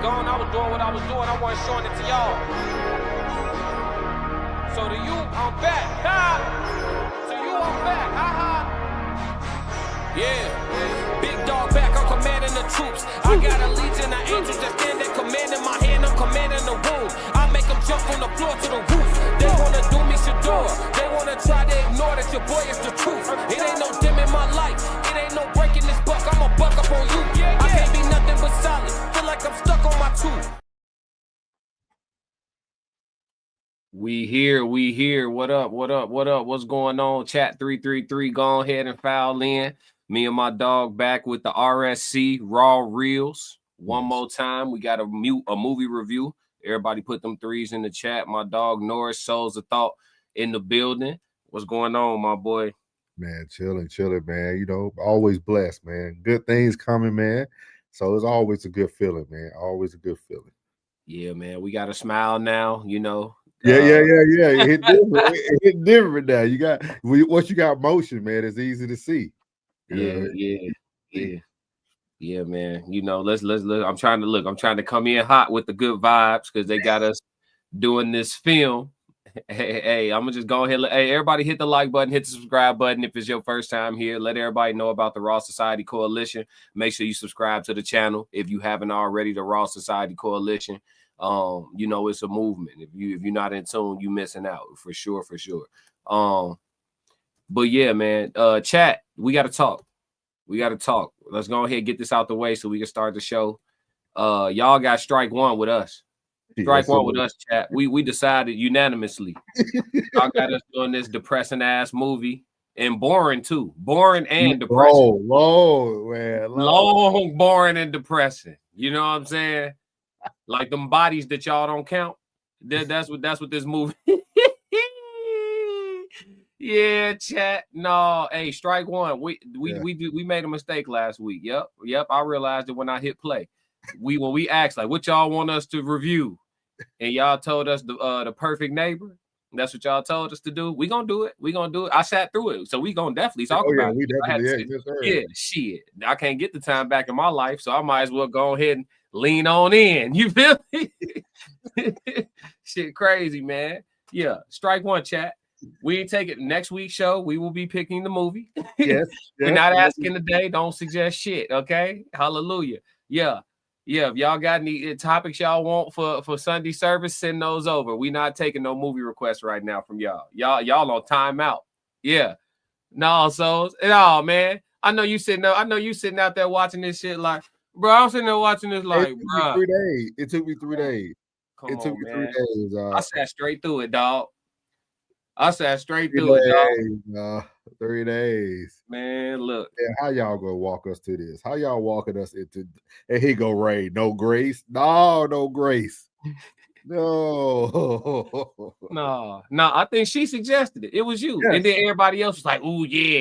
gone. I was doing what I was doing. I wasn't showing it to y'all. So to you, I'm back. Ha! To you, I'm back. Ha ha. Yeah. Big dog back. I'm commanding the troops. I got a legion of angels that stand there commanding my hand. I'm commanding the room. I make them jump from the floor to the roof. They wanna do me Shador. They wanna try to ignore that your boy is the truth. It ain't no dim in my life. It ain't no breaking this buck. I'ma buck up on you. I can't be nothing but solid. Feel like I'm stuck on my tooth. We here. What up? What's going on? Chat 333. Go ahead and foul in. Me and my dog back with the RSC Raw Reels. One more time. We got a movie review. Everybody put them threes in the chat. My dog Norris Souls of Thought in the building. What's going on, my boy? Man, chilling, man. You know, always blessed, man. Good things coming, man. So it's always a good feeling, man. Always a good feeling. Yeah, man. We got a smile now, you know. Yeah. It hit different. It hit different now. You got once you got motion, man, it's easy to see. Yeah, man. You know, let's I'm trying to come in hot with the good vibes because they got us doing this film. Hey, I'm gonna just go ahead. Hey, everybody hit the like button, hit the subscribe button if it's your first time here. Let everybody know about the Raw Society Coalition. Make sure you subscribe to the channel if you haven't already. The Raw Society Coalition. You know, it's a movement. If you're not in tune, you missing out for sure. But yeah, man. Chat, we gotta talk. Let's go ahead and get this out the way so we can start the show. Y'all got strike one with us. Strike one with us, chat. We decided unanimously. Y'all got us doing this depressing ass movie and boring too. Boring and depressing. Long, boring and depressing. You know what I'm saying? Like them bodies that y'all don't count. That's what this movie. Yeah, chat. No, hey, strike one. We made a mistake last week. Yep. I realized it when I hit play. When we asked like what y'all want us to review, and y'all told us the Perfect Neighbor. That's what y'all told us to do. We gonna do it. I sat through it, so we gonna definitely talk about it. Shit. I can't get the time back in my life, so I might as well go ahead and lean on in. You feel me? Shit, crazy, man. Yeah, strike one, chat. We ain't take it next week's show. We will be picking the movie. We're not asking today. Don't suggest shit. Okay. Hallelujah. Yeah. If y'all got any topics y'all want for Sunday service, send those over. We not taking no movie requests right now from y'all. Y'all on timeout. Yeah. No, man. I know you sitting out there watching this shit like, bro. I'm sitting there watching this like, bro. It took me 3 days. Come on, man. I sat straight through it, dog. I sat straight through it, dog. 3 days. Man, look. Yeah, how y'all gonna walk us to this? How y'all walking us into? And he go, Ray, no grace? No grace. No. I think she suggested it. It was you. Yes. And then everybody else was like, ooh, yeah.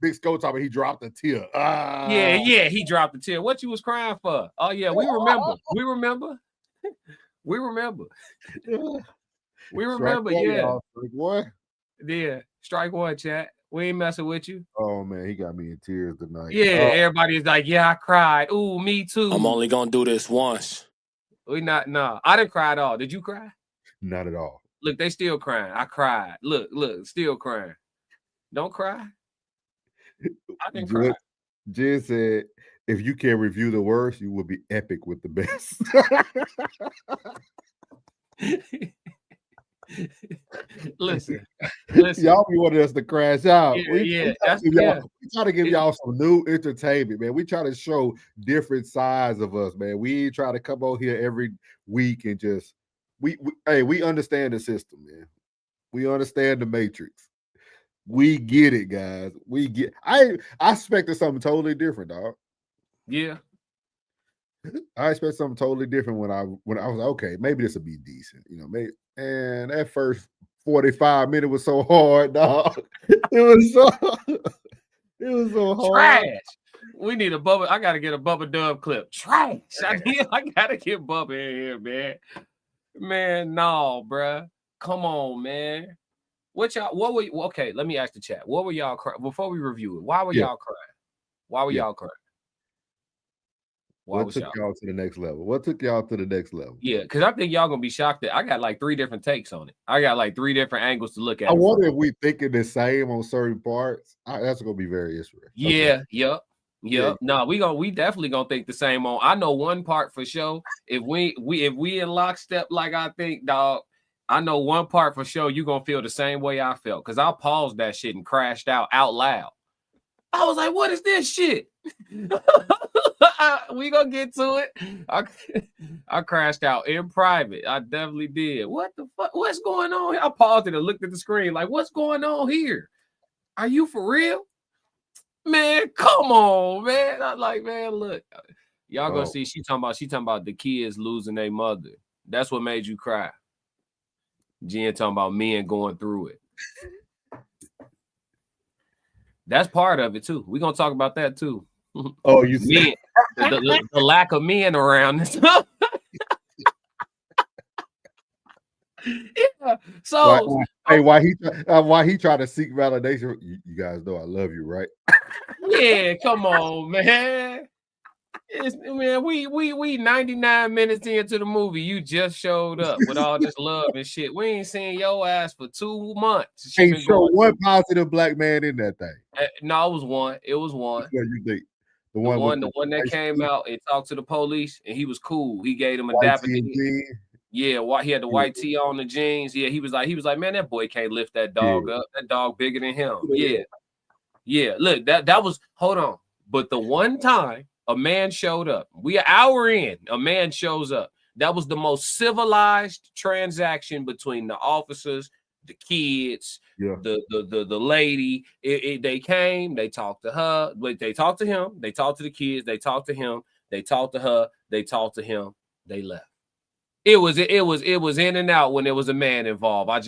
Big Scope talking, he dropped a tear. Yeah, he dropped a tear. What you was crying for? Oh, yeah, we remember. We remember. We remember, yeah. What? Yeah, strike one, chat. We ain't messing with you. Oh man, he got me in tears tonight. Yeah, everybody's like, yeah, I cried. Ooh, me too. I'm only gonna do this once. I didn't cry at all. Did you cry? Not at all. Look, they still crying. I cried. Look, still crying. Don't cry. I didn't cry. Jen said, if you can review the worst, you will be epic with the best. Listen, y'all be wanting us to crash out. We try to give y'all some new entertainment, man. We try to show different sides of us, man. We try to come out here every week and just we understand the system, man. We understand the matrix. We get it, guys. I expected something totally different, dog. Yeah. I expect something totally different when I was like, okay, maybe this will be decent, you know. Maybe, and that first 45 minutes was so hard, dog. It was so hard. Trash. We need a Bubba. I gotta get a Bubba Dub clip. Trash. I gotta get Bubba in here, man. Man, no, bruh. Come on, man. Okay, let me ask the chat. What were y'all crying before we review it? Why were y'all crying? Why were y'all crying? What took y'all to the next level? What took y'all to the next level? Yeah, because I think y'all gonna be shocked that I got like 3 different takes on it. I got like 3 different angles to look at. I wonder if we thinking the same on certain parts. That's gonna be very interesting. Yeah, okay. Yep. No, we definitely gonna think the same on. I know one part for sure. If we in lockstep, like I think, dog, I know one part for sure. You gonna feel the same way I felt because I paused that shit and crashed out loud. I was like, "What is this shit?" We gonna get to it. I crashed out in private. I definitely did. What the fuck? What's going on here? I paused it and looked at the screen like, "What's going on here? Are you for real?" Man, come on, man. I'm like, man, look, y'all gonna see. She talking about the kids losing their mother. That's what made you cry. Jen talking about men going through it. That's part of it too. We're gonna talk about that too. Oh, you see the lack of men around. Yeah. So why he tried to seek validation? You guys know I love you, right? Yeah, come on, man. Man, we 99 minutes into the movie. You just showed up with all this love and shit. We ain't seen your ass for 2 months. Ain't show one positive black man in that thing. No, it was one. It was one. What you think? The one that came out and talked to the police, and he was cool. He gave him a dapper. Yeah, he had the white tee on, the jeans. Yeah, he was like, man, that boy can't lift that dog up. That dog bigger than him. Yeah. Look, that was, hold on. But the one time a man showed up, we an hour in, a man shows up. That was the most civilized transaction between the officers, the kids, the lady. They came, they talked to her, they talked to him, they talked to the kids, they talked to him, they talked to her, they talked to him, they left. It was in and out when there was a man involved. When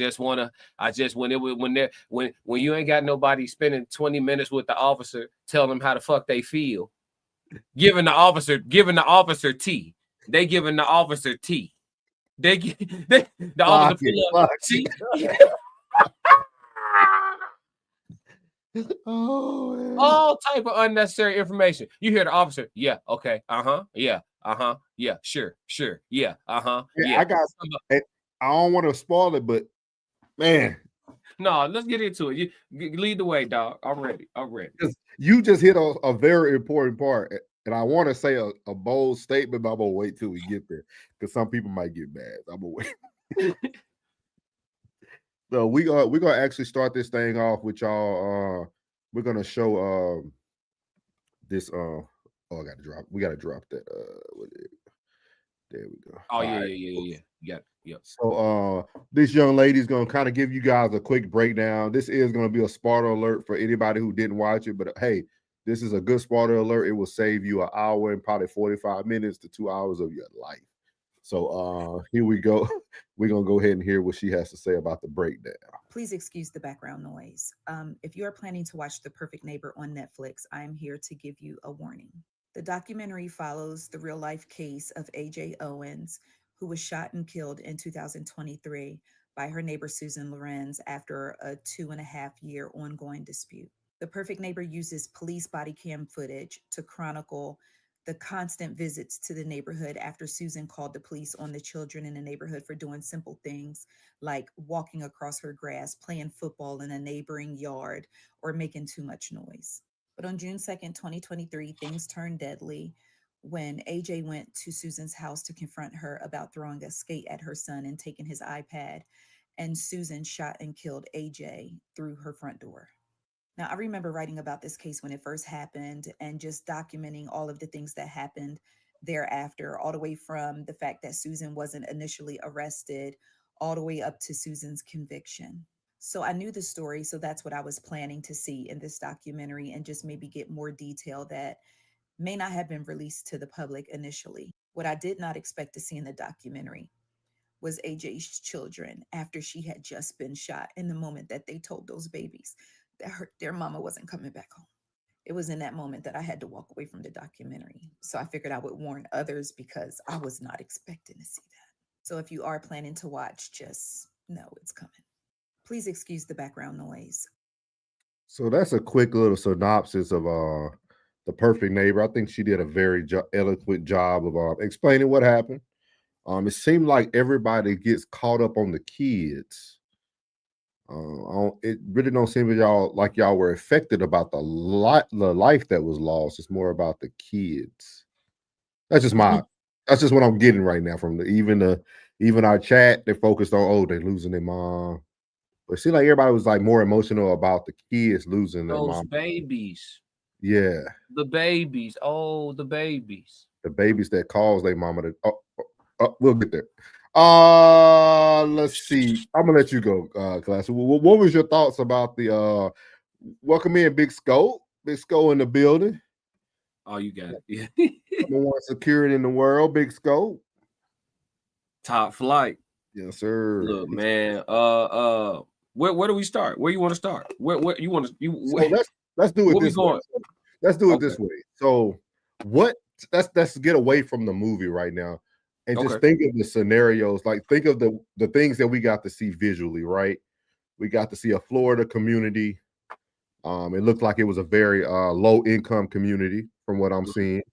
you ain't got nobody spending 20 minutes with the officer telling them how the fuck they feel, giving the officer tea. They giving the officer tea. The officer pull up tea. Oh, all type of unnecessary information. You hear the officer, yeah, okay, yeah, yeah, sure, yeah, yeah. I don't want to spoil it, but man, no, let's get into it. You lead the way, dog. I'm ready. You just hit a very important part, and I want to say a bold statement, but I'm gonna wait till we get there because some people might get mad. I'm gonna wait. So we're gonna actually start this thing off with y'all. We're gonna show this. We gotta drop that. There we go. Oh yeah. You got it. Yep. So this young lady's gonna kind of give you guys a quick breakdown. This is gonna be a spoiler alert for anybody who didn't watch it, but hey, this is a good spoiler alert. It will save you an hour and probably 45 minutes to 2 hours of your life. So here we go. We're gonna go ahead and hear what she has to say about the breakdown. Please excuse the background noise. If you are planning to watch The Perfect Neighbor on Netflix, I am here to give you a warning. The documentary follows the real life case of AJ Owens, who was shot and killed in 2023 by her neighbor Susan Lorenz after a 2.5-year ongoing dispute. The Perfect Neighbor uses police body cam footage to chronicle the constant visits to the neighborhood after Susan called the police on the children in the neighborhood for doing simple things like walking across her grass, playing football in a neighboring yard, or making too much noise. But on June 2nd, 2023, things turned deadly when AJ went to Susan's house to confront her about throwing a skate at her son and taking his iPad, and Susan shot and killed AJ through her front door. Now, I remember writing about this case when it first happened and just documenting all of the things that happened thereafter, all the way from the fact that Susan wasn't initially arrested, all the way up to Susan's conviction. So I knew the story, so that's what I was planning to see in this documentary and just maybe get more detail that may not have been released to the public initially. What I did not expect to see in the documentary was AJ's children after she had just been shot, in the moment that they told those babies that their mama wasn't coming back home. It was in that moment that I had to walk away from the documentary. So I figured I would warn others because I was not expecting to see that. So if you are planning to watch, just know it's coming. Please excuse the background noise. So that's a quick little synopsis of The Perfect Neighbor. I think she did a very eloquent job of explaining what happened. It seemed like everybody gets caught up on the kids. It really don't seem like y'all were affected about the life that was lost. It's more about the kids. That's just what I'm getting right now from even our chat. They focused on they're losing their mom, but it seemed like everybody was like more emotional about the kids losing their Those mom. babies. Yeah, the babies. Oh, the babies. The babies that caused their mama to. We'll get there. Let's see. I'm gonna let you go, class. What was your thoughts about the welcome in Big Scope? Big Scope in the building. Oh, you got it. Number one security in the world, Big Scope. Top flight. Yes, sir. Look, man. Where do we start? Where you want to start? Where you want to? So let's do it this way. Let's do it this way. So let's get away from the movie right now and just think of the scenarios. Like think of the things that we got to see visually, right? We got to see a Florida community. It looked like it was a very low income community from what I'm seeing.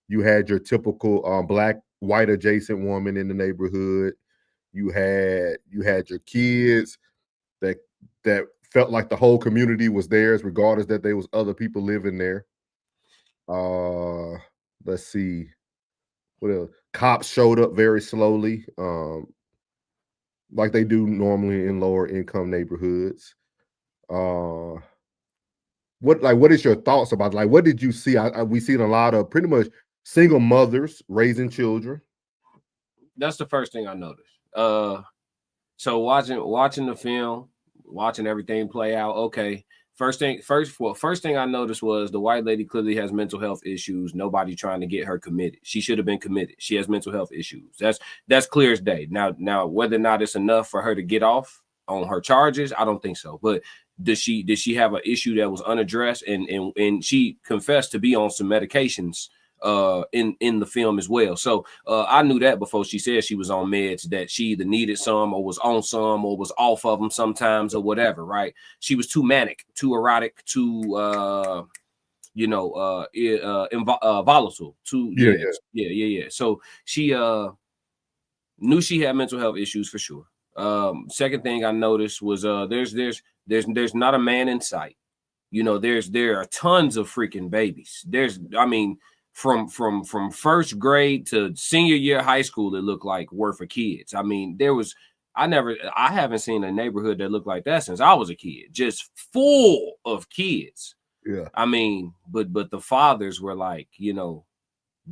You had your typical black, white adjacent woman in the neighborhood. You had your kids that felt like the whole community was theirs, regardless that there was other people living there. Let's see. What else? Cops showed up very slowly, like they do normally in lower income neighborhoods. What is your thoughts about, like, what did you see? We seen a lot of pretty much single mothers raising children. That's the first thing I noticed. So watching the film, watching everything play out. Okay. First thing I noticed was the white lady clearly has mental health issues. Nobody trying to get her committed. She should have been committed. She has mental health issues. That's clear as day. Now whether or not it's enough for her to get off on her charges, I don't think so. But did she have an issue that was unaddressed? And she confessed to be on some medications in the film as well. So I knew that before she said she was on meds, that she either needed some or was on some or was off of them sometimes or whatever, right? She was too manic, too erotic, too volatile, too yeah. So she knew she had mental health issues for sure. Second thing I noticed was there's not a man in sight. There are tons of freaking babies. From first grade to senior year high school, it looked like worth of kids. I mean, I haven't seen a neighborhood that looked like that since I was a kid, just full of kids. Yeah. I mean, but the fathers were like,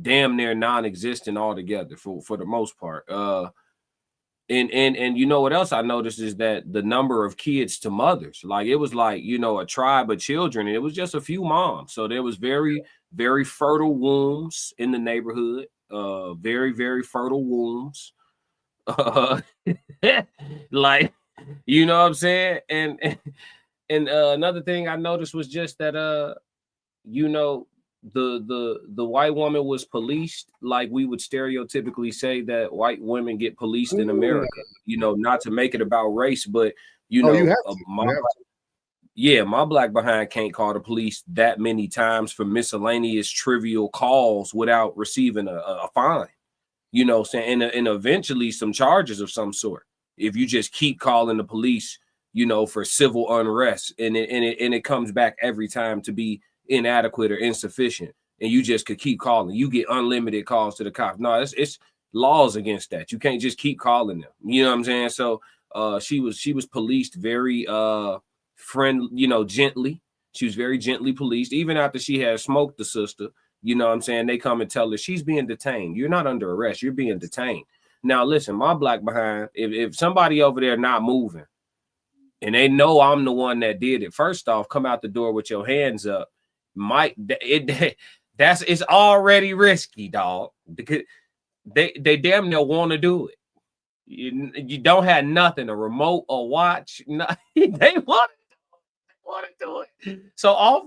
damn near non-existent altogether for the most part. And you know what else I noticed is that the number of kids to mothers, like it was like, a tribe of children, and it was just a few moms. So there was very, very fertile wombs in the neighborhood, very, very fertile wombs. Like, you know what I'm saying? And another thing I noticed was just that, the white woman was policed like we would stereotypically say that white women get policed in America. Not to make it about race, but my black behind can't call the police that many times for miscellaneous trivial calls without receiving a fine. Saying and eventually some charges of some sort. If you just keep calling the police, for civil unrest, and it comes back every time to be inadequate or insufficient, and you just could keep calling, you get unlimited calls to the cops. No, it's laws against that. You can't just keep calling them. You know what I'm saying? So she was policed very gently. She was very gently policed, even after she had smoked the sister. You know what I'm saying? They come and tell her she's being detained. You're not under arrest, you're being detained. Now listen, my black behind, if somebody over there not moving and they know I'm the one that did it, first off, come out the door with your hands up. It's already risky, dog, because they damn near want to do it. You don't have nothing, a remote or watch. No, they want to do it. So off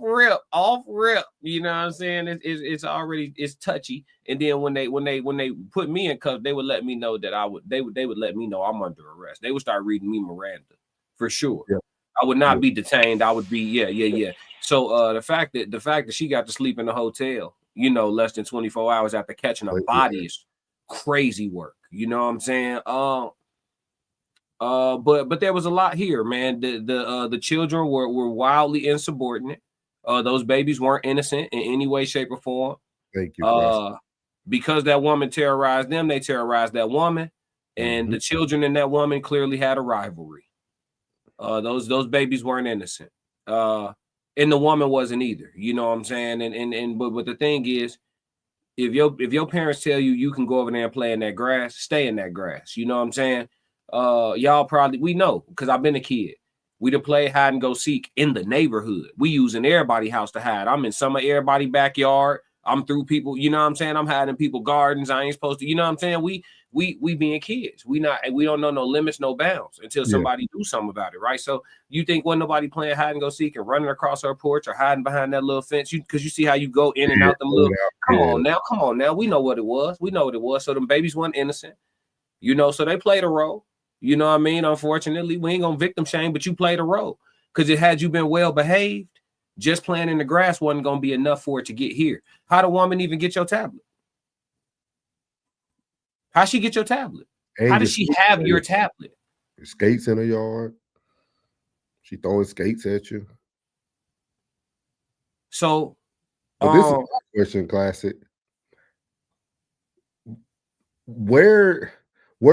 rip, you know what I'm saying? It's touchy. And then when they put me in cuffs, they would let me know that they would let me know I'm under arrest. They would start reading me Miranda for sure. Yeah. I would not be detained. I would be, yeah. So the fact that she got to sleep in the hotel, less than 24 hours after catching a body is crazy work. You know what I'm saying? But there was a lot here, man. The children were wildly insubordinate. Those babies weren't innocent in any way, shape, or form. Thank you. Because that woman terrorized them, they terrorized that woman, and the children and that woman clearly had a rivalry. Those babies weren't innocent. And the woman wasn't either. You know what I'm saying? But the thing is, if your parents tell you can go over there and play in that grass, stay in that grass. You know what I'm saying? Y'all probably, we know, because I've been a kid. We to play hide and go seek in the neighborhood. We using everybody's house to hide. I'm in some of everybody's backyard. I'm through people, you know what I'm saying? I'm hiding in people's gardens. I ain't supposed to, you know what I'm saying? We being kids. We don't know no limits, no bounds until somebody do something about it, right? So you think when nobody playing hide and go seek and running across her porch or hiding behind that little fence, because you see how you go in and out them little. Come on now. We know what it was. So them babies weren't innocent, so they played a role. You know what I mean? Unfortunately, we ain't gonna victim shame, but you played a role, because had you been well behaved, just playing in the grass wasn't gonna be enough for it to get here. How the woman even get your tablet? How she get your tablet? How does she have your tablet? Skates in her yard. She throwing skates at you. So, but this is my question, Classic. Where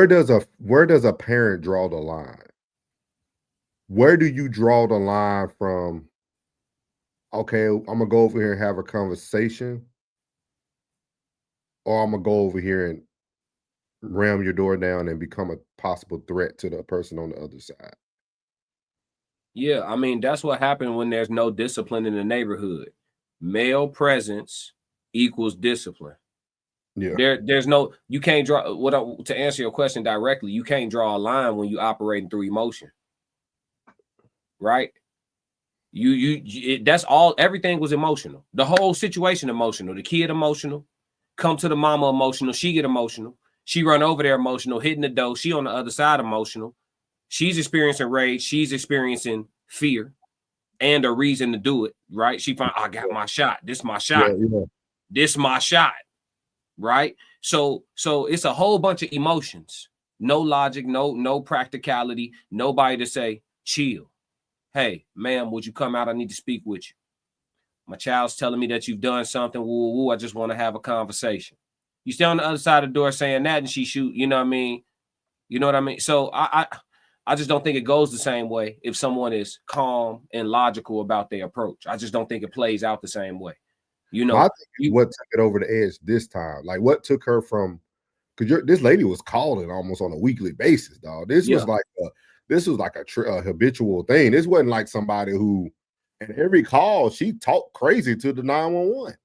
does a parent draw the line? Where do you draw the line from? Okay, I'm gonna go over here and have a conversation, or I'm gonna go over here and ram your door down and become a possible threat to the person on the other side. Yeah, I mean, that's what happened when there's no discipline in the neighborhood. Male presence equals discipline. Yeah. There's no, you can't draw to answer your question directly, you can't draw a line when you operating through emotion. Right? That's all, everything was emotional. The whole situation emotional. The kid emotional, come to the mama emotional, she get emotional. She run over there emotional, hitting the door. She on the other side emotional. She's experiencing rage. She's experiencing fear and a reason to do it, right? She find, I got my shot. This my shot. Yeah. This my shot, right? So it's a whole bunch of emotions. No logic, no practicality. Nobody to say, chill. Hey, ma'am, would you come out? I need to speak with you. My child's telling me that you've done something. Woo, I just want to have a conversation. You stay on the other side of the door saying that, and she shoot. You know what I mean? You know what I mean? So I just don't think it goes the same way if someone is calm and logical about their approach. I just don't think it plays out the same way. I think what took it over the edge this time, like what took her from, because this lady was calling almost on a weekly basis, dog. This was like a habitual thing. This wasn't like somebody who, and every call she talked crazy to the 911.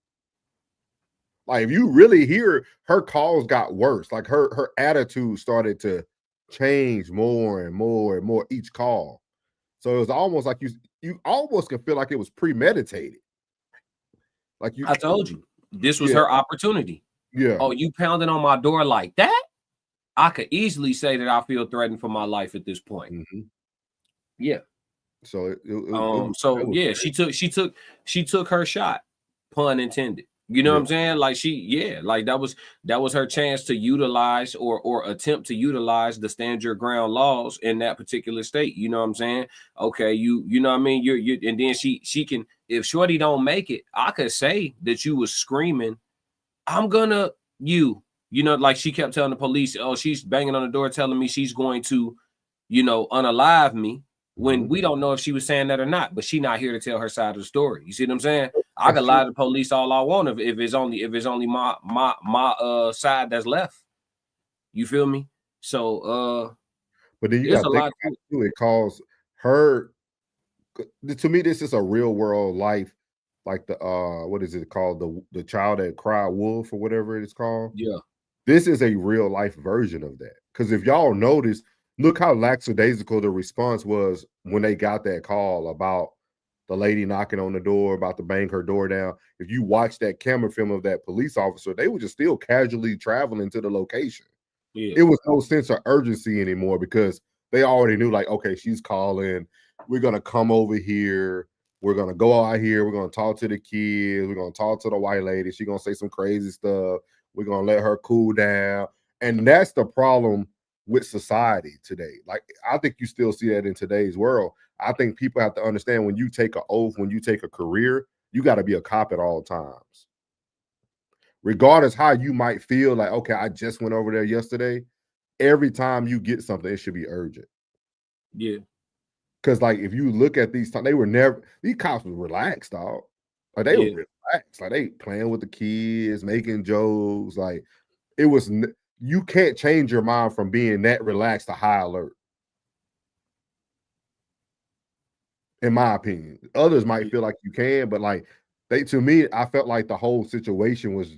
Like if you really hear, her calls got worse. Like her attitude started to change more and more and more each call. So it was almost like you almost can feel like it was premeditated. Like I told you, this was her opportunity. Yeah. Oh, you pounding on my door like that? I could easily say that I feel threatened for my life at this point. Mm-hmm. Yeah. So she took her shot, pun intended. You know what I'm saying? Like that was her chance to utilize or attempt to utilize the stand your ground laws in that particular state. You know what I'm saying? Okay, you know what I mean? You and then she can, if Shorty don't make it, I could say that you was screaming, I'm gonna like she kept telling the police, oh, she's banging on the door telling me she's going to, unalive me. When we don't know if she was saying that or not, but she not here to tell her side of the story. You see what I'm saying? I can lie to the police all I want if it's only my side that's left. You feel me? So but then you got to think about it too. It calls her, to me, this is a real world life, like the what is it called? The child that cried wolf or whatever it is called. Yeah. This is a real life version of that. Because if y'all notice, look how lackadaisical the response was when they got that call about the lady knocking on the door, about to bang her door down. If you watch that camera film of that police officer, they were just still casually traveling to the location. Yeah. It was no sense of urgency anymore because they already knew, like, okay, she's calling. We're going to come over here. We're gonna go out here. We're gonna talk to the kids. We're gonna talk to the white lady. She's gonna say some crazy stuff. We're gonna let her cool down. And that's the problem with society today. Like, I think you still see that in today's world. I think people have to understand when you take an oath, when you take a career, you got to be a cop at all times. Regardless how you might feel like, okay, I just went over there yesterday. Every time you get something, it should be urgent. Yeah. Because, like, if you look at these, these cops were relaxed, dog. Like, they were relaxed. Like, they playing with the kids, making jokes. Like, it was, you can't change your mind from being that relaxed to high alert. In my opinion. Others might feel like you can, but, like, to me, I felt like the whole situation was,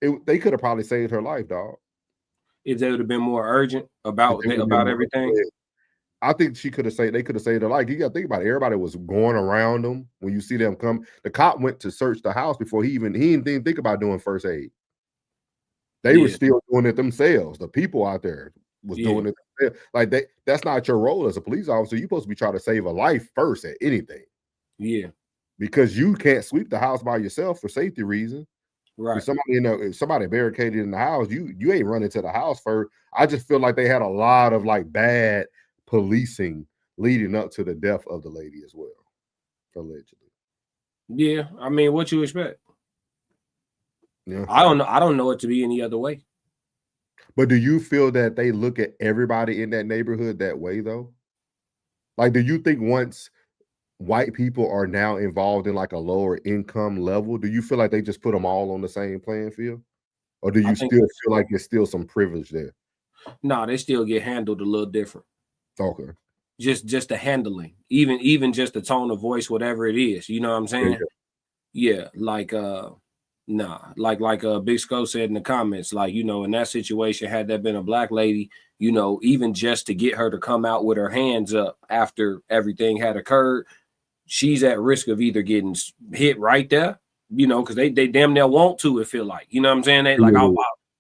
they could have probably saved her life, dog. If they would have been more urgent about everything. I think they could have saved her life. You got to think about it. Everybody was going around them. When you see them come, the cop went to search the house before he didn't think about doing first aid. They were still doing it themselves. The people out there was doing it. Like, that's not your role as a police officer. You're supposed to be trying to save a life first at anything. Yeah. Because you can't sweep the house by yourself for safety reasons. Right. If somebody barricaded in the house, you ain't running to the house first. I just feel like they had a lot of, like, bad policing leading up to the death of the lady as well, allegedly. Yeah, I mean, what you expect? Yeah, I don't know it to be any other way. But do you feel that they look at everybody in that neighborhood that way, though? Like, do you think once white people are now involved in, like, a lower income level, do you feel like they just put them all on the same playing field? Or do you still feel like there's still some privilege there? No, they still get handled a little different. Okay. Just the handling, even just the tone of voice, whatever it is, you know what I'm saying? Yeah, like like Big Sco said in the comments, like, you know, in that situation, had that been a black lady, you know, even just to get her to come out with her hands up after everything had occurred, she's at risk of either getting hit right there, you know, because they damn near want to, it feel like, you know what I'm saying? They like,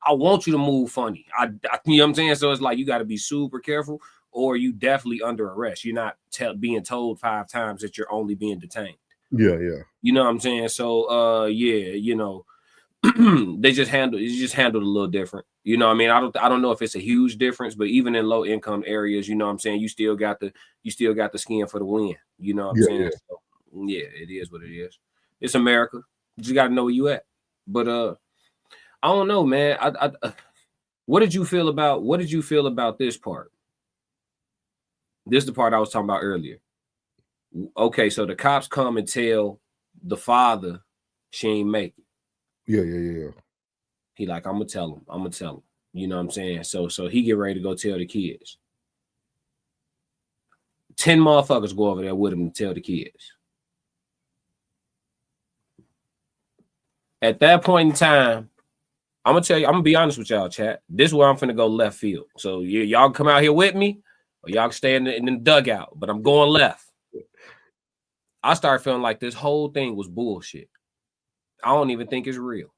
I want you to move funny. I you know what I'm saying? So it's like, you got to be super careful, or you definitely under arrest. You're not being told 5 times that you're only being detained. Yeah. You know what I'm saying? So yeah, you know, it's just handled a little different. You know what I mean? I don't know if it's a huge difference, but even in low income areas, you know what I'm saying, you still got the skin for the win. You know what I'm saying? So, yeah, it is what it is. It's America. You just got to know where you at. But I don't know, man. What did you feel about this part? This is the part I was talking about earlier. Okay, so the cops come and tell the father she ain't make it. Yeah. He like, I'm gonna tell him. You know what I'm saying? So he get ready to go tell the kids. 10 motherfuckers go over there with him to tell the kids. At that point in time, I'm gonna be honest with y'all, chat. This is where I'm finna go left field. So y'all come out here with me, or y'all can stay in the dugout, but I'm going left. I started feeling like this whole thing was bullshit. I don't even think it's real.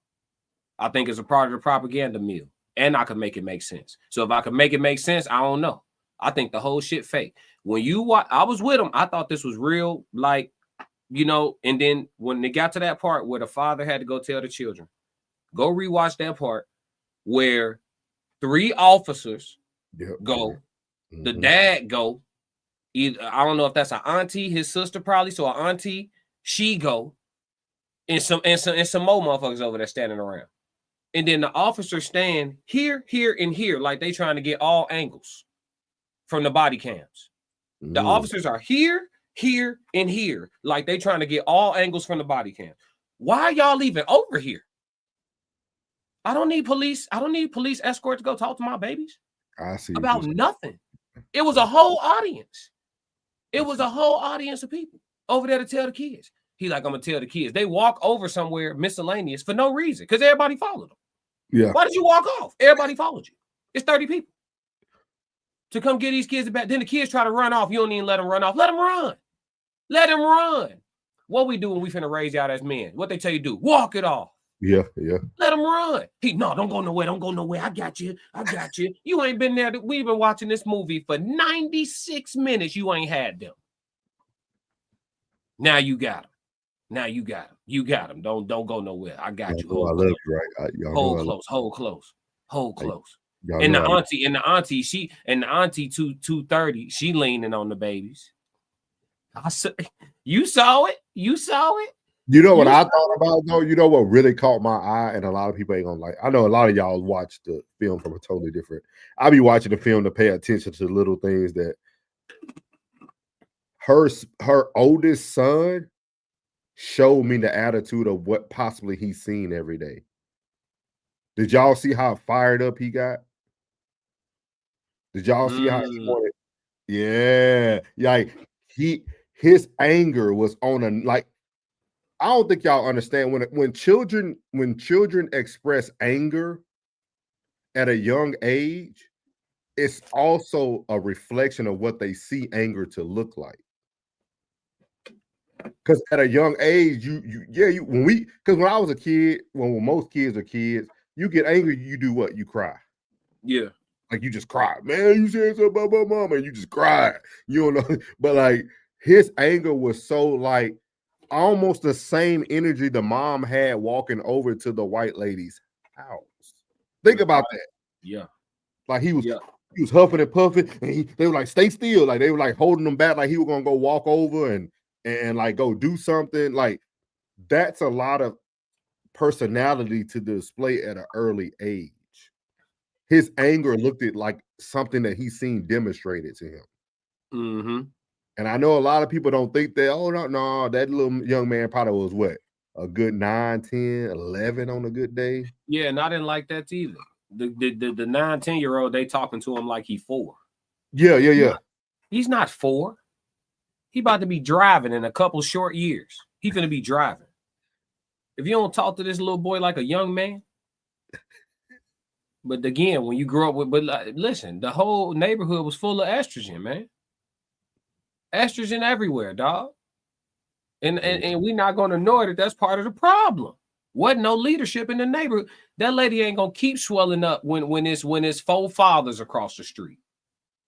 I think it's a part of the propaganda meal, and I can make it make sense. So if I can make it make sense, I don't know. I think the whole shit fake. When I was with him, I thought this was real, like, you know, and then when they got to that part where the father had to go tell the children, go rewatch that part where 3 officers go, the dad go, either, I don't know if that's an auntie, his sister probably, so an auntie, she go, and some more motherfuckers over there standing around. And then the officers stand here, and here, like they trying to get all angles from the body cams. The officers are here, and here, like they trying to get all angles from the body cam. Why are y'all even over here? I don't need police escort to go talk to my babies. I see about nothing. It was a whole audience. It was a whole audience of people over there to tell the kids. He like, I'm gonna tell the kids. They walk over somewhere miscellaneous for no reason because everybody followed them. Yeah. Why did you walk off? Everybody followed you. It's 30 people to come get these kids back. Then the kids try to run off. You don't even let them run off. Let them run. Let them run. What we do when we finna raise y'all as men? What they tell you do? Walk it off. Yeah. Let them run. No, don't go nowhere. Don't go nowhere. I got you. You ain't been there. We've been watching this movie for 96 minutes. You ain't had them. Now you got him. Now you got him. You got him. Don't go nowhere. I got you. I love you, right? Hold close. Hold close. Hold close. Y'all And know the auntie, she 230, she leaning on the babies. I said, you saw it. You saw it. You know what I thought about though? You know what really caught my eye, and a lot of people ain't gonna like. I know a lot of y'all watch the film from a totally different. I be watching the film to pay attention to little things that her oldest son showed me the attitude of what possibly he's seen every day. Did y'all see how fired up he got? Did y'all see how he wanted? Yeah, like his anger was on a like. I don't think y'all understand when children express anger at a young age, it's also a reflection of what they see anger to look like. Because at a young age, when I was a kid, when most kids are kids, you get angry, you do what? You cry. Yeah. Like you just cry. Man, you said something about my mama, and you just cry. You don't know. But like his anger was so like almost the same energy the mom had walking over to the white lady's house. Think about that. Yeah. Like he was huffing and puffing, and they were like, stay still. Like they were like holding him back, like he was gonna go walk over and like go do something. Like that's a lot of personality to display at an early age. His anger looked at like something that he's seen demonstrated to him. Mm-hmm. And I know a lot of people don't think that, oh, no, that little young man probably was what? A good 9, 10, 11 on a good day? Yeah, and I didn't like that either. The 9, 10-year-old, they talking to him like he 4. Yeah. He's not 4. He about to be driving in a couple short years. He finna be driving. If you don't talk to this little boy like a young man, but again, when you grow up with, listen, the whole neighborhood was full of estrogen, man. Estrogen everywhere, dog. And we're not going to ignore that. That's part of the problem. Wasn't no leadership in the neighborhood. That lady ain't gonna keep swelling up when it's 4 fathers across the street.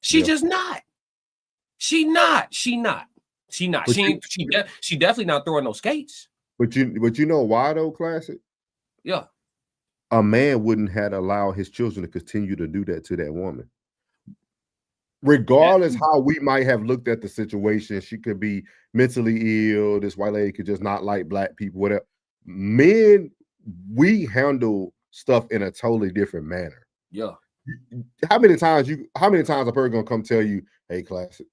She just not. She definitely not throwing no skates. But you know why though, Classic? Yeah. A man wouldn't have allowed his children to continue to do that to that woman. Regardless how we might have looked at the situation, she could be mentally ill. This white lady could just not like black people, whatever. Men, we handle stuff in a totally different manner. Yeah. How many times a person gonna come tell you, hey, Classic,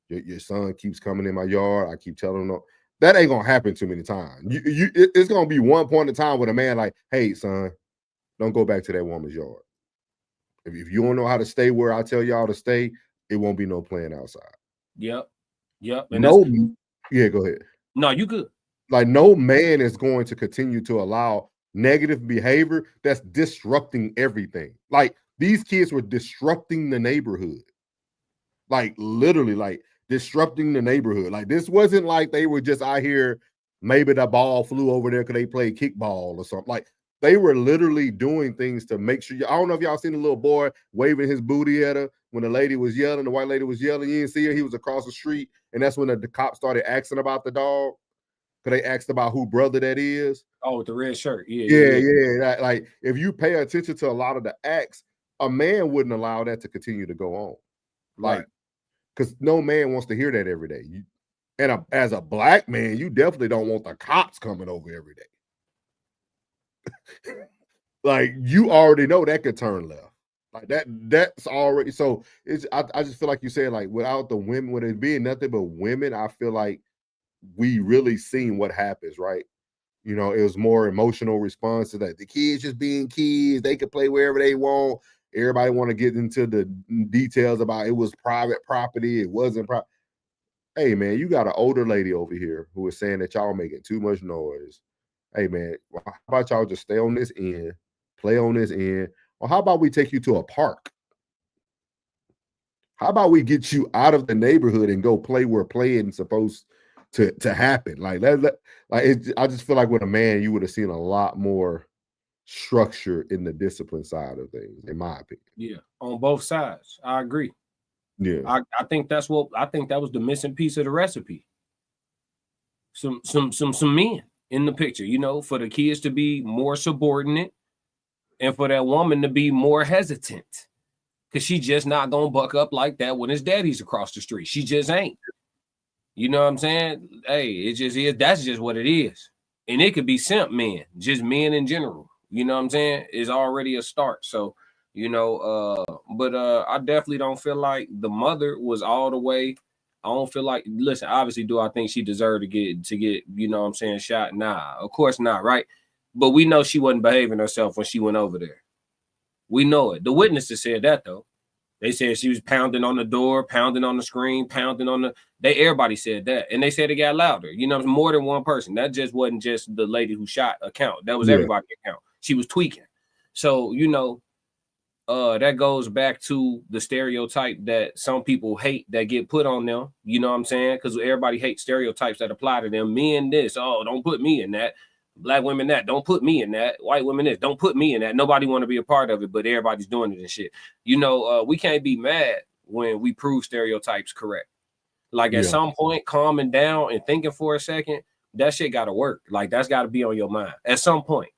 your son keeps coming in my yard. I keep telling him that ain't gonna happen too many times. It's gonna be one point in time with a man like, hey, son, don't go back to that woman's yard. If you don't know how to stay where I tell y'all to stay, it won't be no playing outside. Yep. And go ahead. No, you good. Like no man is going to continue to allow negative behavior that's disrupting everything. Like these kids were disrupting the neighborhood. Like literally, like disrupting the neighborhood. Like this wasn't like they were just out here, maybe the ball flew over there because they played kickball or something. Like they were literally doing things to make sure. I don't know if y'all seen the little boy waving his booty at her when the lady was yelling, the white lady was yelling. You didn't see her. He was across the street. And that's when the cops started asking about the dog. Because they asked about who brother that is. Oh, with the red shirt. Yeah. Like if you pay attention to a lot of the acts, a man wouldn't allow that to continue to go on. Like, because no man wants to hear that every day. As a black man, you definitely don't want the cops coming over every day. Like you already know that could turn left. Like that's already so. I just feel like you said, like without the women, with it being nothing but women, I feel like we really seen what happens, right? You know, it was more emotional response to that. The kids just being kids, they could play wherever they want. Everybody want to get into the details about it was private property, it wasn't private. Hey man, you got an older lady over here who is saying that y'all making too much noise. Hey man, how about y'all just stay on this end, play on this end, or how about we take you to a park? How about we get you out of the neighborhood and go play where playing is supposed to happen? Like I just feel like with a man, you would have seen a lot more structure in the discipline side of things, in my opinion. Yeah, on both sides. I agree. Yeah. I think that was the missing piece of the recipe. some men in the picture, you know, for the kids to be more subordinate and for that woman to be more hesitant. Cause she just not gonna buck up like that when his daddy's across the street. She just ain't. You know what I'm saying? Hey, it just is. That's just what it is. And it could be simp men, just men in general. You know what I'm saying? It's already a start. So, you know, but I definitely don't feel like the mother was all the way. I don't feel like, listen, obviously, do I think she deserved to get, you know what I'm saying, shot? Nah, of course not, right? But we know she wasn't behaving herself when she went over there. We know it. The witnesses said that, though. They said she was pounding on the door, pounding on the screen, pounding on the. Everybody said that, and they said it got louder. You know, more than one person. That just wasn't just the lady who shot account. That was everybody account. She was tweaking. So you know, that goes back to the stereotype that some people hate that get put on them. You know what I'm saying? Because everybody hates stereotypes that apply to them. Men this, oh, don't put me in that. Black women that, don't put me in that. White women this, don't put me in that. Nobody want to be a part of it, but everybody's doing it and shit. You know, we can't be mad when we prove stereotypes correct. Like at some point, calming down and thinking for a second, that shit got to work. Like that's got to be on your mind at some point.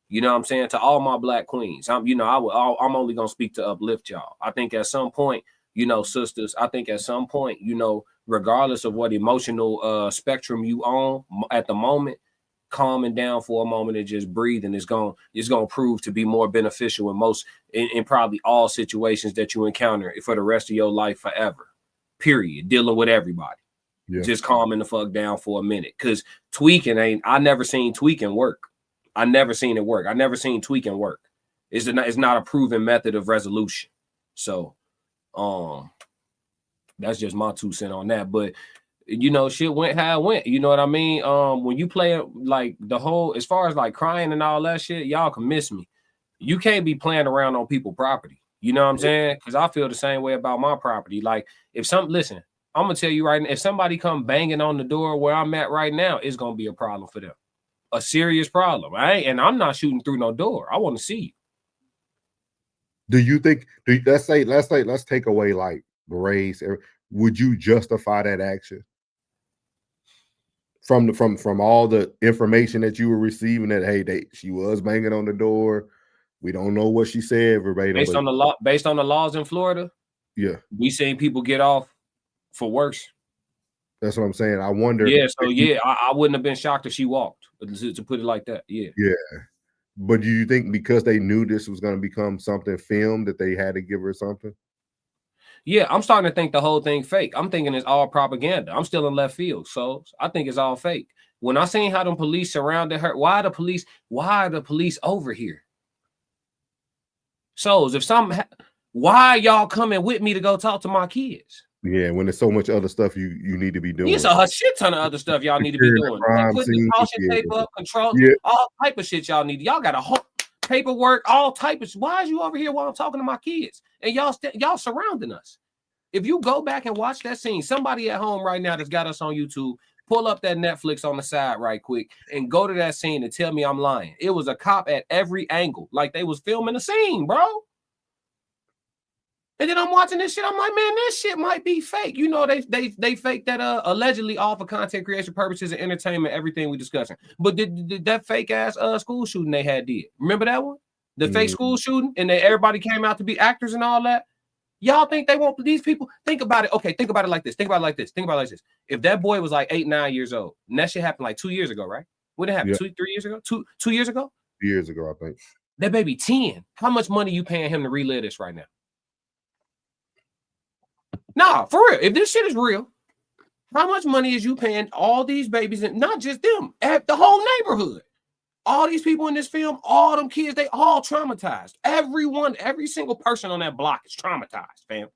You know what I'm saying? To all my black queens, I'm only gonna speak to uplift y'all. I think at some point, you know, sisters, I think at some point, you know, regardless of what emotional spectrum you on at the moment, calming down for a moment and just breathing is going to prove to be more beneficial in probably all situations that you encounter for the rest of your life forever. Period. Dealing with everybody. Just calming the fuck down for a minute. Because tweaking I never seen tweaking work. I never seen it work. I never seen tweaking work. It's not a proven method of resolution. So that's just my 2 cents on that. But you know, shit went how it went. You know what I mean? When you play like the whole, as far as like crying and all that shit, y'all can miss me. You can't be playing around on people's property. You know what I'm saying? Because I feel the same way about my property. Like listen, I'm gonna tell you right now, if somebody come banging on the door where I'm at right now, it's gonna be a problem for them. A serious problem. And I'm not shooting through no door. I want to see you. Do you think? Let's take away like race. Would you justify that action? From all the information that you were receiving, that she was banging on the door. We don't know what she said verbatim. Based on the laws in Florida, we seen people get off for worse. That's what I'm saying. I wonder. Yeah, so I wouldn't have been shocked if she walked. To put it like that, yeah. But do you think because they knew this was going to become something filmed that they had to give her something? Yeah, I'm starting to think the whole thing fake. I'm thinking it's all propaganda. I'm still in left field, so I think it's all fake. When I seen how them police surrounded her, why are the police over here? So why y'all coming with me to go talk to my kids? Yeah, when there's so much other stuff you need to be doing. It's a shit ton of other stuff y'all need to be doing. Putting the caution tape up, control, all type of shit y'all need. Y'all got a whole paperwork, all type of. Why is you over here while I'm talking to my kids? And y'all surrounding us. If you go back and watch that scene, somebody at home right now that's got us on YouTube, pull up that Netflix on the side right quick and go to that scene and tell me I'm lying. It was a cop at every angle, like they was filming a scene, bro. And then I'm watching this shit. I'm like, man, this shit might be fake. You know, they fake that allegedly all for content creation purposes and entertainment, everything we discussing. But did that fake ass school shooting they had did? Remember that one? The fake school shooting, and everybody came out to be actors and all that. Y'all think they want these people? Think about it. Okay, think about it like this. Think about it like this. If that boy was like 8, 9 years old, and that shit happened like 2 years ago, right? What happened? 2, 3 years ago? 2 years ago? 2 years ago, I think. That baby 10. How much money you paying him to relive this right now? Nah, for real. If this shit is real, how much money is you paying all these babies, and not just them, at the whole neighborhood? All these people in this film, all them kids, they all traumatized. Everyone, every single person on that block is traumatized, fam.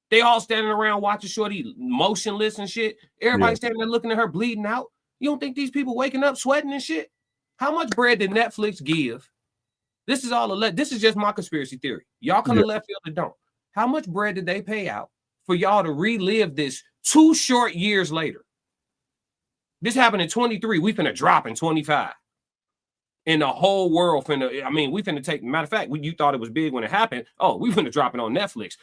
They all standing around watching Shorty motionless and shit. Everybody standing there looking at her bleeding out. You don't think these people waking up sweating and shit? How much bread did Netflix give? This is just my conspiracy theory. Y'all come to left field or don't. How much bread did they pay out for y'all to relive this 2 short years later? This happened in 23. We finna drop in 25. And the whole world we finna take, matter of fact, you thought it was big when it happened. Oh, we finna drop it on Netflix.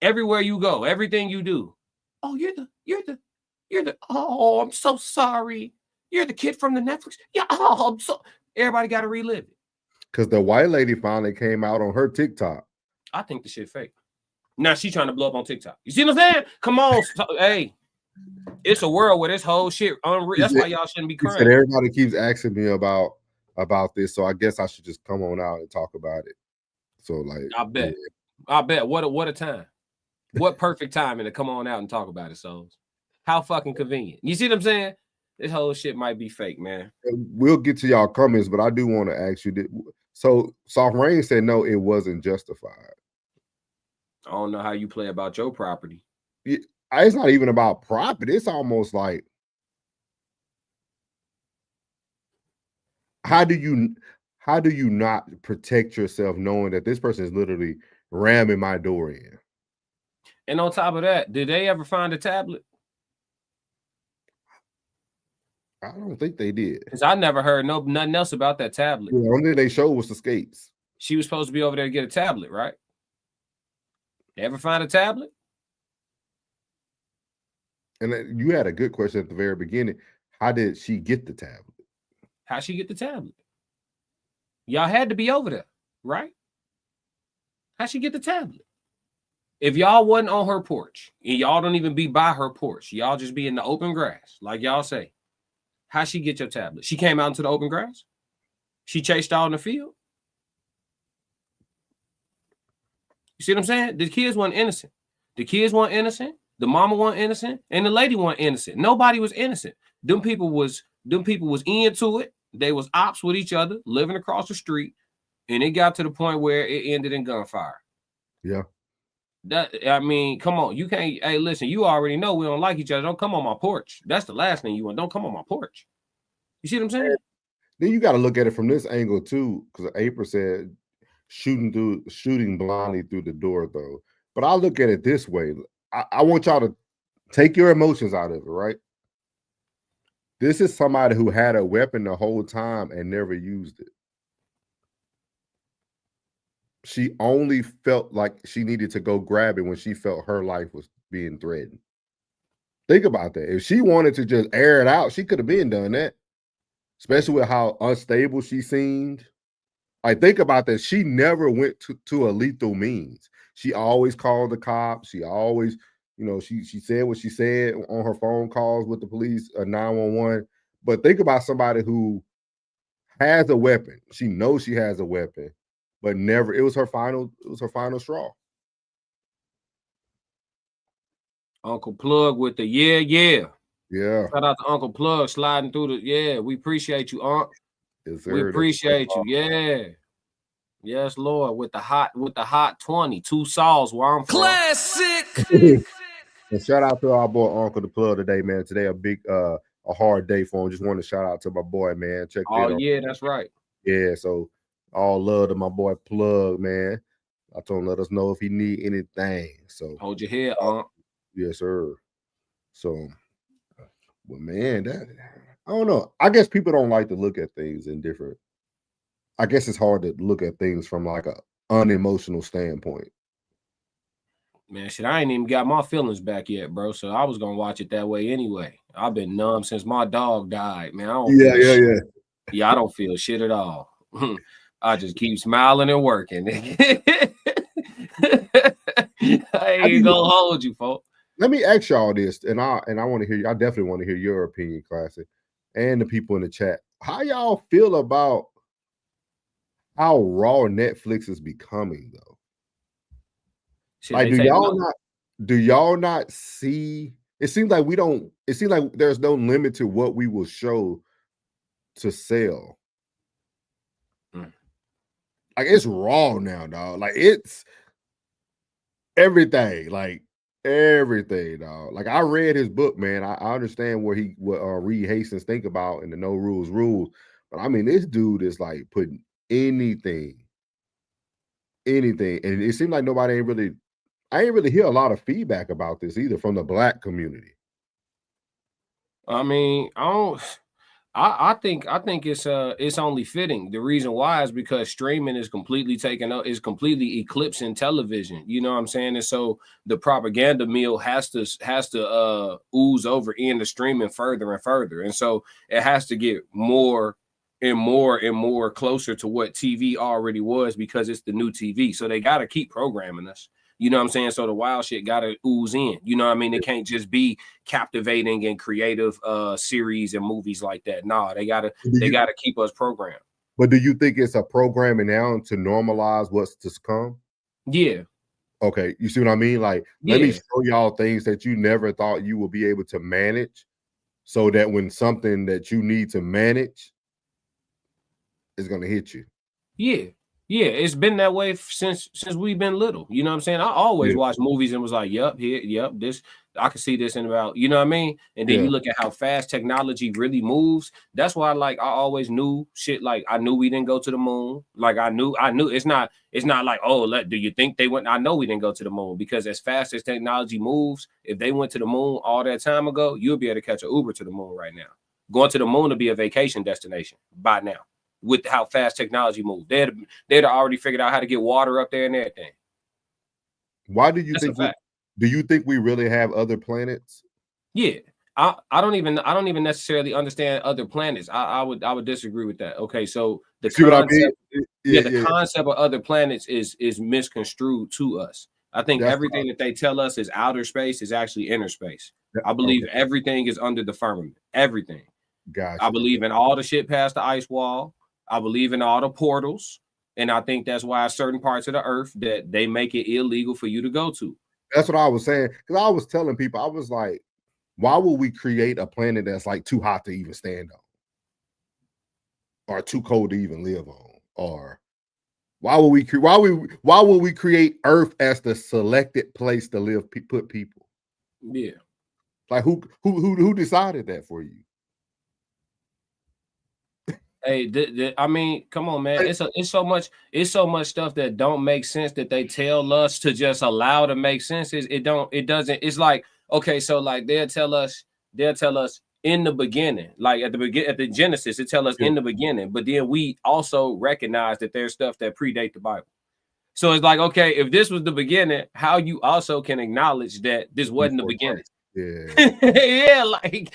Everywhere you go, everything you do. Oh, you're the I'm so sorry. You're the kid from the Netflix. Yeah, I'm so. Everybody got to relive it. Because the white lady finally came out on her TikTok. I think the shit fake. Now she's trying to blow up on TikTok. You see what I'm saying? Come on, hey. It's a world where this whole shit unreal. That's why y'all shouldn't be crying. Said everybody keeps asking me about this, so I guess I should just come on out and talk about it. So like, I bet. Yeah. I bet. What a time. What perfect timing to come on out and talk about it, souls. How fucking convenient. You see what I'm saying? This whole shit might be fake, man. We'll get to y'all comments, but I do want to ask you. So Soft Rain said no, it wasn't justified. I don't know how you play about your property. It's not even about property. It's almost like, how do you not protect yourself knowing that this person is literally ramming my door in? And on top of that, did they ever find a tablet? I don't think they did. Because I never heard nothing else about that tablet. The only thing they showed was the skates. She was supposed to be over there to get a tablet, right? They ever find a tablet? And you had a good question at the very beginning. How did she get the tablet? How'd she get the tablet? Y'all had to be over there, right? How'd she get the tablet? If y'all wasn't on her porch, and y'all don't even be by her porch, y'all just be in the open grass, like y'all say, how'd she get your tablet? She came out into the open grass? She chased out in the field? You see what I'm saying? The kids weren't innocent. The kids weren't innocent. The mama wasn't innocent, and the lady wasn't innocent. Nobody was innocent. Them people was into it. They was ops with each other, living across the street, and it got to the point where it ended in gunfire. Yeah. I mean, come on. You can't. Hey, listen. You already know we don't like each other. Don't come on my porch. That's the last thing you want. Don't come on my porch. You see what I'm saying? Then you got to look at it from this angle too, because April said shooting blindly through the door, though. But I look at it this way. I want y'all to take your emotions out of it, right? This is somebody who had a weapon the whole time and never used it. She only felt like she needed to go grab it when she felt her life was being threatened. Think about that. If she wanted to just air it out, she could have been done that, especially with how unstable she seemed. Like, think about that. She never went to a lethal means. She always called the cops. She always, she said what she said on her phone calls with the police, 911. But think about somebody who has a weapon. She knows she has a weapon, but never. It was her final straw. Uncle Plug with the yeah. Shout out to Uncle Plug sliding through the we appreciate you, Unc. Yes, sir. We appreciate you. Yeah. Yes, Lord. With the hot 20, 2 saws where I'm from. Classic. And shout out to our boy Uncle the Plug today, man. Today a hard day for him. Just want to shout out to my boy, man. That's right. Yeah, so all love to my boy Plug, man. I told him let us know if he need anything. So hold your head, Unc. Yes, sir. So, well, man, I don't know. I guess people don't like to look at things in different. I guess it's hard to look at things from like a unemotional standpoint. Man, shit, I ain't even got my feelings back yet, bro. So I was gonna watch it that way anyway. I've been numb since my dog died, man. I don't I don't feel shit at all. I just keep smiling and working. I ain't gonna hold you, folks. Let me ask y'all this, and I want to hear. I definitely want to hear your opinion, Classic, and the people in the chat. How y'all feel about how raw Netflix is becoming, though? Like, do y'all not see? It seems like we don't. It seems like there's no limit to what we will show to sell. Like, it's raw now, dog. Like, it's everything. Like, everything, dog. Like, I read his book, man. I understand what Reed Hastings think about in the No Rules rules. But I mean, this dude is like putting anything. And it seemed like I ain't really hear a lot of feedback about this either from the Black community. I mean, I think it's only fitting. The reason why is because streaming is completely completely eclipsing television. You know what I'm saying? And so the propaganda meal has to ooze over into streaming further and further. And so it has to get more and more and more closer to what TV already was because it's the new TV. So they got to keep programming us. You know what I'm saying? So the wild shit got to ooze in. You know what I mean? It can't just be captivating and creative series and movies like that. Nah, they gotta keep us programmed. But do you think it's a programming now to normalize what's to come? Yeah. Okay, you see what I mean? Like, let me show y'all things that you never thought you would be able to manage, so that when something that you need to manage is gonna hit you. Yeah. Yeah, it's been that way since we've been little. You know what I'm saying? I always watched movies and was like, yep, this, I can see this in about, you know what I mean? And then you look at how fast technology really moves. That's why I always knew shit. Like I knew we didn't go to the moon. Like I knew it's not like, oh, do you think they went? I know we didn't go to the moon because as fast as technology moves, if they went to the moon all that time ago, you'll be able to catch an Uber to the moon right now. Going to the moon to be a vacation destination by now. With how fast technology moves, they'd already figured out how to get water up there and everything. Why do you think? Do you think we really have other planets? Yeah, I don't even necessarily understand other planets. I would disagree with that. Okay, so the concept, the concept of other planets is misconstrued to us. I think everything that they tell us is outer space is actually inner space. I believe everything is under the firmament. Everything. Gotcha. I believe in all the shit past the ice wall. I believe in all the portals, and I think that's why certain parts of the earth that they make it illegal for you to go to. That's what I was saying, because I was telling people, I was like, why would we create a planet that's like too hot to even stand on, or too cold to even live on, or why would we create Earth as the selected place to live, put people? Yeah, like who decided that for you? Hey, I mean, come on, man. It's so much stuff that don't make sense that they tell us to just allow to make sense. It doesn't. It's like, okay, so like they'll tell us in the beginning, like at the Genesis, it tell us in the beginning, but then we also recognize that there's stuff that predate the Bible. So it's like, okay, if this was the beginning, how you also can acknowledge that this wasn't the beginning. Yeah, like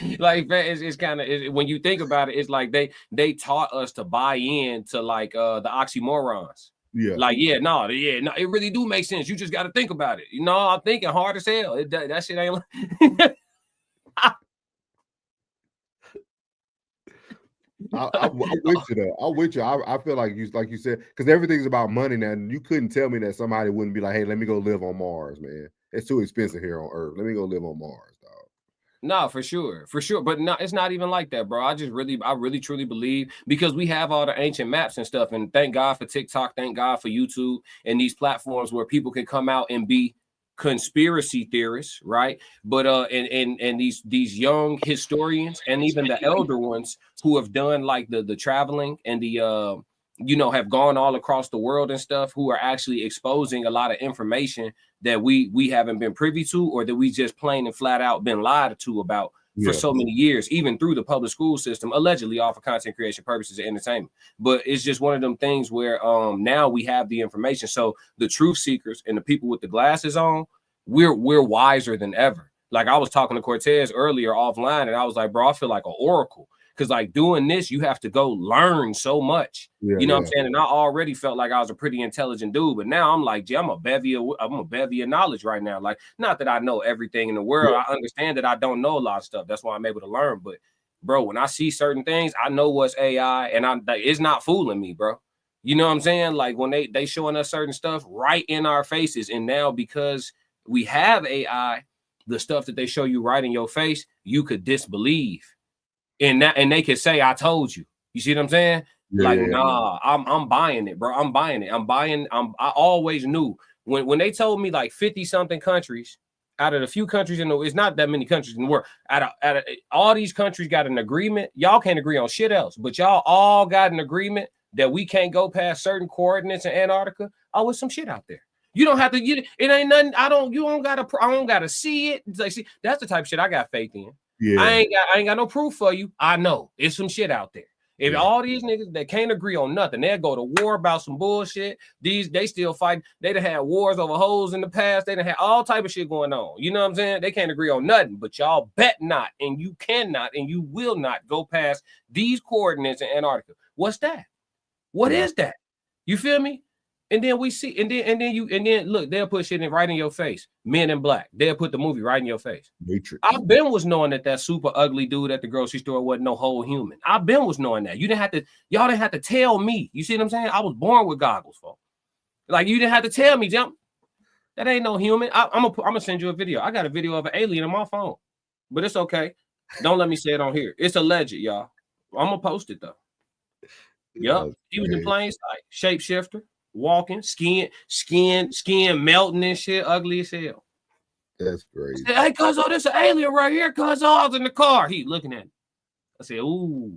it's kind of, when you think about it, it's like they taught us to buy in to like the oxymorons. Like no, it really do make sense. You just got to think about it. You know, I'm thinking hard as hell. That shit ain't I'm with you though. I'm with you. I feel like you said, because everything's about money now. And you couldn't tell me that somebody wouldn't be like, hey, let me go live on Mars, man. It's too expensive here on Earth. Let me go live on Mars, dog. No, for sure. But no, it's not even like that, bro. I really truly believe, because we have all the ancient maps and stuff, and thank God for TikTok, thank God for YouTube and these platforms where people can come out and be conspiracy theorists, right? But and these young historians and even the elder ones who have done like the traveling and the have gone all across the world and stuff, who are actually exposing a lot of information that we haven't been privy to, or that we just plain and flat out been lied to about for so many years, even through the public school system, allegedly all for content creation purposes and entertainment. But it's just one of them things where now we have the information. So the truth seekers and the people with the glasses on, we're wiser than ever. Like I was talking to Cortez earlier offline, and I was like, bro, I feel like an oracle. Because like doing this, you have to go learn so much. You know what I'm saying? And I already felt like I was a pretty intelligent dude, but now I'm like, gee, I'm a bevy of knowledge right now. Like, not that I know everything in the world. I understand that I don't know a lot of stuff. That's why I'm able to learn. But bro, when I see certain things, I know what's AI, and I'm like, it's not fooling me, bro. You know what I'm saying? Like when they showing us certain stuff right in our faces, and now because we have AI, the stuff that they show you right in your face, you could disbelieve. And they could say, I told you. You see what I'm saying? Nah, I'm buying it, bro. I'm buying it. I always knew when they told me like 50 something countries out of the few countries it's not that many countries in the world. Out of all these countries got an agreement. Y'all can't agree on shit else, but y'all all got an agreement that we can't go past certain coordinates in Antarctica. Oh, it's some shit out there. You don't have to. It ain't nothing. I don't gotta see it. Like, see, that's the type of shit I got faith in. Yeah. I ain't got no proof for you. I know it's some shit out there. If all these niggas that can't agree on nothing, they'll go to war about some bullshit. They still fight. They done had wars over hoes in the past. They done had all type of shit going on. You know what I'm saying? They can't agree on nothing, but y'all bet not, and you cannot, and you will not go past these coordinates in Antarctica. What's that? What is that? You feel me? And then we see, and then look, they'll put shit right in your face. Men in Black. They'll put the movie right in your face. Matrix. I've been was knowing that super ugly dude at the grocery store wasn't no whole human. I've been was knowing that. Y'all didn't have to tell me. You see what I'm saying? I was born with goggles, folks. Like you didn't have to tell me, Jump. That ain't no human. I'm gonna send you a video. I got a video of an alien on my phone, but it's okay. Don't let me say it on here. It's alleged, y'all. I'm gonna post it though. Yep, he was in plain sight. Shapeshifter, walking, skin melting and shit, ugly as hell. That's crazy. I said, hey, cuz, this an alien right here, cuz. I was in the car. He looking at me. I said, ooh.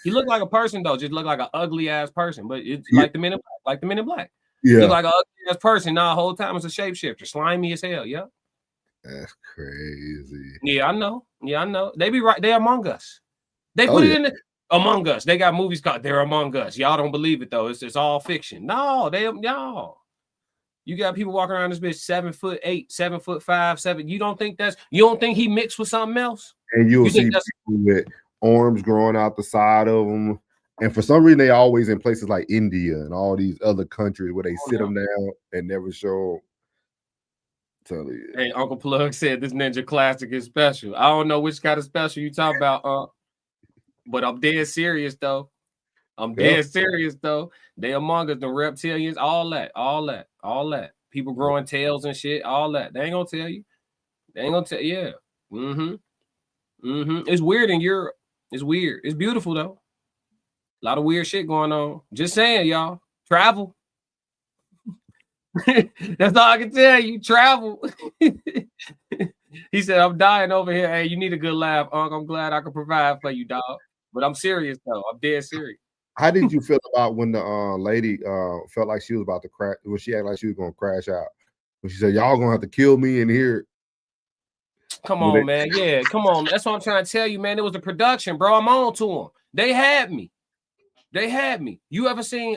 He looked like a person though, just looked like an ugly ass person, but it's like the Men in Black, like the Men in Black. Yeah, look like an ugly ass person. Nah, the whole time it's a shapeshifter, slimy as hell. Yeah, that's crazy. Yeah, I know. They be right. They Among Us. They put it in the Among Us. They got movies called They're Among Us. Y'all don't believe it though. It's all fiction. No, y'all. You got people walking around this bitch 7'8", 7'5", 7. You don't think he mixed with something else? And you'll see people with arms growing out the side of them. And for some reason, they always in places like India and all these other countries where they sit them down and never show. Hey, Uncle Plug said this Ninja Classic is special. I don't know which kind of special you talking about, but I'm dead serious though. Dead serious though. They Among Us, the reptilians, all that. People growing tails and shit, all that. They ain't gonna tell you. Yeah. It's weird in Europe. It's weird. It's beautiful though. A lot of weird shit going on. Just saying, y'all. Travel. That's all I can tell you. Travel. He said, I'm dying over here. Hey, you need a good laugh, Unc. I'm glad I can provide for you, dog. But I'm serious though. I'm dead serious. How did you feel about when the lady felt like she was about to crash, when she acted like she was going to crash out? When she said, y'all going to have to kill me in here. Come on, man. Yeah, come on. That's what I'm trying to tell you, man. It was a production, bro. I'm on to them. They had me. You ever seen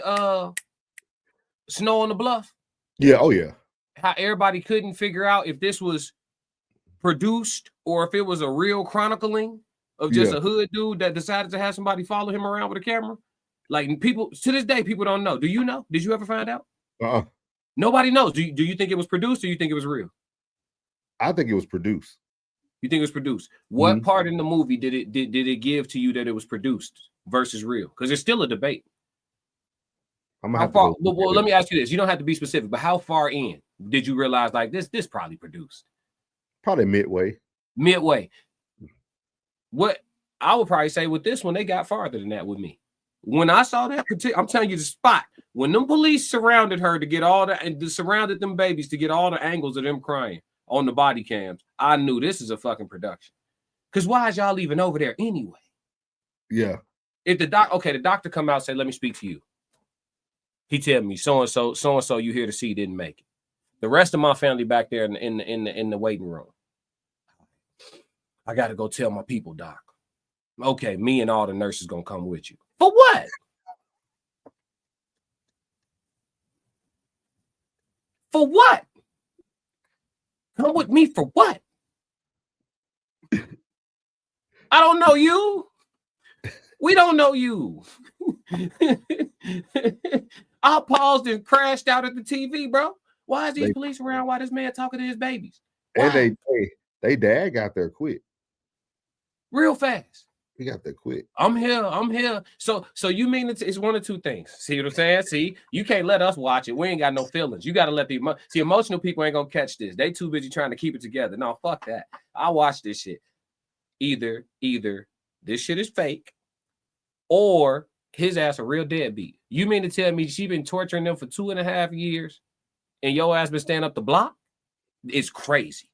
Snow on the Bluff? Yeah. Oh, yeah. How everybody couldn't figure out if this was produced or if it was a real chronicling of just a hood dude that decided to have somebody follow him around with a camera. Like people to this day, people don't know. Do you know? Did you ever find out? Nobody knows. Do you think it was produced or you think it was real? I think it was produced. You think it was produced? What part in the movie did it give to you that it was produced versus real? Because it's still a debate. How far? Well, let me ask you this. You don't have to be specific, but how far in did you realize like this probably produced? Probably midway. What I would probably say with this one, they got farther than that with me. When I saw that, I'm telling you the spot. When them police surrounded her to get surrounded them babies to get all the angles of them crying on the body cams, I knew this is a fucking production. Because why is y'all even over there anyway? Yeah. If the doctor come out and say, let me speak to you. He tell me so-and-so you here to see didn't make it. The rest of my family back there in the waiting room. I got to go tell my people, doc. Okay, me and all the nurses gonna come with you. For what? For what? Come with me for what? I don't know you. We don't know you. I paused and crashed out at the TV, bro. Why is these police around? Why this man talking to his babies? Why? And they dad got there quick. Real fast. He got there quick. I'm here. So you mean it's one of two things. See what I'm saying? See, you can't let us watch it. We ain't got no feelings. You got to let emotional people ain't gonna catch this. They too busy trying to keep it together. No, fuck that. I watch this shit. Either this shit is fake or his ass a real deadbeat. You mean to tell me she been torturing them for 2.5 years and your ass been standing up the block? It's crazy.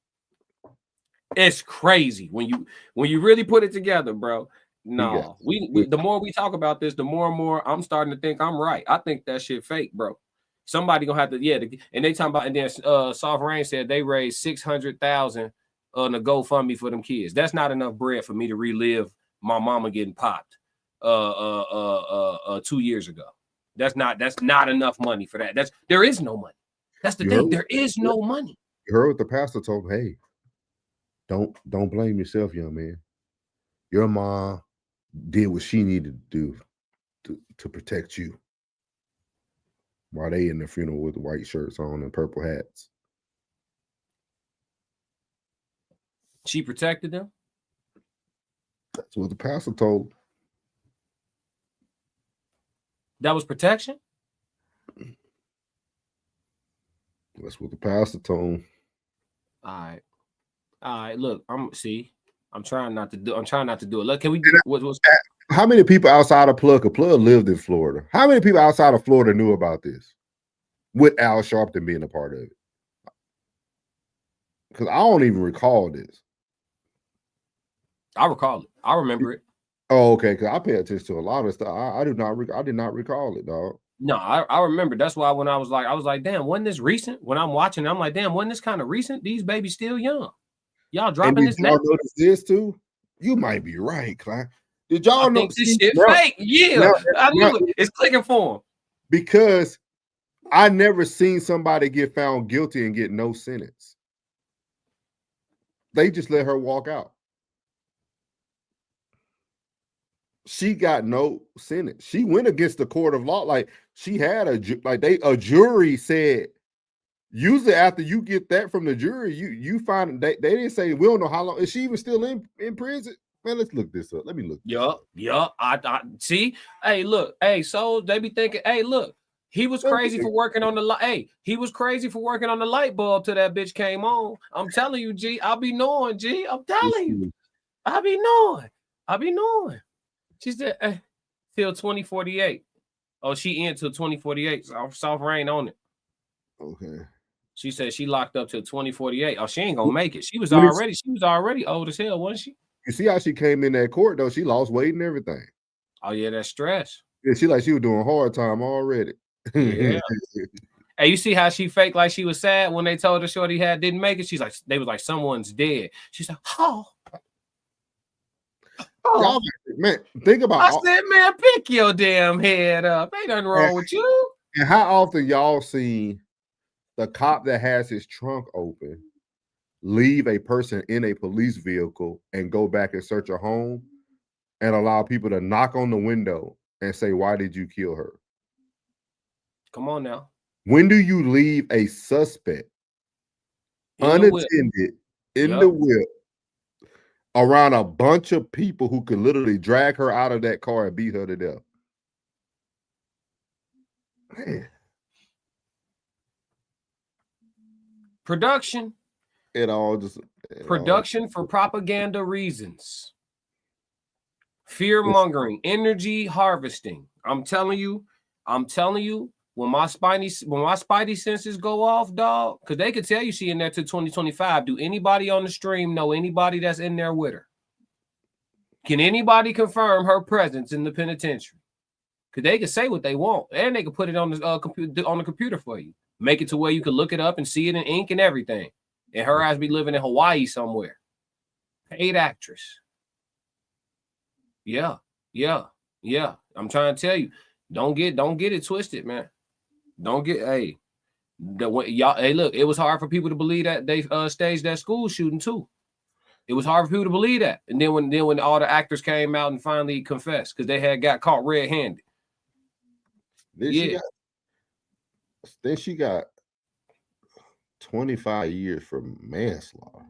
It's crazy when you really put it together, bro. No, we the more we talk about this, the more and more I'm starting to think I'm right. I think that shit fake, bro. Somebody gonna have to, and they talking about, and then Soft Rain said they raised $600,000 on a GoFundMe for them kids. That's not enough bread for me to relive my mama getting popped 2 years ago. That's not enough money for that. There is no money. That's the thing. There is no money. You heard what the pastor told him. Hey, don't blame yourself, young man. Your mom did what she needed to do to protect you. While they in the funeral with the white shirts on and purple hats. She protected them? That's what the pastor told. That was protection? That's what the pastor told. All right. Look, I'm trying not to do it. Look, can we do what's how many people outside of Plug lived in Florida? How many people outside of Florida knew about this? With Al Sharpton being a part of it? Because I don't even recall this. I recall it. I remember it. Oh, okay. Because I pay attention to a lot of stuff. I did not recall it, dog. No, I remember. That's why when I was like, damn, wasn't this recent? When I'm watching, I'm like, damn, wasn't this kind of recent? These babies still young. Y'all dropping this now? Y'all notice this too? You might be right, Klein. Did y'all know this shit fake? Yeah, I knew it. It's clicking for him. Because I never seen somebody get found guilty and get no sentence. They just let her walk out. She got no sentence. She went against the court of law. Like she had a jury said. Usually after you get that from the jury, you find they didn't say we don't know how long. Is she even still in prison? Man, let's look this up. Let me look. Yup. I see. Hey, look. Hey, so they be thinking, hey, look, he was crazy for working on the light. Hey, he was crazy for working on the light bulb till that bitch came on. I'm telling you, G. I'll be knowing, G. I'm telling you. I'll be knowing. She said, hey, till 2048. Oh, she in till 2048. Soft rain on it. Okay. She said she locked up till 2048. Oh, she ain't gonna make it. She was already old as hell, wasn't she? You see how she came in that court though? She lost weight and everything. Oh yeah, that's stress. Yeah, she was doing hard time already. Yeah. Hey, you see how she faked like she was sad when they told her shorty didn't make it? She's like, they was like, someone's dead. She's like, oh. Man, think about. I said, man, pick your damn head up. Ain't nothing wrong with you. And how often y'all seen the cop that has his trunk open leave a person in a police vehicle and go back and search a home and allow people to knock on the window and say, why did you kill her? Come on now. When do you leave a suspect unattended in the whip around a bunch of people who could literally drag her out of that car and beat her to death? Man. Production. Production for propaganda reasons. Fear mongering, energy harvesting. I'm telling you, when my spidey senses go off, dog, because they could tell you she in there till 2025. Do anybody on the stream know anybody that's in there with her? Can anybody confirm her presence in the penitentiary? Because they can say what they want, and they can put it on the computer for you. Make it to where you can look it up and see it in ink and everything. And her ass be living in Hawaii somewhere. Paid actress. Yeah. I'm trying to tell you, don't get it twisted, man. Don't get look, it was hard for people to believe that they staged that school shooting too. It was hard for people to believe that. And then when all the actors came out and finally confessed because they got caught red-handed. Then she got 25 years for manslaughter.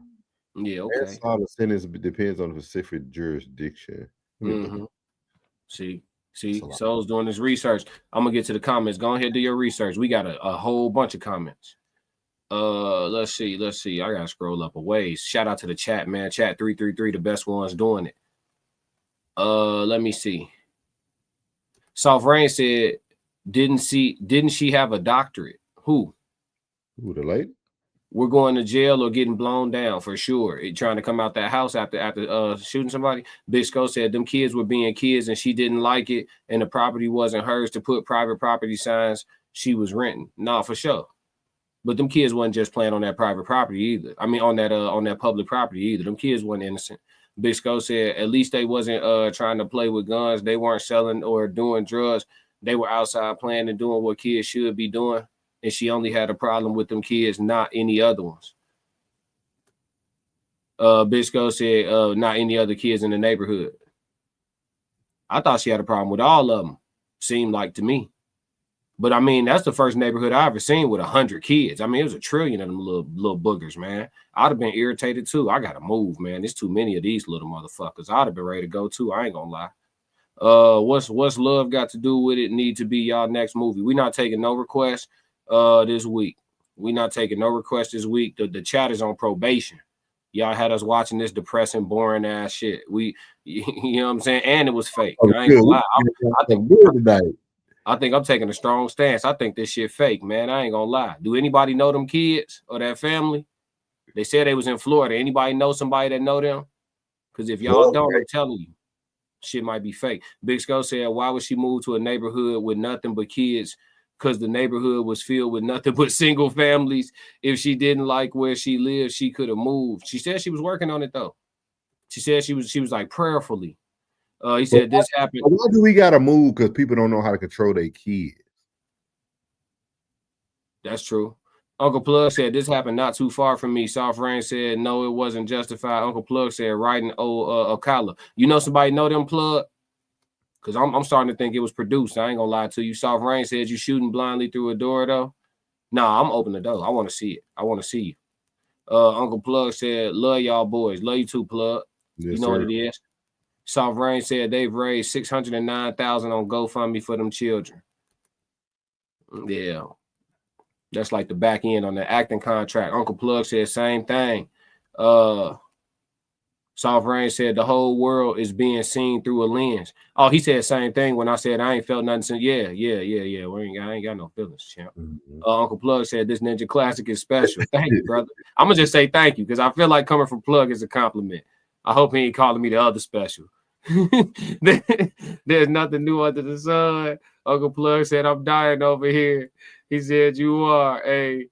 Yeah, okay. Manslaughter sentence depends on the specific jurisdiction. Mm-hmm. See, Soul's doing his research. I'm gonna get to the comments. Go ahead, do your research. We got a whole bunch of comments. Let's see. I gotta scroll up a ways. Shout out to the chat, man. Chat 333, the best ones doing it. Let me see. Soft Rain said, didn't she have a doctorate? Who the lady? We're going to jail or getting blown down for sure. Trying to come out that house after shooting somebody. Big Skull said them kids were being kids and she didn't like it, and the property wasn't hers to put private property signs she was renting. Nah, for sure. But them kids wasn't just playing on that private property either. I mean, on that public property either. Them kids weren't innocent. Big Sco said at least they wasn't trying to play with guns. They weren't selling or doing drugs. They were outside playing and doing what kids should be doing. And she only had a problem with them kids, not any other ones. Big Sco said not any other kids in the neighborhood. I thought she had a problem with all of them. Seemed like to me. But I mean, that's the first neighborhood I ever seen with 100 kids. I mean, it was a trillion of them little boogers, man. I'd have been irritated too. I gotta move, man. There's too many of these little motherfuckers. I'd have been ready to go too. I ain't gonna lie. What's love got to do with it? Need to be y'all next movie. We're not taking no requests this week. We're not taking no requests this week. The chat is on probation. Y'all had us watching this depressing, boring ass shit. You know what I'm saying? And it was fake. I ain't gonna lie. I think I'm taking a strong stance. I think this shit fake, man. I ain't gonna lie. Do anybody know them kids or that family? They said they was in Florida. Anybody know somebody that know them? Because if y'all don't, I'm telling you, shit might be fake. Big Sco said, why would she move to a neighborhood with nothing but kids? Because the neighborhood was filled with nothing but single families. If she didn't like where she lived, she could have moved. She said she was working on it though. She said she was like prayerfully. He said this happened. Why do we gotta move? Because people don't know how to control their kids. That's true. Uncle Plug said this happened not too far from me. Soft Rain said no, it wasn't justified. Uncle Plug said right in Ocala. You know somebody know them, Plug? Because I'm starting to think it was produced. I ain't gonna lie to you. Soft Rain said you shooting blindly through a door though. Nah, I'm opening the door. I want to see it. I want to see you. Uncle Plug said, love y'all boys. Love you too, Plug. Yes, you know what it is. Soft Rain said they've raised $609,000 on GoFundMe for them children. Yeah. That's like the back end on the acting contract. Uncle Plug said same thing. Soft Rain said the whole world is being seen through a lens. Oh, he said same thing when I said I ain't felt nothing since. Yeah. I ain't got no feelings, champ. Uncle Plug said this Ninja Classic is special. Thank you, brother. I'm gonna just say thank you because I feel like coming from Plug is a compliment. I hope he ain't calling me the other special. There's nothing new under the sun. Uncle Plug said I'm dying over here. He said you are a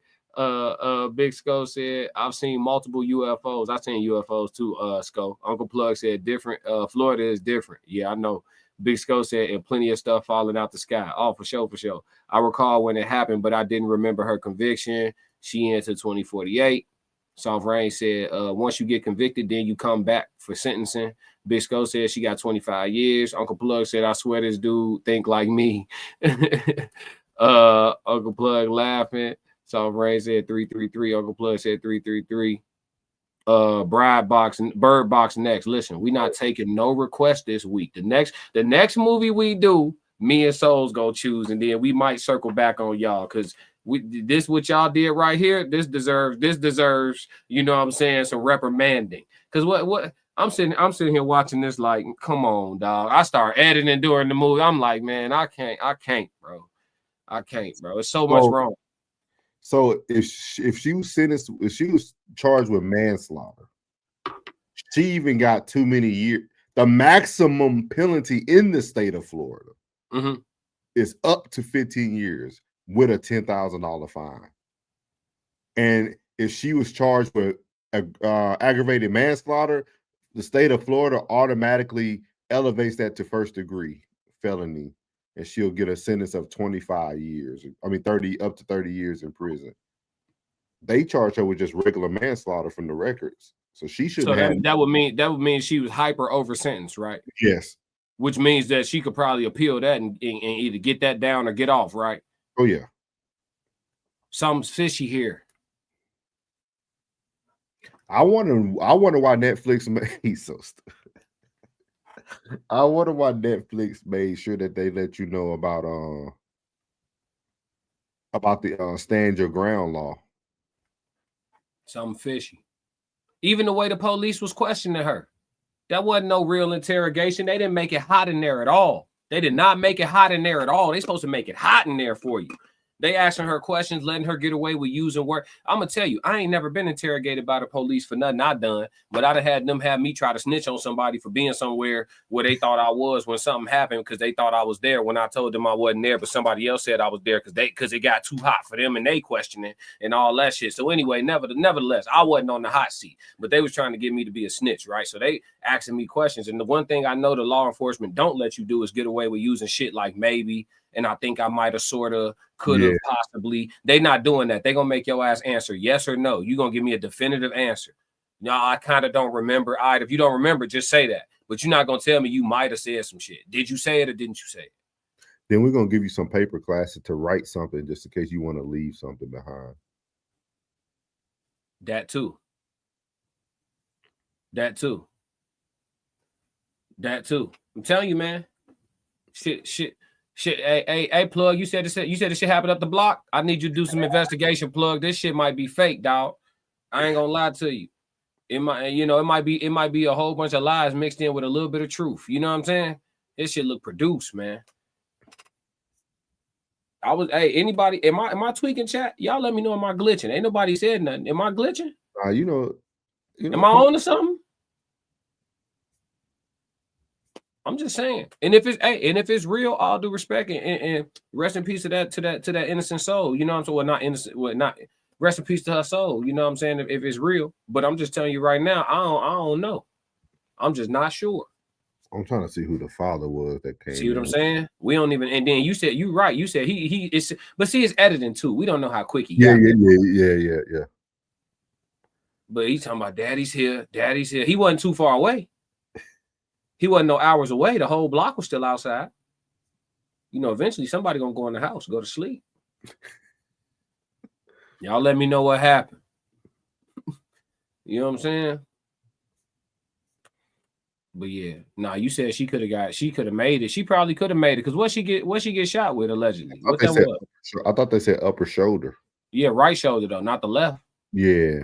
Big Sco said I've seen multiple UFOs. I've seen UFOs too, Sco. Uncle Plug said different. Florida is different. Yeah, I know. Big Sco said and plenty of stuff falling out the sky. Oh, for sure. I recall when it happened, but I didn't remember her conviction. She entered 2048. Soft Rain said once you get convicted, then you come back for sentencing. Big Sco said she got 25 years. Uncle Plug said I swear this dude think like me. Uncle Plug laughing. Soft Rain said 333. Uncle Plug said 333. Bird Box next. Listen, we not taking no requests this week. The next movie we do, me and Souls go choose, and then we might circle back on y'all because this what y'all did right here. This deserves, you know what I'm saying, some reprimanding. Because what I'm sitting here watching this like, come on, dog. I start editing during the movie. I'm like, man, I can't, bro. I can't, bro. It's so much wrong. So if she was sentenced, if she was charged with manslaughter, she even got too many years. The maximum penalty in the state of Florida is up to 15 years with a $10,000 fine. And if she was charged with aggravated manslaughter, the state of Florida automatically elevates that to first degree felony. And she'll get a sentence of 25 years. I mean, 30 up to 30 years in prison. They charge her with just regular manslaughter from the records, so she shouldn't have. That would mean she was hyper over sentenced, right? Yes. Which means that she could probably appeal that and either get that down or get off, right? Oh yeah. Something's fishy here. I wonder why Netflix made so stupid. I wonder why Netflix made sure that they let you know about the stand your ground law. Something fishy. Even the way the police was questioning her. That wasn't no real interrogation. They didn't make it hot in there at all. They did not make it hot in there at all. They're supposed to make it hot in there for you. They asking her questions, letting her get away with using work. I'm gonna tell you, I ain't never been interrogated by the police for nothing I done, but I'd have had them have me try to snitch on somebody for being somewhere where they thought I was when something happened because they thought I was there when I told them I wasn't there, but somebody else said I was there because it got too hot for them and they questioning and all that shit. So anyway, nevertheless, I wasn't on the hot seat, but they was trying to get me to be a snitch, right? So they asking me questions, and the one thing I know the law enforcement don't let you do is get away with using shit like maybe. And I think I might have sort of could have possibly. They not doing that. They gonna make your ass answer yes or no. You gonna give me a definitive answer. No, I kind of don't remember. All right, if you don't remember, just say that. But you're not gonna tell me you might have said some shit. Did you say it or didn't you say it? Then we're gonna give you some paper classes to write something just in case you want to leave something behind. That too. That too. That too. I'm telling you, man. Shit. Hey, plug. You said this shit happened up the block. I need you to do some investigation, plug. This shit might be fake, dog. I ain't gonna lie to you. It might be a whole bunch of lies mixed in with a little bit of truth. You know what I'm saying? This shit look produced, man. Anybody, am I tweaking, chat? Y'all let me know, am I glitching? Ain't nobody said nothing. Am I glitching? Am I on to something? I'm just saying. And if it's real, all due respect and rest in peace to that innocent soul. You know what I'm saying? Well, not innocent, not rest in peace to her soul. You know what I'm saying? If it's real. But I'm just telling you right now, I don't know. I'm just not sure. I'm trying to see who the father was that came. See what I'm saying? We don't even. And then you said you right. You said he is. But see, it's editing too. We don't know how quick he. Yeah. But he's talking about daddy's here. Daddy's here. He wasn't too far away. He wasn't no hours away. The whole block was still outside. You know, eventually somebody gonna go in the house, go to sleep. Y'all let me know what happened. You know what I'm saying? But yeah, you said she could have made it. She probably could have made it. Because what she get shot with allegedly? I thought they said upper shoulder. Yeah, right shoulder though, not the left. Yeah.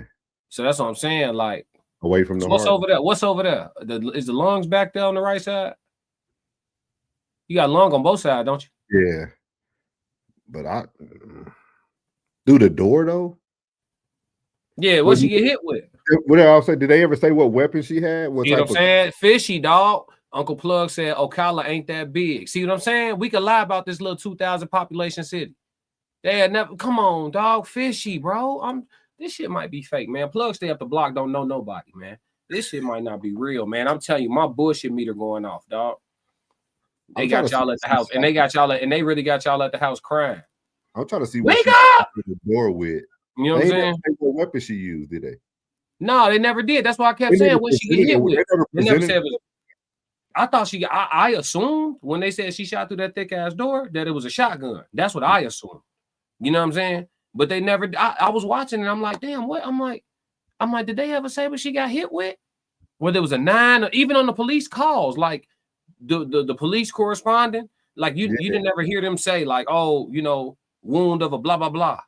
So that's what I'm saying. Like away from the heart. What's over there? Is the lungs back there on the right side? You got lung on both sides, don't you? Yeah. But through the door though? Yeah, what she get hit with? What did I say? Did they ever say what weapon she had? You know what I'm saying? Fishy, dog. Uncle Plug said Ocala ain't that big. See what I'm saying? We could lie about this little 2,000 population city. They had never. Come on, dog. Fishy, bro. This shit might be fake, man. Plug stay up the block. Don't know nobody, man. This shit might not be real, man. I'm telling you, my bullshit meter going off, dog. They got y'all at the house, and they really got y'all at the house crying. I'm trying to see what she the door with. You know what I'm saying? What weapon she used, did they? No, they never did. That's why I kept saying what she get hit with. They never said it. I thought I assumed when they said she shot through that thick ass door that it was a shotgun. That's what I assumed. You know what I'm saying? But they never. I was watching and I'm like, damn, what? I'm like, did they ever say what she got hit with? Whether it was a 9 or even on the police calls, like the police correspondent, like you didn't ever hear them say like, oh, wound of a blah blah blah.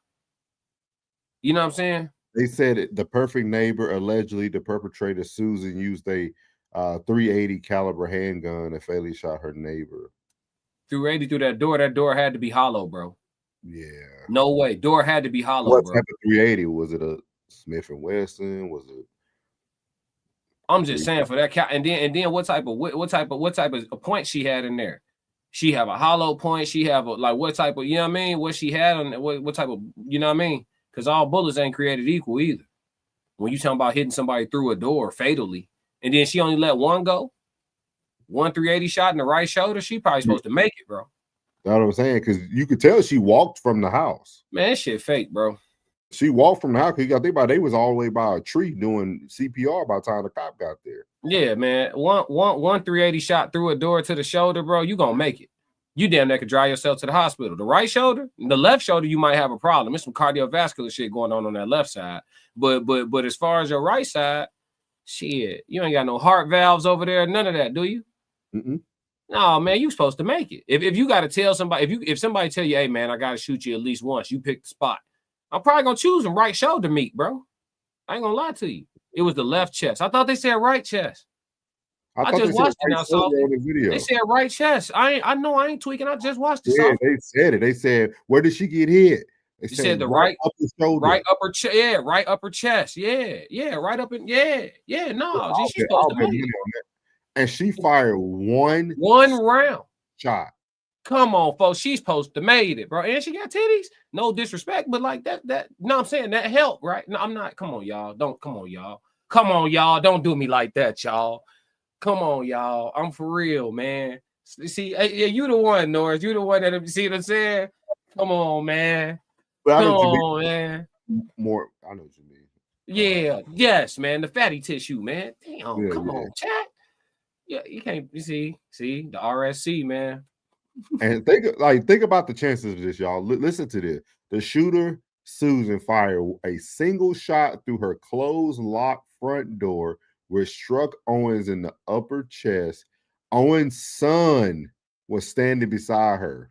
You know what I'm saying? They said it, the perfect neighbor, allegedly the perpetrator Susan used a 380 caliber handgun and fatally shot her neighbor. 380 through that door. That door had to be hollow, bro. Yeah. No way. Door had to be hollow, what bro. Type of 380? Was it a Smith & Wesson? Was it? I'm just saying for that count. And then what type of point she had in there? She have a hollow point. She have what type of, you know what I mean? What she had on what type of, you know what I mean? Because all bullets ain't created equal either. When you talking about hitting somebody through a door fatally, and then she only let one go, 380 shot in the right shoulder, she probably supposed to make it, bro. That's what I'm saying, because you could tell she walked from the house. Man, that shit fake, bro. She walked from the house because you got to think about it, they was all the way by a tree doing CPR by the time the cop got there. Yeah, man. One 380 shot through a door to the shoulder, bro. You gonna make it. You damn near could drive yourself to the hospital. The right shoulder, the left shoulder, you might have a problem. There's some cardiovascular shit going on that left side. But as far as your right side, shit, you ain't got no heart valves over there, none of that, do you? Mm-mm. No, man, you supposed to make it. If you got to tell somebody, if somebody tell you, hey, man, I got to shoot you at least once, you pick the spot. I'm probably going to choose them right shoulder meat, bro. I ain't going to lie to you. It was the left chest. I thought they said right chest. I just watched it now, so they said right chest. I know I ain't tweaking. I just watched it. Yeah, they said it. They said, where did she get hit? They said the right upper shoulder. Right upper chest. Yeah, right upper chest. Yeah, right up in no, she's supposed to make it. And she fired one round shot. Come on, folks. She's supposed to made it, bro. And she got titties. No disrespect, but like that, no, I'm saying that helped, right? No, I'm not. Come on, y'all. Come on, y'all. Don't do me like that, y'all. Come on, y'all. I'm for real, man. See, you the one, Norris. You the one that see what I'm saying? Come on, man. Come on, man. More, I know what you mean. Yeah, yes, man. The fatty tissue, man. Damn, come on, chat. Yeah, you can't. You see the RSC, man. And think about the chances of this, y'all. Listen to this. The shooter, Susan, fired a single shot through her closed, locked front door, which struck Owens in the upper chest. Owens' son was standing beside her.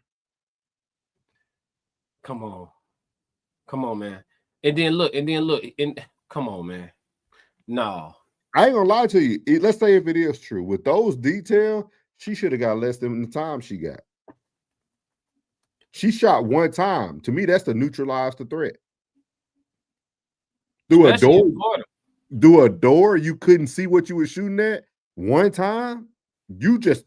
Come on, man. And then look, and come on, man. No. I ain't gonna lie to you. Let's say if it is true, with those details, she should have got less than the time she got. She shot one time. To me, that's to neutralize the threat. Through a door, you couldn't see what you were shooting at one time. You just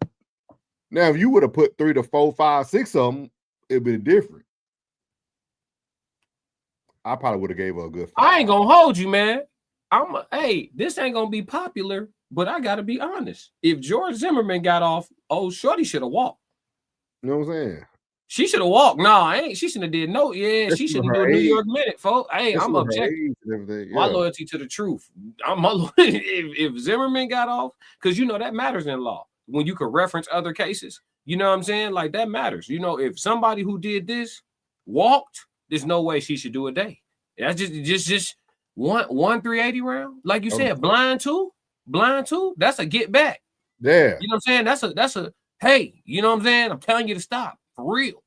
now, if you would have put 3 to 4, 5, 6 of them, it'd be different. I probably would have gave her a good 5. I ain't gonna hold you, man. Hey, this ain't gonna be popular, but I gotta be honest. If George Zimmerman got off, shorty should have walked. You know what I'm saying? She should have walked. No, I ain't. She shouldn't have did no. Yeah, she shouldn't do a New York minute, folks. Hey, I'm objective. My loyalty to the truth. If Zimmerman got off, because you know that matters in law. When you can reference other cases, you know what I'm saying? Like that matters. You know, if somebody who did this walked, there's no way she should do a day. That's just one 380 round. Like you said, blind two. That's a get back. Yeah. You know what I'm saying? That's a hey, you know what I'm saying? I'm telling you to stop. For real.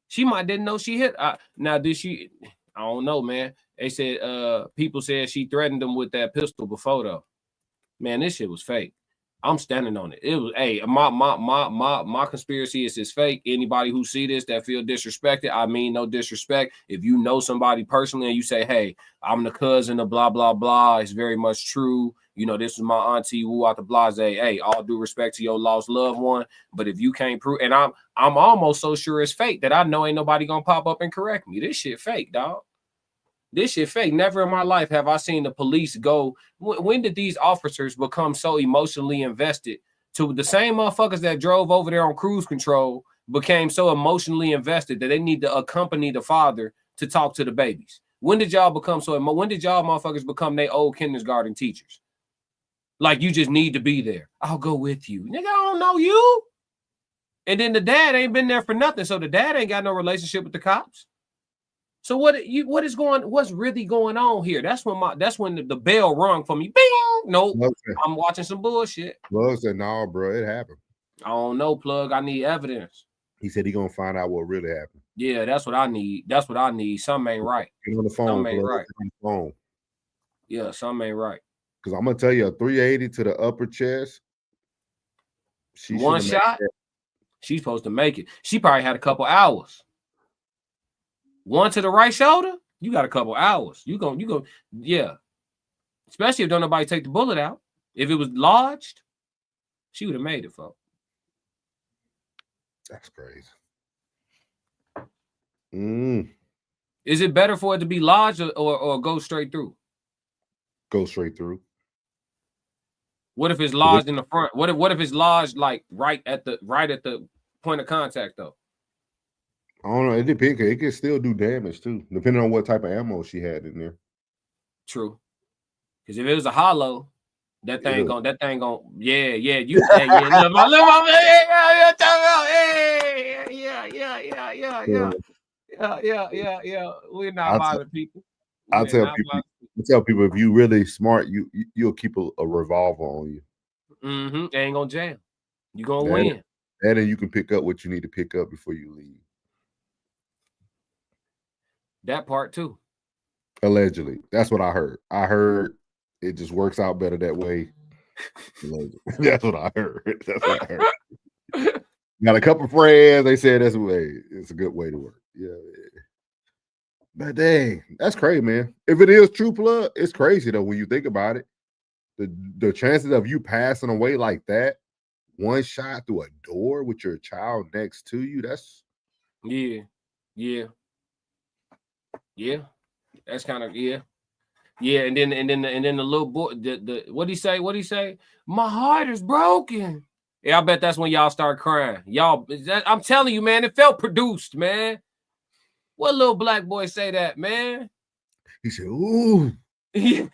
She might didn't know she hit. Now, did she? I don't know, man. They said people said she threatened them with that pistol before, though. Man, this shit was fake. I'm standing on it. It was my conspiracy is fake. Anybody who see this that feel disrespected, I mean no disrespect. If you know somebody personally and you say, hey, I'm the cousin of blah, blah, blah, it's very much true. You know, this is my auntie woo out the blase. Hey, all due respect to your lost loved one. But if you can't prove, and I'm almost so sure it's fake that I know ain't nobody gonna pop up and correct me. This shit fake, dog. This shit fake. Never in my life have I seen the police go. When did these officers become so emotionally invested? To the same motherfuckers that drove over there on cruise control became so emotionally invested that they need to accompany the father to talk to the babies. When did y'all become so? When did y'all motherfuckers become their old kindergarten teachers? Like you just need to be there. I'll go with you, nigga. I don't know you. And then the dad ain't been there for nothing, so the dad ain't got no relationship with the cops. So what's really going on here? That's when the bell rung for me. Bing! Nope. I'm watching some bullshit. Plug said, no, bro, it happened. I don't know, Plug. I need evidence. He said he gonna find out what really happened. Yeah, that's what I need. Something ain't right. Get on the phone. Something ain't right. On the phone. Yeah, something ain't right. Because I'm gonna tell you, a 380 to the upper chest. One shot. She's supposed to make it. She probably had a couple hours. One to the right shoulder, you got a couple hours. You go, yeah. Especially if don't nobody take the bullet out. If it was lodged, she would have made it, folks. That's crazy. Is it better for it to be lodged or go straight through? Go straight through. What if it's lodged in the front? What if it's lodged like right at the point of contact though? I don't know. It depends. It can still do damage too, depending on what type of ammo she had in there. True. Because if it was a hollow, that thing gonna, yeah. You, hey, yeah, yeah. We're not bothering people. I tell people, if you really smart, you'll keep a revolver on you. They ain't gonna jam. You gonna win. And then you can pick up what you need to pick up before you leave. That part too. Allegedly. That's what I heard. I heard it just works out better that way. That's what I heard. That's what I heard. Got a couple friends. They said that's a way. It's a good way to work. Yeah. But dang, that's crazy, man. If it is true blood, it's crazy though when you think about it. The chances of you passing away like that, one shot through a door with your child next to you, that's yeah. That's kind of yeah. And then the little boy, the what'd he say? My heart is broken. Yeah, I bet that's when y'all start crying. I'm telling you, man, it felt produced, man. What little black boy say that, man? He said, ooh. Hey,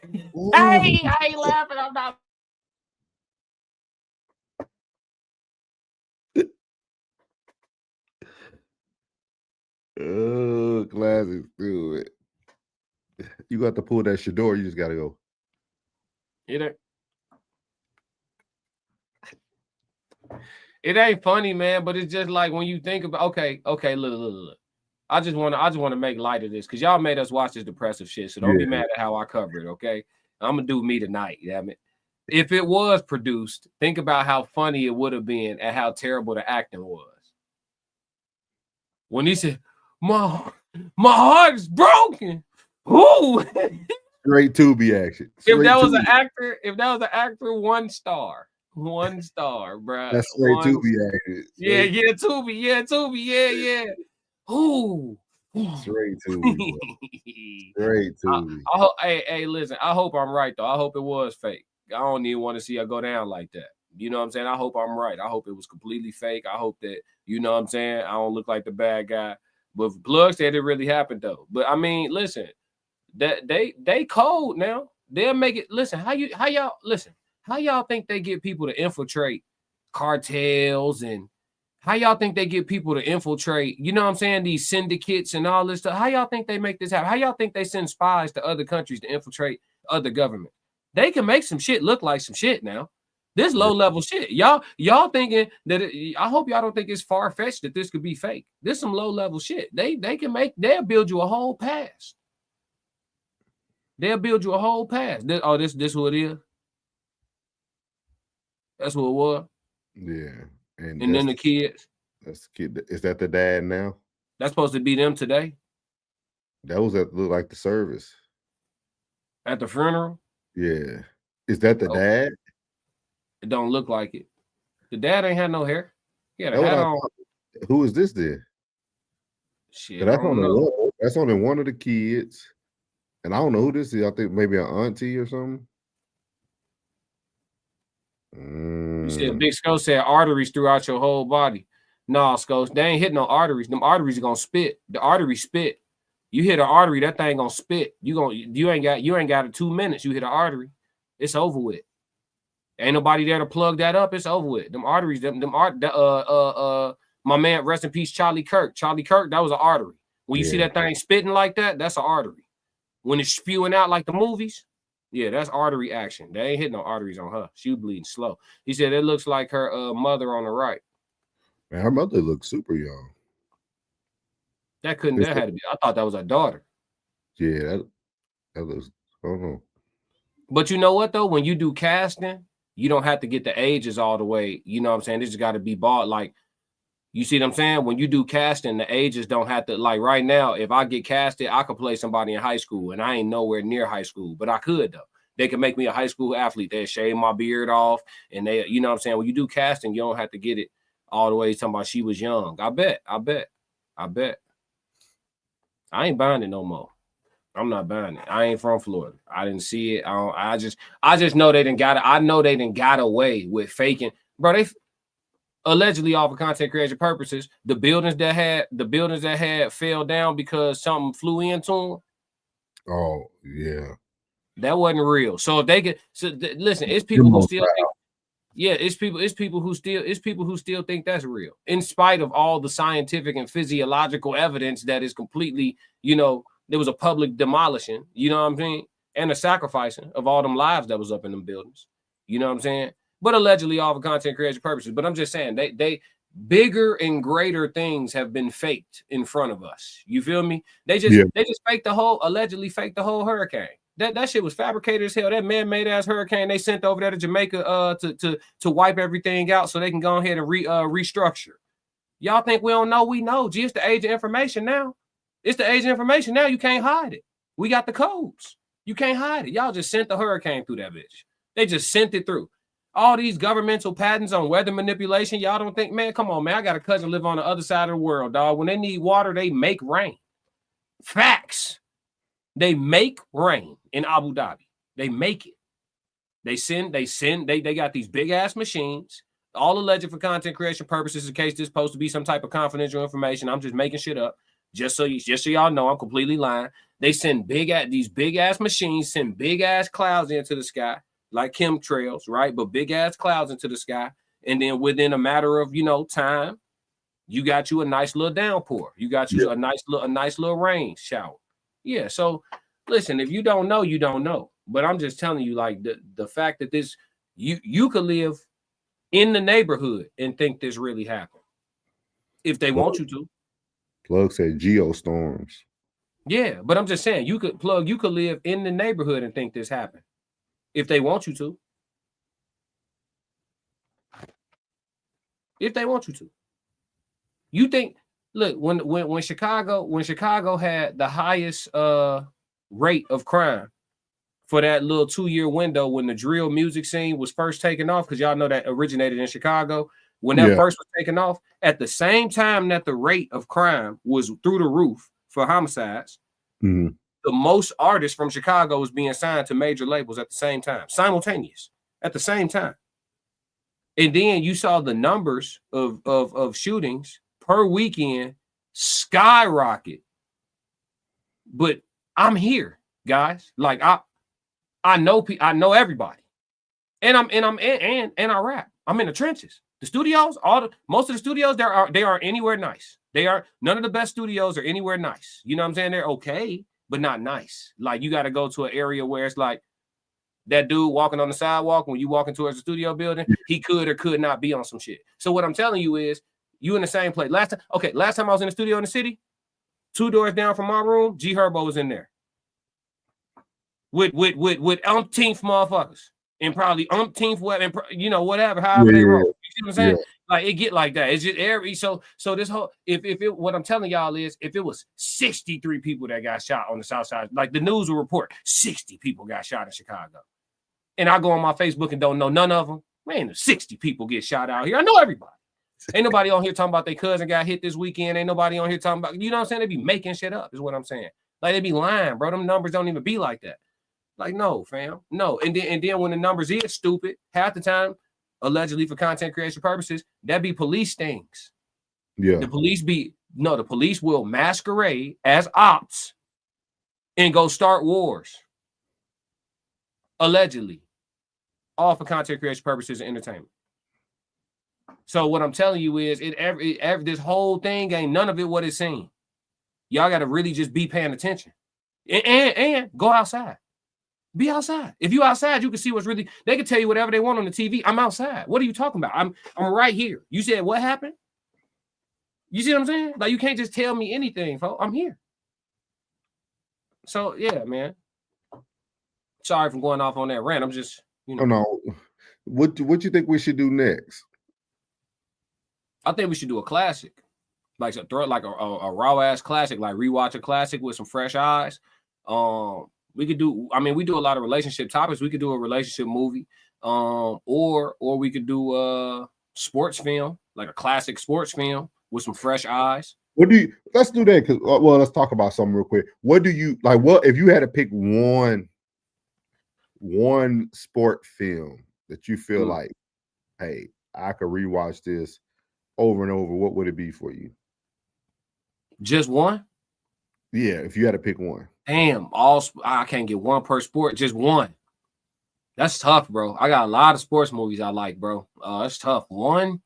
I ain't laughing. I'm not. Oh, classic. Do it. You got to pull that Shador. You just got to go. It ain't funny, man, but it's just like when you think about okay, look. I just want to make light of this because y'all made us watch this depressive shit. So don't be mad at how I cover it, okay? I'm gonna do me tonight, damn it. If it was produced, think about how funny it would have been and how terrible the acting was. When he said, My heart is broken. Ooh. Great Tubi action. If that was an actor, 1 star. 1 star, bro. That's straight Tubi action. Yeah, Tubi. Yeah. Ooh. Straight Tubi. Straight Tubi. Hey, listen, I hope I'm right, though. I hope it was fake. I don't even want to see her go down like that. You know what I'm saying? I hope I'm right. I hope it was completely fake. I hope that, you know what I'm saying? I don't look like the bad guy. But Plug said it really happened, though. But, I mean, listen, that they cold now. They'll make it. Listen, how y'all think they get people to infiltrate cartels and how y'all think they get people to infiltrate, you know what I'm saying, these syndicates and all this stuff? How y'all think they make this happen? How y'all think they send spies to other countries to infiltrate other governments? They can make some shit look like some shit now. This low-level shit. Y'all thinking that I hope y'all don't think it's far-fetched that this could be fake. This some low-level shit. They'll build you a whole past. They'll build you a whole past. This who it is? That's who it was. Yeah. And then the kids. That's the kid. Is that the dad now? That's supposed to be them today. That was look like the service. At the funeral? Yeah. Is that the dad? It don't look like it. The dad ain't had no hair. He had a hat on. Who is this then? Shit, that's only one of the kids. And I don't know who this is. I think maybe an auntie or something. You said Big Sco said arteries throughout your whole body. No, Sco, they ain't hitting no arteries. Them arteries are gonna spit. The artery spit. You hit an artery, that thing gonna spit. You ain't got it 2 minutes. You hit an artery, it's over with. Ain't nobody there to plug that up. It's over with. Them arteries, my man, rest in peace, Charlie Kirk. Charlie Kirk, that was an artery. When you see that thing spitting like that, that's an artery. When it's spewing out like the movies, yeah, that's artery action. They ain't hitting no arteries on her. She was bleeding slow. He said it looks like her mother on the right. Man, her mother looks super young. That had to be. I thought that was her daughter. Yeah, that looks. I don't know. But you know what though? When you do casting, you don't have to get the ages all the way. You know what I'm saying? This has got to be bought. Like, you see what I'm saying? When you do casting, the ages don't have to, like right now, if I get casted, I could play somebody in high school and I ain't nowhere near high school, but I could though. They can make me a high school athlete. They shave my beard off and they, you know what I'm saying? When you do casting, you don't have to get it all the way talking about she was young. I bet. I ain't buying it no more. I'm not buying it. I ain't from Florida. I didn't see it. I just know they didn't got it. I know they didn't got away with faking. Bro, they allegedly all for content creation purposes, the buildings that had fell down because something flew into them. Oh, yeah. That wasn't real. So if they could listen, it's people who still think, it's people who still think that's real, in spite of all the scientific and physiological evidence that is completely, there was a public demolishing, you know what I'm saying, and a sacrificing of all them lives that was up in them buildings. You know what I'm saying? But allegedly all for content creation purposes. But I'm just saying they bigger and greater things have been faked in front of us. You feel me? They just allegedly faked the whole hurricane. That shit was fabricated as hell. That man-made ass hurricane they sent over there to Jamaica to wipe everything out so they can go ahead and restructure. Y'all think we don't know? We know. Gee, it's the age of information now. It's the age of information now. You can't hide it. We got the codes. You can't hide it. Y'all just sent the hurricane through that bitch. They just sent it through. All these governmental patents on weather manipulation. Y'all don't think, man, come on, man. I got a cousin live on the other side of the world, dog. When they need water, they make rain. Facts. They make rain in Abu Dhabi. They make it. They got these big ass machines, all alleged for content creation purposes in case this is supposed to be some type of confidential information. I'm just making shit up. Just so y'all know I'm completely lying. They send these big ass machines, send big ass clouds into the sky, like chemtrails, right? But big ass clouds into the sky. And then within a matter of, time, you got you a nice little downpour. You got you a nice little rain shower. Yeah. So listen, if you don't know, you don't know. But I'm just telling you, like the fact that this, you could live in the neighborhood and think this really happened if they want you to. Plug said geostorms. Yeah, but I'm just saying you could live in the neighborhood and think this happened if they want you to. If they want you to. You think, look, when Chicago had the highest rate of crime for that little 2-year window when the drill music scene was first taken off, because y'all know that originated in Chicago. When that first was taken off, at the same time that the rate of crime was through the roof for homicides, the most artists from Chicago was being signed to major labels at the same time, simultaneous, at the same time. And then you saw the numbers of shootings per weekend skyrocket. But I'm here, guys. Like I know everybody, and I rap. I'm in the trenches. The studios, most of the studios, they are anywhere nice. None of the best studios are anywhere nice. You know what I'm saying? They're okay, but not nice. Like you got to go to an area where it's like that dude walking on the sidewalk when you walking towards the studio building, he could or could not be on some shit. So what I'm telling you is, you in the same place. Last time I was in the studio in the city, 2 doors down from my room, G Herbo was in there with umpteenth motherfuckers. And probably umpteenth weapon, whatever, however they roll. You see what I'm saying? Like it get like that. It's just so this whole what I'm telling y'all is, if it was 63 people that got shot on the south side, like the news will report 60 people got shot in Chicago. And I go on my Facebook and don't know none of them. Man, 60 people get shot out here. I know everybody. Ain't nobody on here talking about their cousin got hit this weekend. Ain't nobody on here talking about, you know what I'm saying? They be making shit up, is what I'm saying. Like they be lying, bro. Them numbers don't even be like that. Like, no, fam. No. And then when the numbers is stupid, half the time, allegedly for content creation purposes, that be police stings. Yeah. The police will masquerade as ops and go start wars. Allegedly. All for content creation purposes and entertainment. So what I'm telling you is, this whole thing ain't none of it what it seems. Y'all got to really just be paying attention. And go outside. Be outside. If you outside, you can see what's really. They can tell you whatever they want on the TV. I'm outside. What are you talking about? I'm right here. You said what happened? You see what I'm saying? Like you can't just tell me anything, folks. I'm here. So yeah, man. Sorry for going off on that rant. I'm just, Oh no. What you think we should do next? I think we should do a classic, like a raw ass classic, like rewatch a classic with some fresh eyes. We could do. I mean, we do a lot of relationship topics. We could do a relationship movie, or we could do a sports film, like a classic sports film with some fresh eyes. Let's do that, because let's talk about something real quick. What do you like? What if you had to pick one sport film that you feel like, hey, I could rewatch this over and over? What would it be for you? Just one? Yeah, if you had to pick one. Damn, I can't get one per sport, just one. That's tough, bro. I got a lot of sports movies I like, bro. That's tough. One,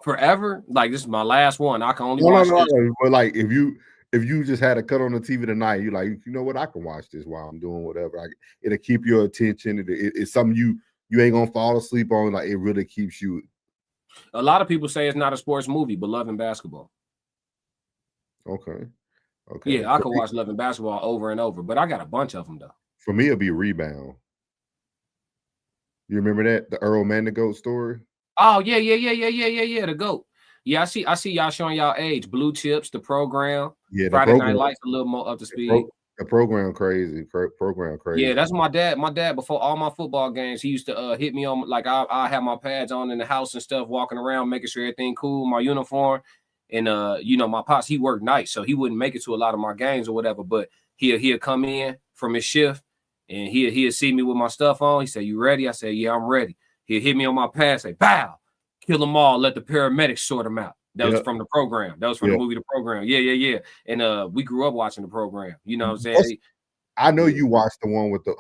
forever. Like this is my last one. I can only watch this. But like if you just had a cut on the TV tonight, you like, you know what? I can watch this while I'm doing whatever. It'll keep your attention. It's something you ain't gonna fall asleep on. Like it really keeps you. A lot of people say it's not a sports movie, but Love and Basketball. Okay. Okay. Yeah, I could watch Love and Basketball over and over, but I got a bunch of them though. For me, it'll be Rebound. You remember that? The Earl Mandigoat story? Oh, yeah. The GOAT. Yeah, I see y'all showing y'all age. Blue Chips, the program. Yeah, Friday Night Lights a little more up to speed. The program crazy. Program crazy. Yeah, that's my dad. My dad, before all my football games, he used to hit me on, like I have my pads on in the house and stuff, walking around, making sure everything cool, my uniform. And my pops, he worked nights, so he wouldn't make it to a lot of my games or whatever. But he'll come in from his shift and he'll see me with my stuff on. He said, "You ready?" I said, "Yeah, I'm ready." He'll hit me on my pad, say, "Bow, kill them all, let the paramedics sort them out." That was from the program. That was from the movie The Program. Yeah. And we grew up watching the program. You know what I'm saying? I know you watched the one with it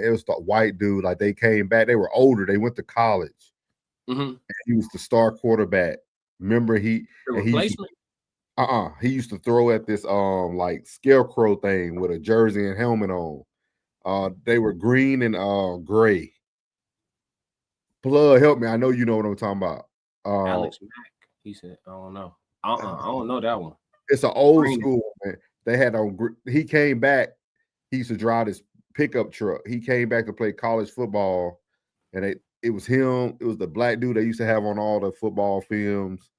was the white dude. Like they came back, they were older, they went to college. Mm-hmm. He was the star quarterback. Remember he used to throw at this like scarecrow thing with a jersey and helmet on. They were green and gray. Plug, help me. I know you know what I'm talking about. Alex Mack. He said, "I don't know. I don't know that one." It's an old school, man. They had he came back. He used to drive this pickup truck. He came back to play college football, and it was him. It was the black dude they used to have on all the football films.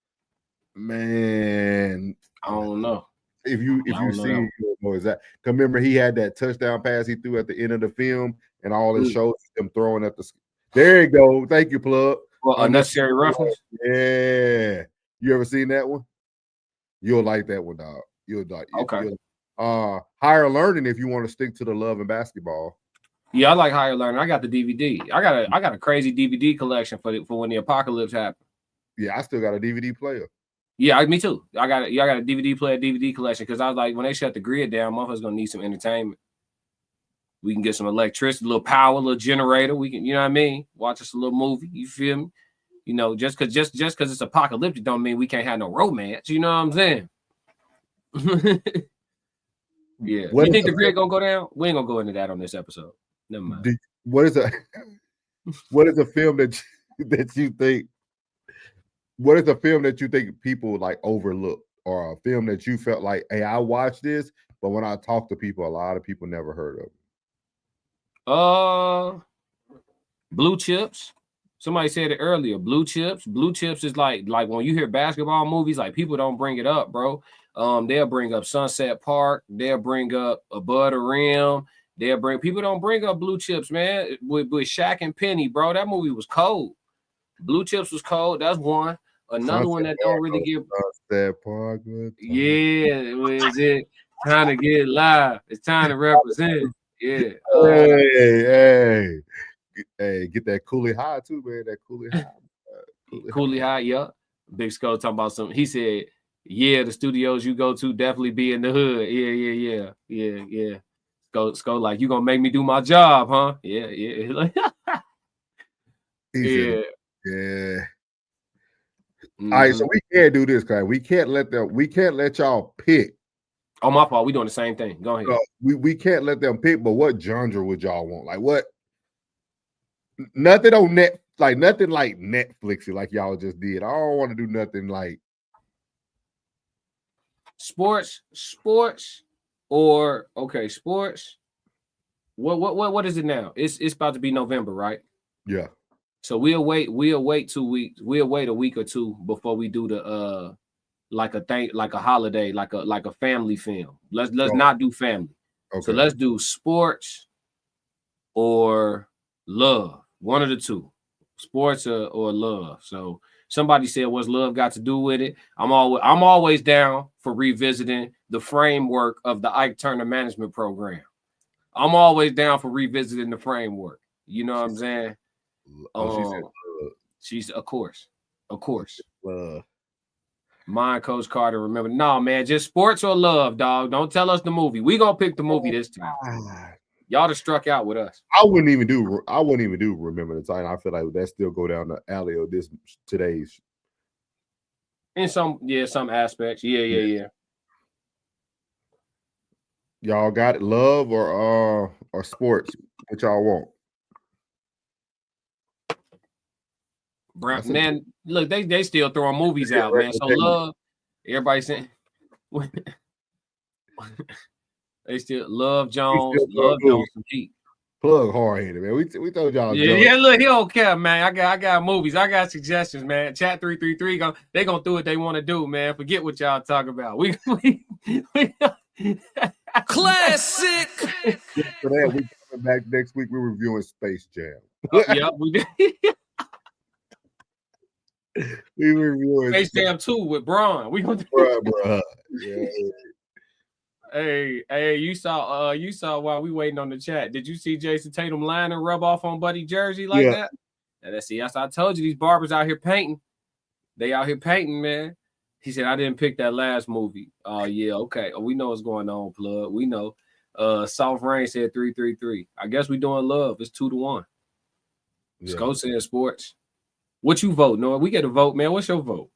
Man, I don't know. If you see him, you know exactly. Remember, he had that touchdown pass he threw at the end of the film, and all it shows him throwing at the. There you go. Thank you, Plug. Well, unnecessary roughness. Yeah, you ever seen that one? You'll like that one, dog. You'll like. Okay. Higher Learning if you want to stick to the Love and Basketball. Yeah, I like Higher Learning. I got the DVD. I got a crazy DVD collection for when the apocalypse happened. Yeah, I still got a DVD player. Yeah, me too. I got a DVD player, DVD collection, because I was like, when they shut the grid down, motherfuckers gonna need some entertainment. We can get some electricity, a little power, a little generator. We can, you know what I mean? Watch us a little movie. You feel me? You know, just because it's apocalyptic don't mean we can't have no romance. You know what I'm saying? Yeah. You think the grid gonna go down? We ain't gonna go into that on this episode. Never mind. What is a film that you think? What is a film that you think people like overlook, or a film that you felt like, hey, I watched this, but when I talk to people, a lot of people never heard of it? Blue Chips. Somebody said it earlier. Blue Chips. Blue Chips is like when you hear basketball movies, like people don't bring it up, bro. They'll bring up Sunset Park. They'll bring up Above the Rim. People don't bring up Blue Chips, man. With Shaq and Penny, bro. That movie was cold. Blue Chips was cold. That's one. Another one that don't really give. Sunset Park. Yeah, was it time to get live? It's time to represent. Yeah. Hey, get that Coolie High too, man. That Coolie High. Coolie High, yeah. Big Skull talking about something. He said, "Yeah, the studios you go to definitely be in the hood." Yeah. Skull like, you gonna make me do my job, huh? Yeah. Yeah. Mm-hmm. All right, so we can't do this, guy. We can't let y'all pick. Oh, my fault. We doing the same thing. Go ahead. We can't let them pick, but what genre would y'all want? Like what? Nothing on nothing like Netflixy, like y'all just did. I don't want to do nothing like sports. Or okay, sports. What is it now? It's about to be November, right? Yeah. So we'll wait 2 weeks. We'll wait a week or two before we do the like a holiday, like a family film. Let's not do family. Okay. So let's do sports or love. One of the two. Sports or love. So somebody said, what's love got to do with it? I'm always down for revisiting the framework of the Ike Turner Management Program. I'm always down for revisiting the framework. You know what I'm saying? She's of course. Mine, Coach Carter. Remember, no, man, just sports or love, dog. Don't tell us the movie. We gonna pick the movie this time. Y'all just struck out with us. I wouldn't even do Remember the Time. I feel like that still go down the alley of today's. In some aspects. Yeah. Y'all got it, love or sports? What y'all want? Man, look, they still throwing movies out, man. So love, everybody saying They still love Jones. still Love Jones some heat. Plug hard headed, man. We told y'all. Yeah. Look, he don't care, man. I got movies. I got suggestions, man. Chat 333. They gonna do what they want to do, man. Forget what y'all talk about. We Classic. For that, we coming back next week. We're reviewing Space Jam. Yeah, we did. We reviewing Space Jam 2 with Braun. We gonna bruh. Yeah. Hey, you saw while we waiting on the chat. Did you see Jason Tatum lying and rub off on Buddy jersey like that? And that's I told you these barbers out here painting. They out here painting, man. He said, I didn't pick that last movie. Oh, yeah, okay. Oh, we know what's going on, plug. We know. Soft Rain said 333. I guess we doing love. It's 2-1. Yeah. Sco saying sports. What you vote, Noah? We get a vote, man. What's your vote?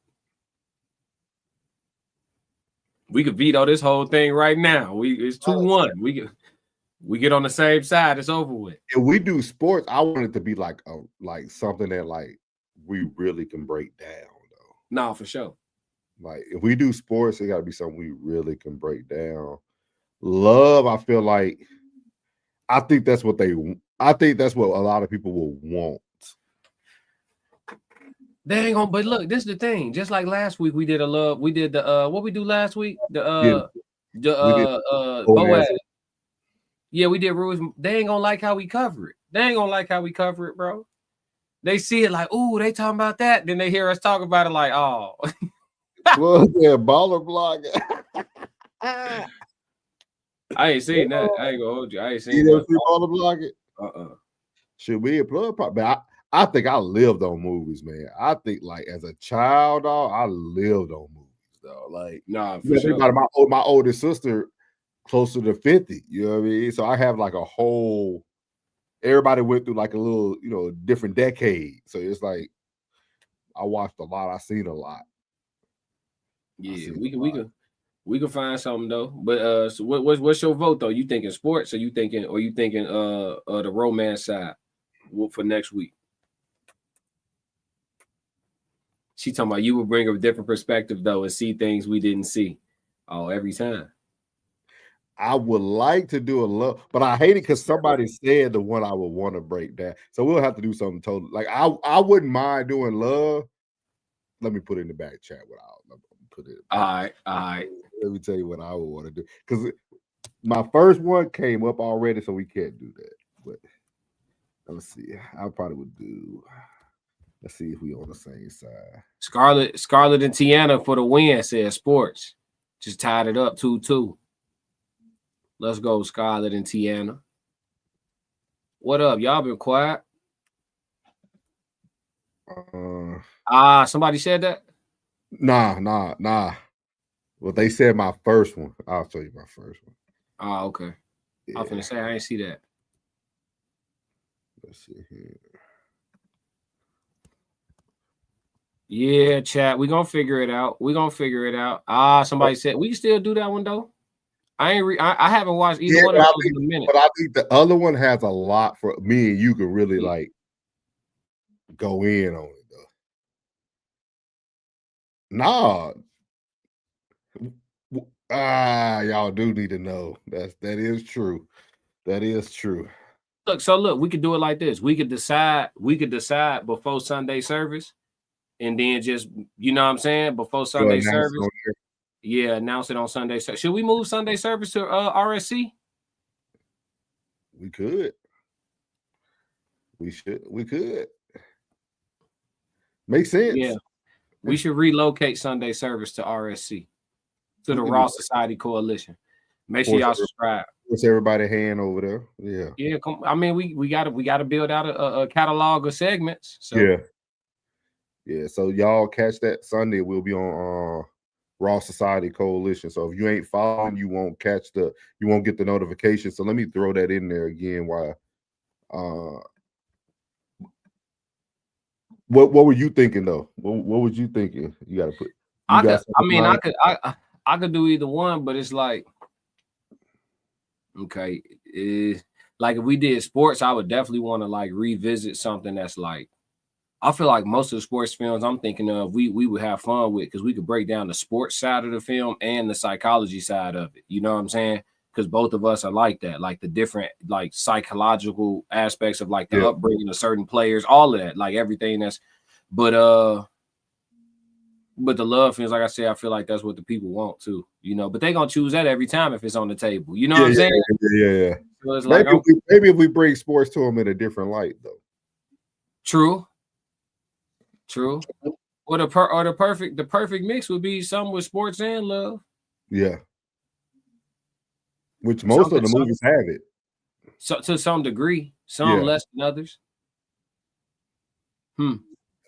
We could veto this whole thing right now. It's 2-1. We get on the same side. It's over with. If we do sports, I want it to be like something that like we really can break down, though. No, for sure. Like if we do sports, it got to be something we really can break down. Love, I feel like, I think that's what a lot of people will want. They ain't gonna, but look, this is the thing. Just like last week, we did the what we do last week? Boaz. Yeah, we did rules. They ain't gonna like how we cover it. Bro. They see it like, ooh, they talking about that. Then they hear us talk about it like, oh. Well, yeah, baller block. I ain't seen that. I ain't gonna hold you. I ain't seen you never see baller block it? Should be a plug pop. I think I lived on movies, man. I think like as a child, dog, I lived on movies, though. Like, nah, for sure. My oldest sister closer to 50. You know what I mean? So I have like a whole. Everybody went through like a little, different decade. So it's like I watched a lot. I seen a lot. Yeah, we can find something though. But so what's your vote though? You thinking sports, or you thinking the romance side for next week? She talking about you would bring a different perspective though and see things we didn't see. Oh, every time. I would like to do a love, but I hate it because somebody said the one I would want to break down. So we'll have to do something totally. Like I wouldn't mind doing love. Let me put it in the back chat. Put it. All right. Let me tell you what I would want to do, because my first one came up already, so we can't do that. But let's see. I probably would do. Let's see if we on the same side. Scarlett and Tiana for the win, says sports. Just tied it up 2-2. Let's go, Scarlett and Tiana. What up? Y'all been quiet? Somebody said that? Nah. Well, they said my first one. I'll show you my first one. Oh, okay. Yeah. I was gonna say I ain't see that. Let's see here. Yeah, chat. We gonna figure it out. Somebody said we can still do that one though. I haven't watched either one of those in a minute. But I think the other one has a lot for me and you can really like go in on it though. Nah. Y'all do need to know. That is true. That is true. Look, we could do it like this. We could decide before Sunday service, and then just, you know what I'm saying, before Sunday service. Yeah, announce it on Sunday. Should we move Sunday service to RSC? We could. We could. Makes sense. Yeah. We should relocate Sunday service to RSC, to the Raw Society Coalition. Make sure y'all subscribe. What's everybody hand over there? Yeah. Yeah. I mean, we gotta build out a catalog of segments. So. Yeah. So y'all catch that Sunday. We'll be on Raw Society Coalition. So if you ain't following, you won't get the notification. So let me throw that in there again. What were you thinking though? What was you thinking? You got to put. I could do either one, but it's like, okay, like if we did sports, I would definitely want to like revisit something that's like I feel like most of the sports films I'm thinking of, we would have fun with because we could break down the sports side of the film and the psychology side of it. You know what I'm saying? Because both of us are like that, like the different like psychological aspects of like the upbringing of certain players, all of that, like everything that's. But the love films, like I said, I feel like that's what the people want too. You know, but they gonna choose that every time if it's on the table. You know what I'm saying? Yeah. So it's maybe, like maybe if we bring sports to them in a different light, though. True. Or the perfect mix would be something with sports and love. Yeah. Which most of the movies have it. So to some degree, some less than others.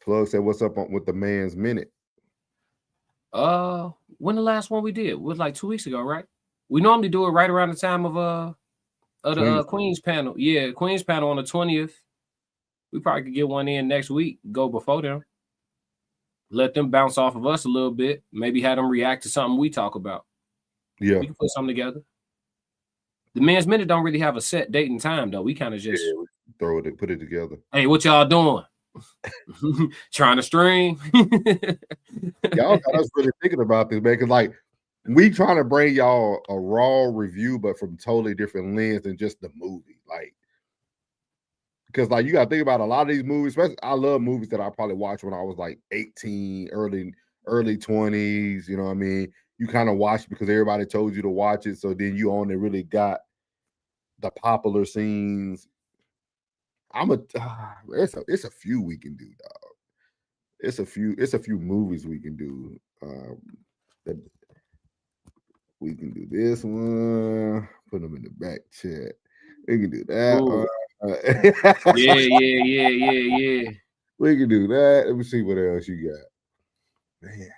Plug said, "What's up with the man's minute?" When the last one we did? It was like 2 weeks ago, right? We normally do it right around the time of the Queen's panel. Yeah, Queen's panel on the 20th. We probably could get one in next week. Go before them. Let them bounce off of us a little bit. Maybe have them react to something we talk about. Yeah, we can put something together. The man's minute don't really have a set date and time though. We kind of just put it together. Hey, what y'all doing? Trying to stream. Y'all got us really thinking about this, man. Because like we trying to bring y'all a raw review, but from totally different lens than just the movie. Like, because like you got to think about a lot of these movies. Especially, I love movies that I probably watched when I was like 18, early 20s. You know what I mean? You kind of watch because everybody told you to watch it, so then you only really got the popular scenes. It's a few we can do, dog. It's a few movies we can do. That we can do this one. Put them in the back chat. We can do that. Yeah. We can do that. Let me see what else you got. Man.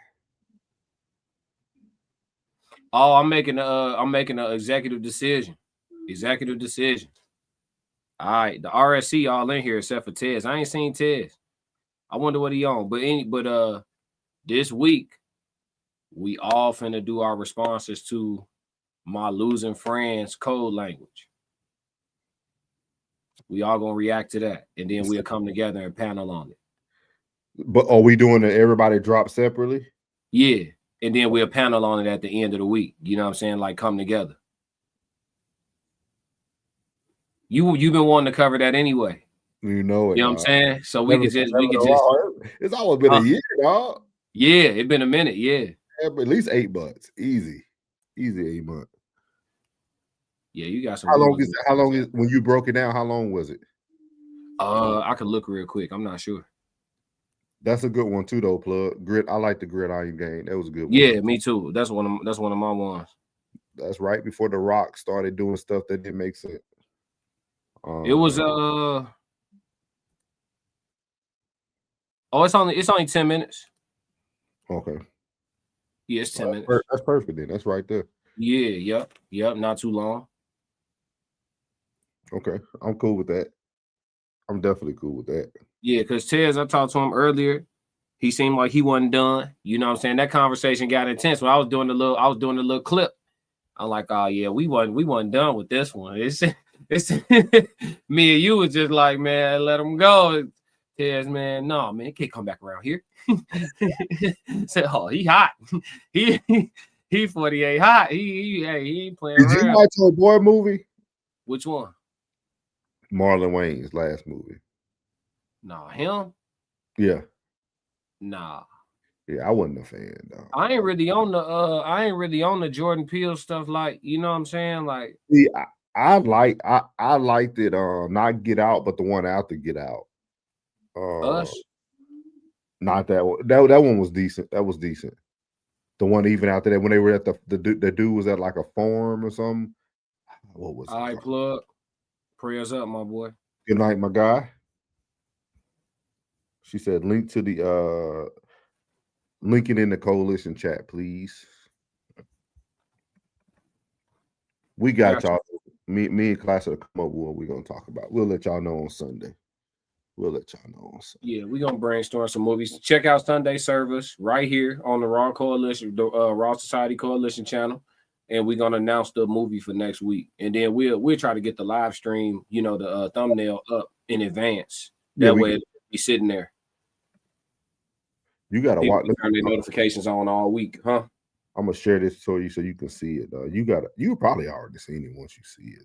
Oh, I'm making an executive decision. All right, the RSC all in here except for Tez. I ain't seen Tez. I wonder what he on. But this week we all finna do our responses to my losing friends code language. We all gonna react to that, and then we'll come together and panel on it. But are we doing it? Everybody drop separately? Yeah, and then we'll panel on it at the end of the week. You know what I'm saying? Like come together. You've been wanting to cover that anyway. You know it. You know what I'm saying? So we could just it's always been a year, dog. Yeah, it's been a minute, yeah. At least 8 months. Easy 8 months. Yeah, you got some. How long is when you broke it down? How long was it? I could look real quick. I'm not sure. That's a good one too, though. Plug grit. I like the gridiron game. That was a good one. Yeah, me too. That's one of my ones. That's right before The Rock started doing stuff that didn't make sense. It was it's only 10 minutes. Okay. Yeah, it's 10 minutes. That's perfect then. That's right there. Yeah, yep. Not too long. Okay. I'm cool with that. I'm definitely cool with that. Yeah, because Tez, I talked to him earlier. He seemed like he wasn't done. You know what I'm saying? That conversation got intense when I was doing the little clip. I'm like, oh yeah, we wasn't done with this one. It's me and you was just like, man, let him go. Tez, man, no, man, can't come back around here. Said, oh, he hot. He 48 hot. He ain't playing around. Did you watch your boy movie? Which one? Marlon Wayne's last movie. Nah, him? Yeah. Nah. Yeah, I wasn't a fan, though. I ain't really on the Jordan Peele stuff, like, you know what I'm saying? Like, see, I liked it, not Get Out, but the one after Get Out. Us? Not that one. That one was decent. That was decent. The one even after that, when they were at the dude was at like a farm or something. What was it? All right, Plug. Prayers up, my boy. Good night, my guy. She said, link to the link it in the coalition chat, please. We got y'all. Me and Class will come up with what we're gonna talk about. We'll let y'all know on Sunday. Yeah, we're gonna brainstorm some movies. Check out Sunday service right here on the Raw Coalition, the Raw Society Coalition channel, and we're gonna announce the movie for next week. And then we'll try to get the live stream, the thumbnail up in advance. That way it'll be sitting there. You gotta People watch. turn their notifications on all week, huh? I'm gonna share this to you so you can see it. You probably already seen it once you see it.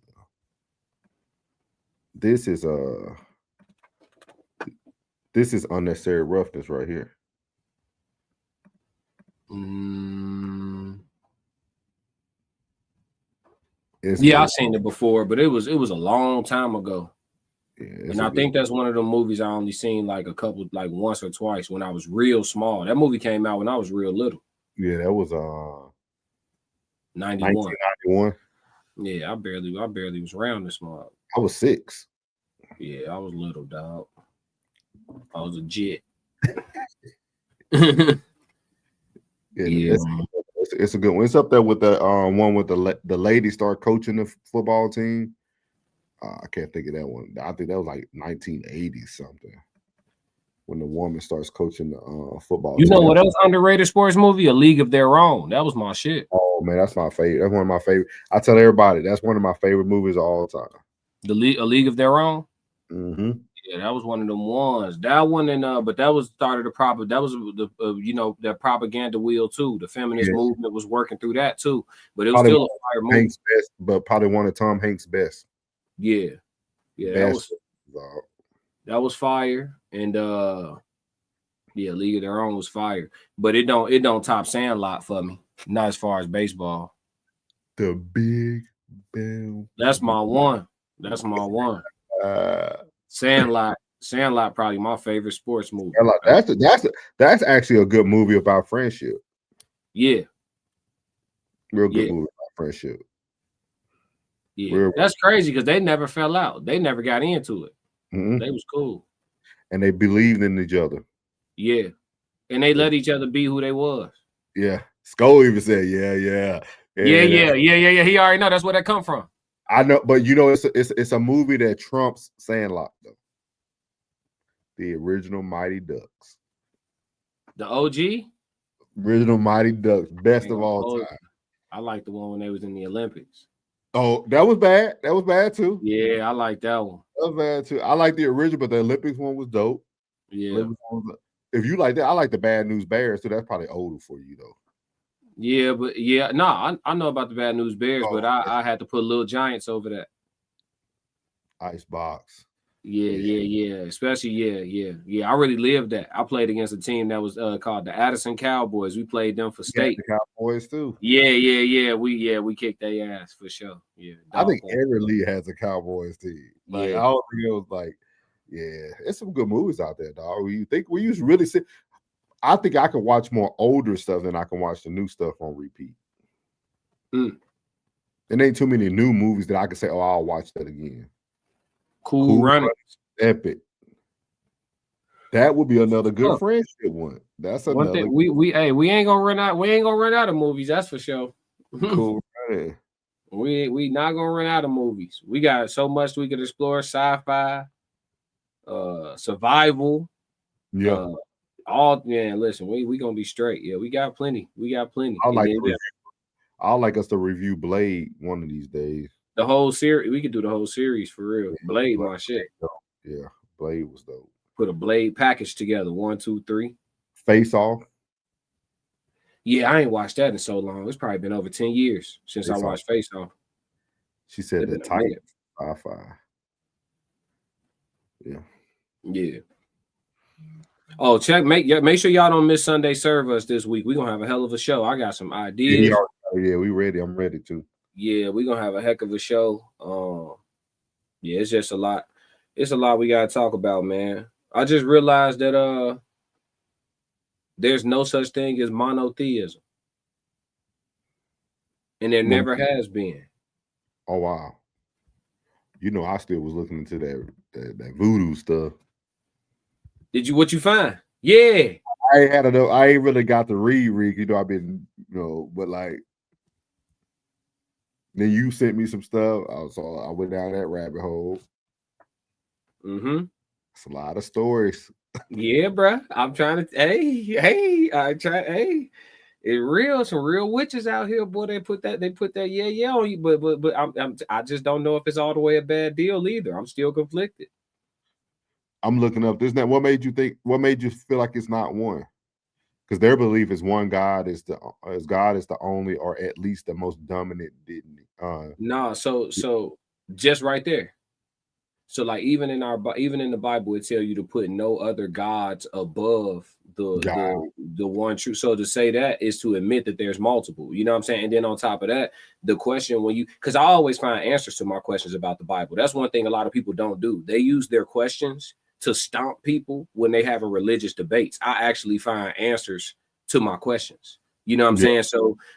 This is unnecessary roughness right here. Yeah, I've seen it before, but it was a long time ago. Yeah, and I think that's one of the movies I only seen like a couple, like once or twice when I was real small. That movie came out when I was real little. Yeah, that was 91. 1991. Yeah, I barely was around this small. I was 6. Yeah, I was little, dog. I was a jet. Yeah, it's a good one. It's up there with the one with the lady start coaching the football team. I can't think of that one. I think that was like 1980 something when the woman starts coaching the football. You know what else underrated sports movie? A League of Their Own. That was my shit. Oh man, that's my favorite. That's one of my favorite. I tell everybody that's one of my favorite movies of all time. A League of Their Own. Mm-hmm. Yeah, that was one of them ones. That one but that was started that was the that propaganda wheel too. The feminist movement was working through that too. But it was still a fire movie. Hanks best, but probably one of Tom Hanks' best. Yeah, that was fire, and League of Their Own was fire, but it don't top Sandlot for me, not as far as baseball. The Big Bell. That's my one. Sandlot probably my favorite sports movie. That's actually a good movie about friendship. Yeah, real good movie about friendship. Yeah, that's crazy because they never fell out. They never got into it. Mm-hmm. They was cool. And they believed in each other. Yeah. And they let each other be who they was. Yeah. Skull even said, yeah. He already know that's where that come from. I know, but you know, it's a movie that trumps Sandlot, though. The original Mighty Ducks. The OG? Original Mighty Ducks. Best of all time. I like the one when they was in the Olympics. Oh, that was bad. That was bad too. Yeah, I like that one. That was bad too. I like the original, but the Olympics one was dope. Yeah. If you like that, I like the Bad News Bears, so that's probably older for you though. Yeah, but I know about the Bad News Bears, but I had to put Little Giants over that. Icebox. Yeah. Especially, yeah. I really lived that. I played against a team that was called the Addison Cowboys. We played them for state. The Cowboys too. Yeah. We kicked their ass for sure. Yeah. I think every league has a Cowboys team. Like I don't think it was like, it's some good movies out there, dog. We used to really sit. I think I can watch more older stuff than I can watch the new stuff on repeat. There ain't too many new movies that I can say, oh, I'll watch that again. Cool Runnings. Epic. That would be another good friendship one. That's another one thing. We ain't gonna run out. We ain't gonna run out of movies. That's for sure. Cool Running. We not gonna run out of movies. We got so much we could explore. Sci-fi, survival. Yeah. Listen, we gonna be straight. Yeah, we got plenty. I'd like us to review Blade one of these days. The whole series. We could do the whole series for real. Blade, my shit. Yeah, Blade was dope. Put a Blade package together. 1, 2, 3. Face Off. Yeah, I ain't watched that in so long. It's probably been over 10 years since I watched Face Off. She said the type sci-fi. Yeah. Oh, make sure y'all don't miss Sunday Serve Us this week. We're gonna have a hell of a show. I got some ideas. Yeah, we ready. I'm ready too. Yeah, we're gonna have a heck of a show. It's just a lot. It's a lot we gotta talk about, man. I just realized that there's no such thing as monotheism. And there never has been. Oh wow. You know, I still was looking into that voodoo stuff. What you find? Yeah. I ain't really got to read, you know, I've been, but like then you sent me some stuff. I went down that rabbit hole. Mm-hmm. It's a lot of stories. Yeah, bro. I'm trying to it's real, some real witches out here, boy. They put that on you, but I just don't know if it's all the way a bad deal either. I'm still conflicted. I'm looking up this now. What made you feel like it's not one? because their belief is one God is the only or at least the most dominant. Nah, so just right there. So like even in the Bible, it tell you to put no other gods above the one true. So to say that is to admit that there's multiple. You know what I'm saying? And then on top of that, the question because I always find answers to my questions about the Bible. That's one thing a lot of people don't do. They use their questions to stomp people when they have a religious debates. I actually find answers to my questions. You know what I'm saying?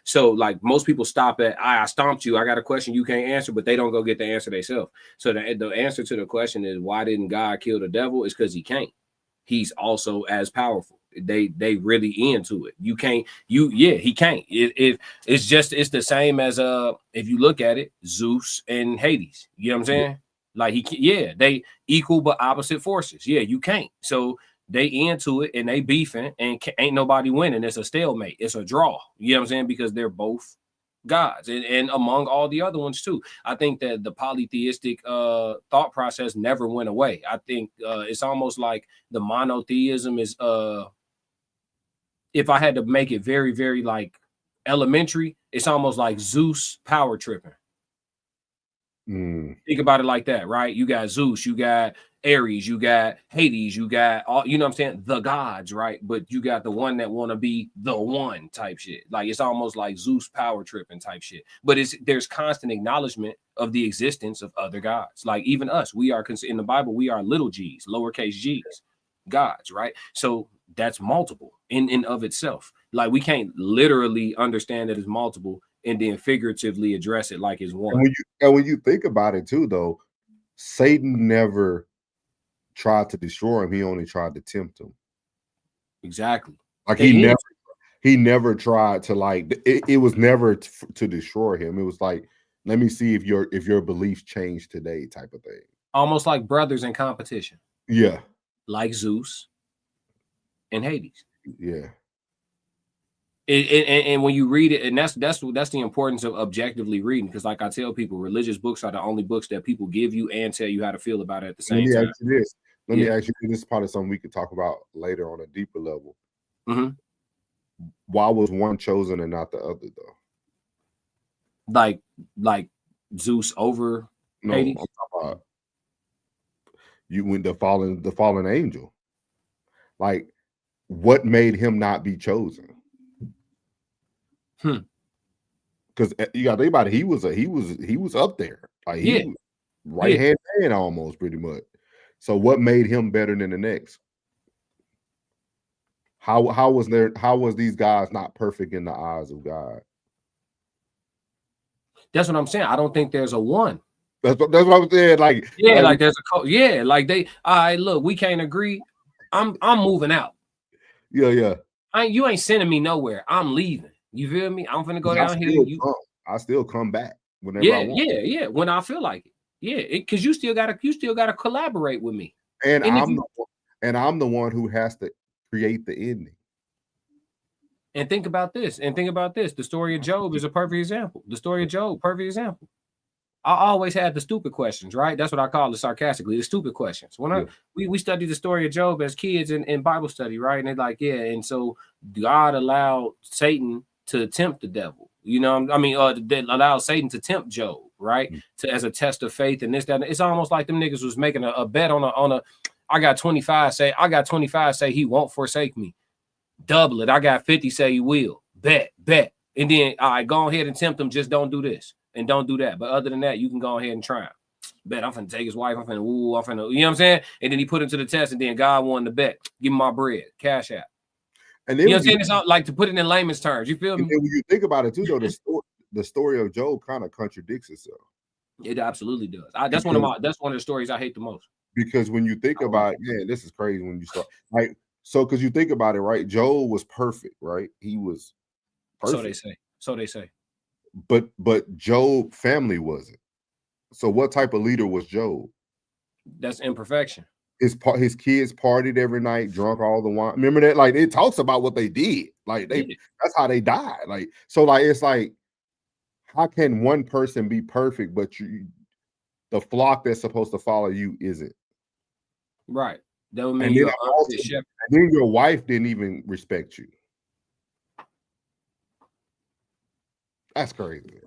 So like most people stop at I stomped you. I got a question you can't answer, but they don't go get the answer themselves. So the answer to the question is why didn't God kill the devil? Is because he can't. He's also as powerful. They really into it. You can't. He can't. It's the same as if you look at it, Zeus and Hades. You know what I'm saying? Like they equal but opposite forces. Yeah, you can't. So they into it and they beefing and ain't nobody winning. It's a stalemate. It's a draw. You know what I'm saying? Because they're both gods and among all the other ones too. I think that the polytheistic thought process never went away. I think it's almost like the monotheism is if I had to make it very, very like elementary, it's almost like Zeus power tripping. Think about it like that, right? You got Zeus, you got Ares, you got Hades, you got all, you know what I'm saying, the gods, right? But you got the one that want to be the one type shit. Like it's almost like Zeus power tripping type shit. But there's constant acknowledgement of the existence of other gods. Like even us, we are in the Bible, we are little g's, lowercase g's, gods, right? So that's multiple in of itself. Like we can't literally understand that it's multiple and then figuratively address it like it's one. And when you think about it too, though, Satan never tried to destroy him. He only tried to tempt him. Exactly. Like he never tried to like it was never to destroy him. It was like, let me see if your beliefs change today type of thing. Almost like brothers in competition. Yeah. Like Zeus and Hades. Yeah. And when you read it, and that's the importance of objectively reading, because like I tell people, religious books are the only books that people give you and tell you how to feel about it at the same time. Let me ask you this. This is probably something we could talk about later on a deeper level. Why was one chosen and not the other, though? Like Zeus over Hades? I'm talking about you when the fallen angel. Like, what made him not be chosen? Because you got to think about it. He was up there. Like he was right hand man almost pretty much. So what made him better than the next? How was these guys not perfect in the eyes of God? That's what I'm saying. I don't think there's a one. That's what I'm saying. Like there's a like they all right, look, we can't agree. I'm moving out. Yeah. You ain't sending me nowhere. I'm leaving. You feel me? I'm finna go down here. I still come back whenever I want. Yeah. When I feel like it. Yeah, because you still gotta collaborate with me. And I'm the one who has to create the ending. And think about this. The story of Job is a perfect example. Perfect example. I always had the stupid questions, right? That's what I call it sarcastically, the stupid questions. When we studied the story of Job as kids in Bible study, right? And they're like, and so God allowed Satan to tempt the devil. You know, I mean, allowed Satan to tempt Job, right? As a test of faith and this, that. It's almost like them niggas was making a bet on a I got 25 say he won't forsake me. Double it. I got 50 say he will. Bet. And then, all right, go ahead and tempt him. Just don't do this and don't do that. But other than that, you can go ahead and try him. Bet I'm finna take his wife. I'm finna, you know what I'm saying? And then he put him to the test, and then God won the bet. Give him my bread. Cash out. And then, you know what I'm saying? It's not like to put it in layman's terms. You feel me? And when you think about it too, though, the story of Job kind of contradicts itself. It absolutely does. That's one of the stories I hate the most. Because when you think about it, man, this is crazy when you start like because you think about it, right? Job was perfect, right? He was perfect. So they say. But Job family wasn't. So what type of leader was Job? That's imperfection. His kids partied every night, drunk all the wine. Remember that? Like it talks about what they did. Like that's how they died. Like so, like it's like, how can one person be perfect, but the flock that's supposed to follow you isn't? Right. That would mean you're then your wife didn't even respect you. That's crazy.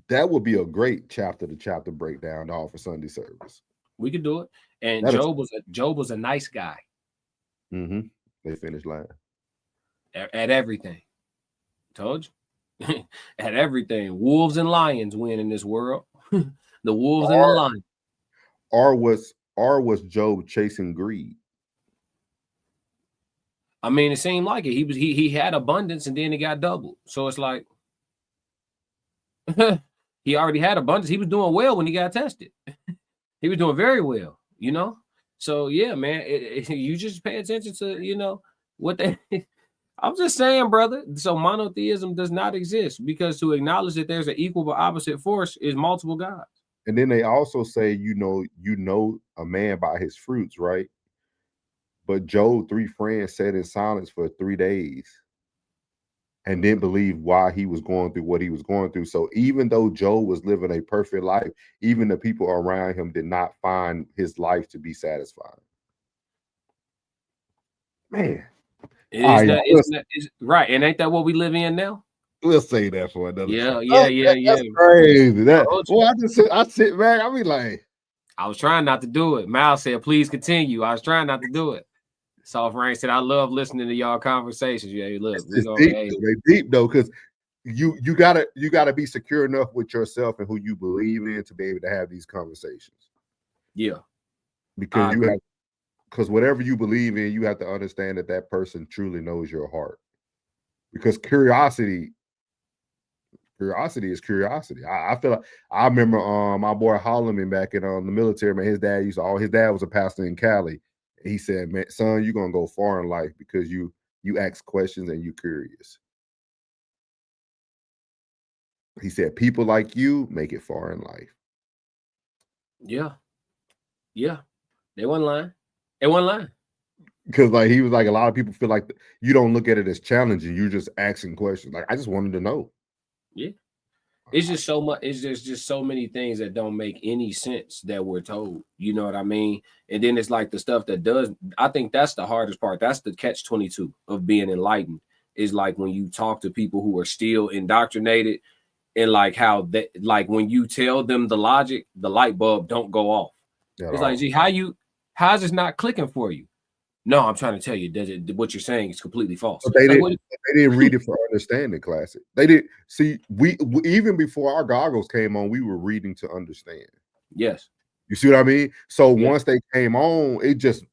That would be a great chapter to chapter breakdown to offer Sunday service. We could do it. And Job was a nice guy. Mm-hmm. They finished line. At everything. Told you. At everything. Wolves and lions win in this world. The wolves and the lions. Or was Job chasing greed? I mean, it seemed like it. He had abundance and then it got doubled. So it's like he already had abundance. He was doing well when he got tested. He was doing very well, you know. So yeah, man, you just pay attention to, you know, what they. I'm just saying, brother. So monotheism does not exist, because to acknowledge that there's an equal but opposite force is multiple gods. And then they also say, you know a man by his fruits, right? But Job, 3 friends sat in silence for 3 days and didn't believe why he was going through what he was going through. So even though Job was living a perfect life, even the people around him did not find his life to be satisfying. Man. Right. And ain't that what we live in now? We'll say that for another. Yeah. That's crazy. I sit back. I be like, I was trying not to do it. Mal said, please continue. I was trying not to do it. Soft Rain said, I love listening to y'all conversations. Yeah, look, they deep though, because you gotta be secure enough with yourself and who you believe in to be able to have these conversations. Yeah, because whatever you believe in, you have to understand that person truly knows your heart. Because curiosity is curiosity. I feel like I remember my boy Holloman back in the military, man. His dad was a pastor in Cali. He said, man, son, you're gonna go far in life because you ask questions and you're curious. He said, people like you make it far in life. Yeah. They wasn't lying. Because like he was like, a lot of people feel like you don't look at it as challenging. You're just asking questions. Like, I just wanted to know. Yeah. It's just so much. It's just so many things that don't make any sense that we're told. You know what I mean? And then it's like the stuff that does. I think that's the hardest part. That's the catch-22 of being enlightened. Is like when you talk to people who are still indoctrinated, and like how that, like when you tell them the logic, the light bulb don't go off. It's like, gee, how's this not clicking for you? No, I'm trying to tell you that what you're saying is completely false. But they didn't read it for understanding, classic. They didn't see we even before our goggles came on, we were reading to understand. Yes. You see what I mean? So once they came on, it just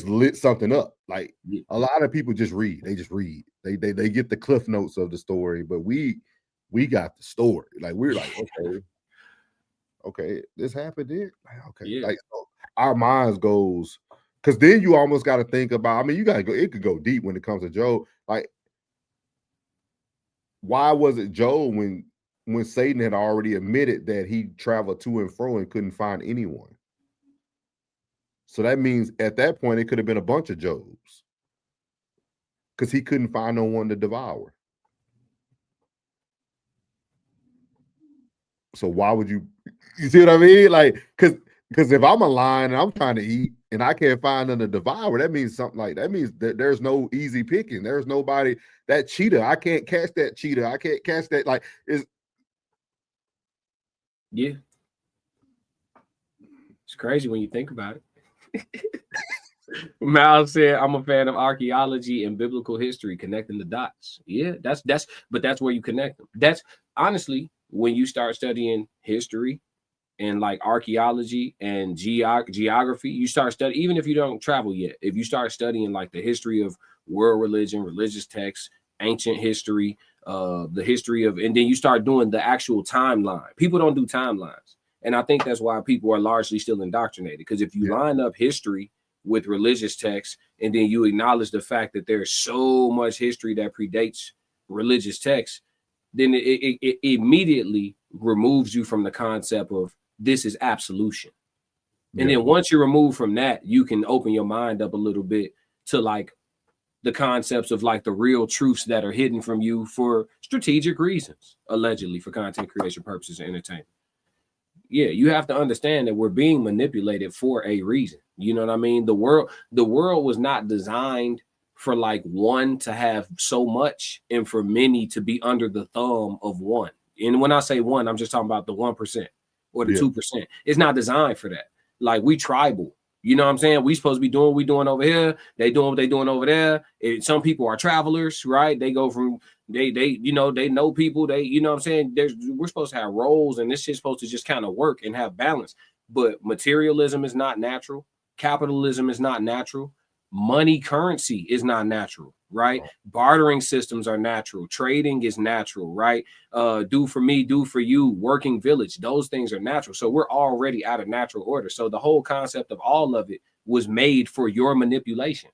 lit something up. Like a lot of people just read. They just read. They get the cliff notes of the story, but we got the story. Like we're like, okay, this happened then. Okay, like so our minds goes. Because then you almost got to think about, I mean, you got to go, it could go deep when it comes to Job. Like, why was it Job when Satan had already admitted that he traveled to and fro and couldn't find anyone? So that means at that point, it could have been a bunch of Jobs. Because he couldn't find no one to devour. So why would you see what I mean? Like, because if I'm a lion and I'm trying to eat and I can't find none to devour, that means something like that means that there's no easy picking. There's nobody, that cheetah, I can't catch that cheetah. I can't catch that. Like, it's crazy when you think about it. Mal said, I'm a fan of archaeology and biblical history, connecting the dots. Yeah, that's where you connect them. That's honestly when you start studying history and like archaeology and geography, you start studying, even if you don't travel yet, if you start studying like the history of world religion, religious texts, ancient history, the history of, and then you start doing the actual timeline. People don't do timelines. And I think that's why people are largely still indoctrinated. Because if you line up history with religious texts, and then you acknowledge the fact that there's so much history that predates religious texts, then it immediately removes you from the concept of this is absolution. And then once you're removed from that, you can open your mind up a little bit to like the concepts of like the real truths that are hidden from you for strategic reasons, allegedly for content creation purposes and entertainment. Yeah, you have to understand that we're being manipulated for a reason. You know what I mean? The world was not designed for like one to have so much and for many to be under the thumb of one. And when I say one, I'm just talking about the 1% or the 2%. It's not designed for that. Like we tribal. You know what I'm saying? We supposed to be doing what we doing over here. They doing what they doing over there. Some people are travelers, right? They go from they know people. They, you know what I'm saying? We're supposed to have roles, and this shit's supposed to just kind of work and have balance. But materialism is not natural. Capitalism is not natural. Money currency is not natural, right? Bartering systems are natural. Trading is natural, right? Do for me, do for you, working village. Those things are natural. So we're already out of natural order. So the whole concept of all of it was made for your manipulation.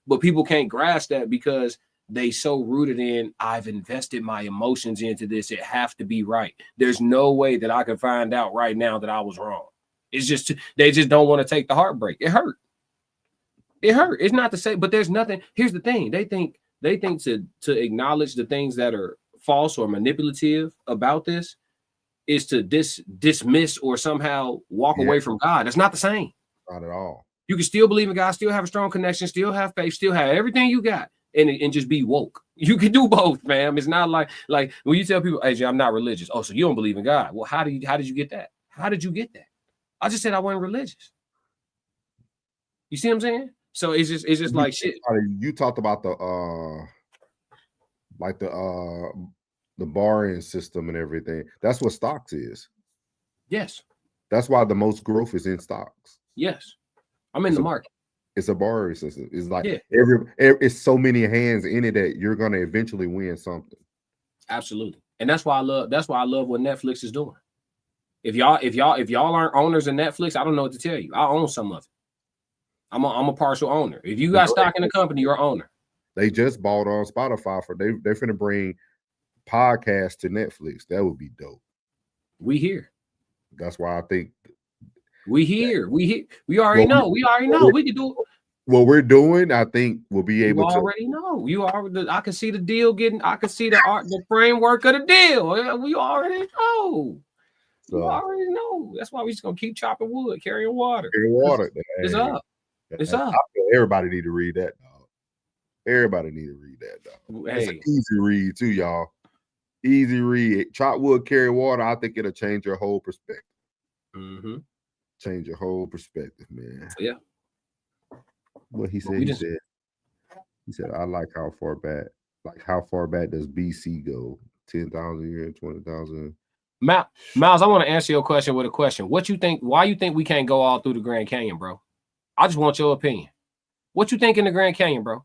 But people can't grasp that because they so rooted in, I've invested my emotions into this. It have to be right. There's no way that I can find out right now that I was wrong. It's just, they just don't want to take the heartbreak. It hurt. It hurt. It's not to say, but there's nothing. Here's the thing. They think to acknowledge the things that are false or manipulative about this is to dismiss or somehow walk away from God. That's not the same. Not at all. You can still believe in God, still have a strong connection, still have faith, still have everything you got, and just be woke. You can do both, fam. It's not like when you tell people, hey, I'm not religious. Oh, so you don't believe in God. Well, how did you get that? How did you get that? I just said I wasn't religious. You see what I'm saying? So it's just like shit. You talked about the borrowing system and everything. That's what stocks is. Yes. That's why the most growth is in stocks. Yes. I'm in the market. It's a borrowing system. It's like it's so many hands in it that you're gonna eventually win something. Absolutely. And that's why I love what Netflix is doing. If y'all aren't owners of Netflix, I don't know what to tell you. I own some of it. I'm a partial owner. If you got stock in the company, you're an owner. They just bought on Spotify they're finna bring podcasts to Netflix. That would be dope. We here. That's why I think we here. We already know. We already know. We can do it. What we're doing, I think we'll be able to. You already know. You already. I can see the deal getting. I can see the framework of the deal. We already know. So, you already know. That's why we just gonna keep chopping wood, carrying water. It's up. It's up. Everybody need to read that, dog. Everybody need to read that, dog. Hey. It's an easy read too, y'all. Easy read. Chop wood, carry water. I think it'll change your whole perspective. Mm-hmm. Change your whole perspective, man. Yeah. What he said. He said, I like how far back. Like how far back does BC go? 10,000 years, 20,000. Miles, I want to answer your question with a question. What you think? Why you think we can't go all through the Grand Canyon, bro? I just want your opinion. What you think in the Grand Canyon, bro?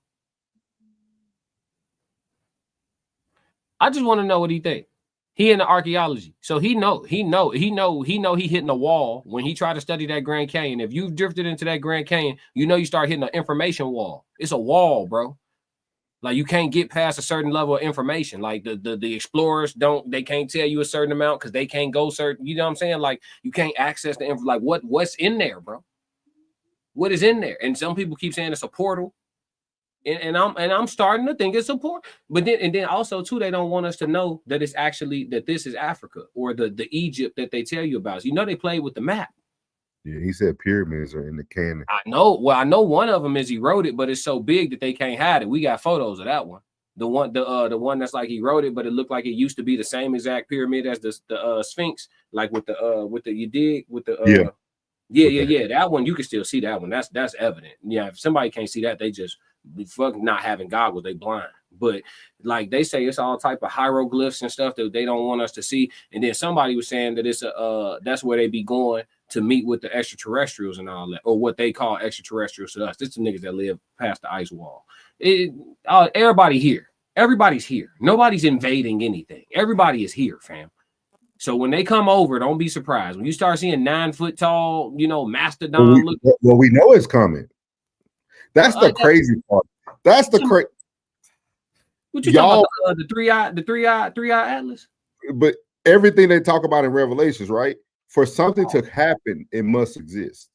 I just want to know what he think. He in the archaeology, so he hitting a wall when he tried to study that Grand Canyon. If you've drifted into that Grand Canyon, you start hitting an information wall. It's a wall, bro. Like you can't get past a certain level of information. Like the explorers they can't tell you a certain amount because they can't go certain. You know what I'm saying? Like you can't access the info. Like what's in there, bro? What is in there? And some people keep saying it's a portal. And I'm starting to think it's a portal. But then also too, they don't want us to know that it's actually that this is Africa or the Egypt that they tell you about. So, they played with the map. Yeah, he said pyramids are in the canyon. I know. Well, I know one of them is eroded, but it's so big that they can't hide it. We got photos of that one. The one that's like eroded, but it looked like it used to be the same exact pyramid as the Sphinx, like with the Yeah. That one you can still see that one. That's evident. Yeah, if somebody can't see that, they just fuck not having goggles, they blind. But like they say, it's all type of hieroglyphs and stuff that they don't want us to see. And then somebody was saying that it's that's where they be going to meet with the extraterrestrials and all that, or what they call extraterrestrials to us. It's the niggas that live past the ice wall. Everybody here. Everybody's here. Nobody's invading anything. Everybody is here, fam. So when they come over, don't be surprised. When you start seeing 9 foot tall, mastodon. Well, we know it's coming. That's the crazy part. That's the crazy. What you talking about? The three eye atlas. But everything they talk about in Revelations, right? For something to happen, it must exist.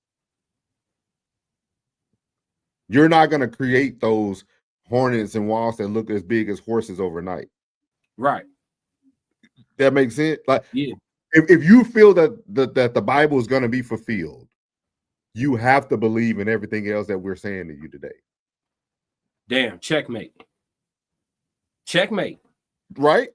You're not going to create those hornets and walls that look as big as horses overnight. Right. That makes sense. Like, yeah. If you feel that the Bible is going to be fulfilled, you have to believe in everything else that we're saying to you today. Damn, checkmate. Checkmate. Right?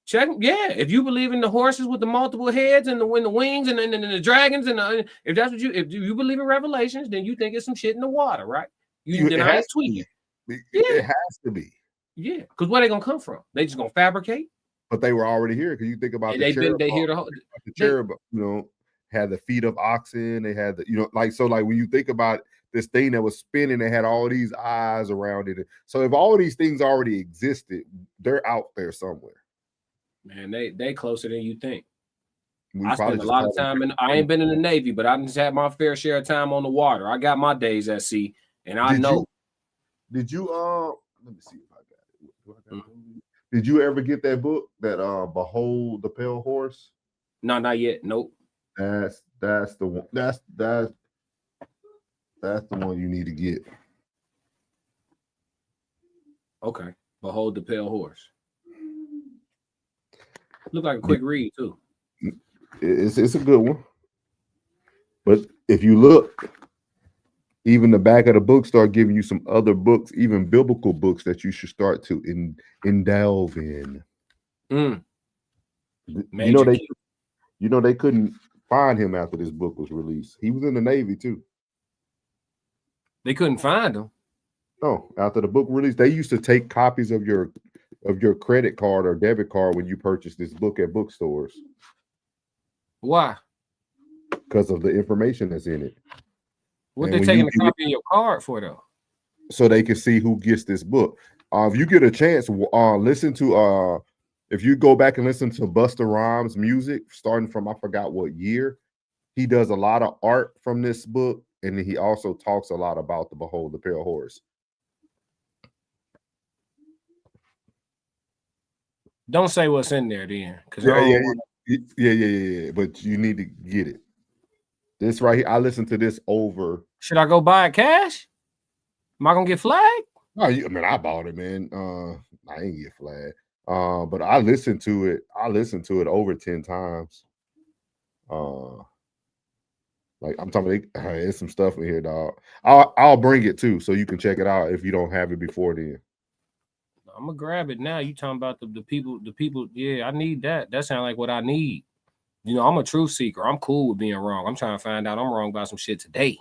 Check. Yeah, if you believe in the horses with the multiple heads and the wings and the dragons and if that's what if you believe in revelations, then you think it's some shit in the water, right? Then I ain't tweaking. It has to be. Yeah, because where they gonna come from? They just gonna fabricate. But they were already here because you think about the cherub, had the feet of oxen. They had the, like when you think about this thing that was spinning, they had all these eyes around it. So if all these things already existed, they're out there somewhere. Man, they closer than you think. I spend a lot of time I ain't been in the Navy, but I just had my fair share of time on the water. I got my days at sea, and I know. Did you let me see if I got it. Did you ever get that book that Behold the Pale Horse? No, not yet. Nope. That's the one. That's the one you need to get. Okay. Behold the Pale Horse. Look like a quick read too. It's a good one. But if you look, even the back of the book start giving you some other books, even biblical books that you should start to delve in. They couldn't find him after this book was released. He was in the Navy too. They couldn't find him. No, after the book release, they used to take copies of your credit card or debit card when you purchased this book at bookstores. Why? Because of the information that's in it. What they taking a copy of your card for though? So they can see who gets this book. If you get a chance, listen to if you go back and listen to Busta Rhymes music, starting from I forgot what year, he does a lot of art from this book, and then he also talks a lot about the Behold the Pale Horse. Don't say what's in there then, because yeah. But you need to get it. This right here, I listened to this over. Should I go buy it cash? Am I gonna get flagged? No, I bought it, man. I ain't get flagged. But I listened to it. Over 10 times. Like I'm talking about, there's some stuff in here, dog. I'll bring it too, so you can check it out if you don't have it before then. I'm gonna grab it now. You talking about the people? Yeah, I need that. That sounds like what I need. I'm a truth seeker. I'm cool with being wrong. I'm trying to find out I'm wrong about some shit today.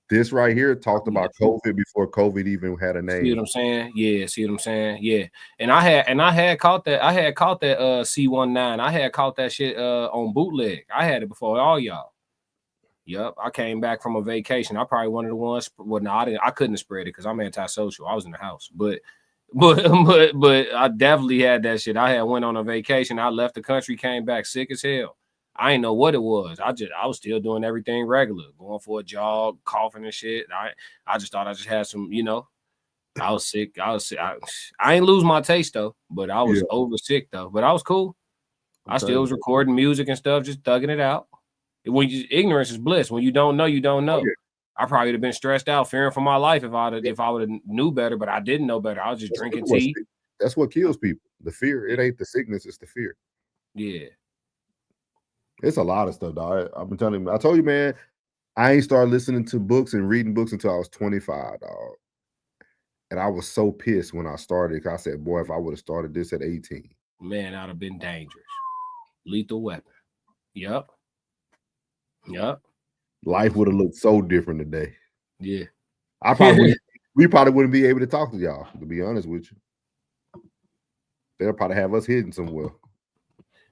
This right here talked about COVID before COVID even had a name. See what I'm saying? Yeah. See what I'm saying? Yeah. And I had caught that. I had caught that C19. I had caught that shit on bootleg. I had it before all y'all. Yep. I came back from a vacation. I probably one of the ones. Well, no, I couldn't spread it because I'm antisocial. I was in the house, but I definitely had that shit. I had went on a vacation. I left the country, came back sick as hell. I didn't know what it was. I was still doing everything regular, going for a jog, coughing and shit. I just thought I just had some, I was sick. I ain't lose my taste though, but I was over sick though. But I was cool. I still was recording music and stuff, just thugging it out. Ignorance is bliss. When you don't know, you don't know. I probably would have been stressed out, fearing for my life if I would have knew better, but I didn't know better. I was just drinking tea. That's what kills people. The fear. It ain't the sickness, it's the fear. Yeah. It's a lot of stuff, dog. I've been telling you. I told you, man, I ain't started listening to books and reading books until I was 25, dog. And I was so pissed when I started because I said, boy, if I would have started this at 18. Man, I'd have been dangerous. Lethal weapon. Yep. Life would have looked so different today. Yeah. We probably wouldn't be able to talk to y'all, to be honest with you. They'll probably have us hidden somewhere.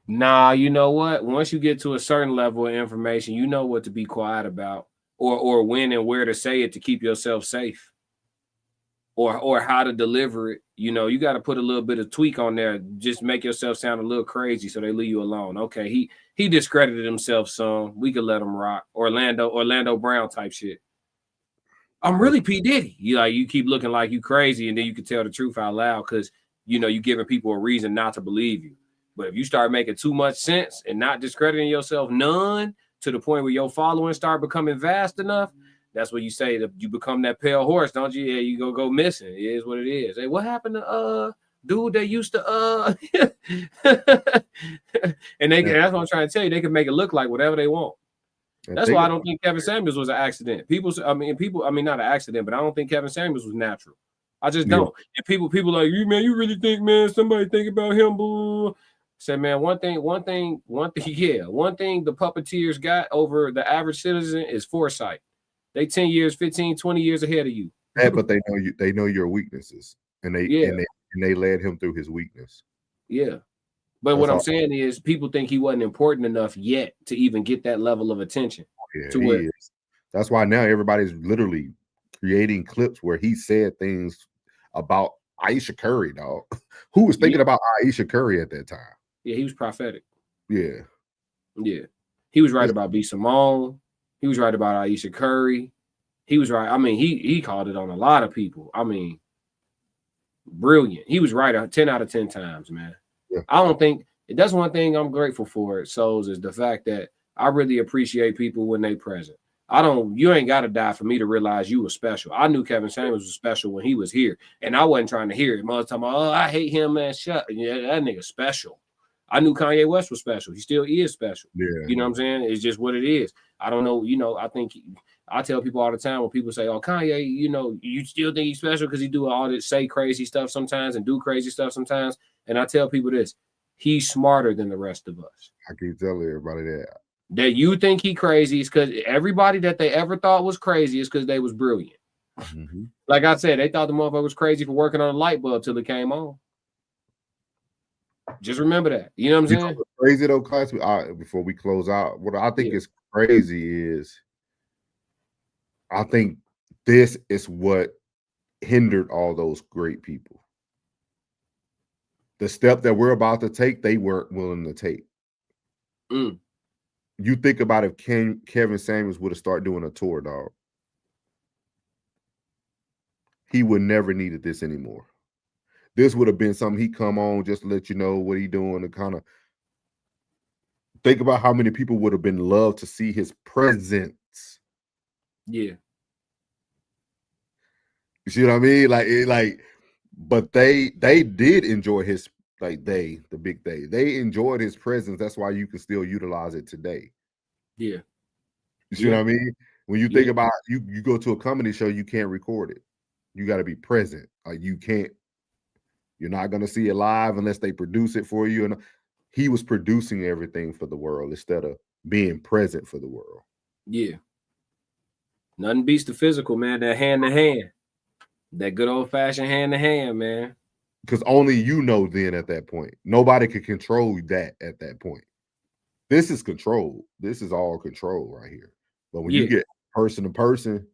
Nah, you know what? Once you get to a certain level of information, you know what to be quiet about or when and where to say it to keep yourself safe or how to deliver it. You got to put a little bit of tweak on there. Just make yourself sound a little crazy so they leave you alone. Okay, he discredited himself some. We could let him rock. Orlando Brown type shit. I'm really P. Diddy. You keep looking like you crazy and then you can tell the truth out loud because, you're giving people a reason not to believe you. But if you start making too much sense and not discrediting yourself none to the point where your following start becoming vast enough, that's what you say that you become that pale horse, don't you? Yeah, you go missing. It is what it is. Hey, what happened to dude that used to and that's what I'm trying to tell you. They can make it look like whatever they want. That's why I don't think Kevin Samuels was an accident. Not an accident, but I don't think Kevin Samuels was natural. I just don't. And people like, you man, you really think, man, somebody think about him, boo? Said, man, one thing, yeah. One thing the puppeteers got over the average citizen is foresight. They 10 years, 15, 20 years ahead of you. Yeah, but they know your weaknesses. And they led him through his weakness. Yeah. But what I'm saying is people think he wasn't important enough yet to even get that level of attention. Yeah, he is. That's why now everybody's literally creating clips where he said things about Aisha Curry, dog. Who was thinking about Aisha Curry at that time? Yeah, he was prophetic. Yeah. Yeah. He was right about B. Simone. He was right about Aisha Curry. He was right. I mean, he called it on a lot of people. I mean, brilliant. He was right 10 out of 10 times, man. Yeah. I don't think that's one thing I'm grateful for, Souls, is the fact that I really appreciate people when they present. You ain't got to die for me to realize you were special. I knew Kevin Samuels was special when he was here, and I wasn't trying to hear it. Most of the time, oh, I hate him, man. Shut. Yeah, that nigga special. I knew Kanye West was special. He still is special. Yeah. You know what I'm saying? It's just what it is. I don't know. I think I tell people all the time when people say, oh, Kanye, you still think he's special because he do all this, say crazy stuff sometimes and do crazy stuff sometimes. And I tell people this, he's smarter than the rest of us. I keep telling everybody that. That you think he crazy is because everybody that they ever thought was crazy is because they was brilliant. Mm-hmm. Like I said, they thought the motherfucker was crazy for working on a light bulb till it came on. Just remember that. You know what I'm saying? Crazy though, class. Before we close out, what I think is crazy is I think this is what hindered all those great people. The step that we're about to take, they weren't willing to take. You think about if Kevin Samuels would have started doing a tour, dog, he would never needed this anymore. This would have been something he come on just to let you know what he doing and kind of think about how many people would have been loved to see his presence. Yeah. You see what I mean? But they did enjoy his, the big they enjoyed his presence. That's why you can still utilize it today. Yeah. You see what I mean? When you think about you go to a comedy show, you can't record it. You got to be present. You're not going to see it live unless they produce it for you. And he was producing everything for the world instead of being present for the world. Yeah. Nothing beats the physical, man. That hand to hand. That good old fashioned hand to hand, man. Because only you know then at that point. Nobody could control that at that point. This is control. This is all control right here. But when you get person to person,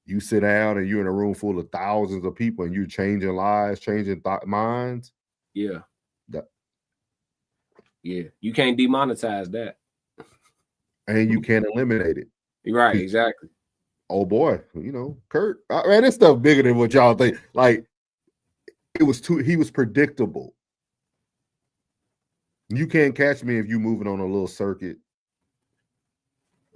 you sit down and you're in a room full of thousands of people and you're changing lives, changing minds. Yeah. You can't demonetize that. And you can't eliminate it. Right, exactly. Oh boy, Kurt. Man, this stuff bigger than what y'all think. He was predictable. You can't catch me if you moving on a little circuit.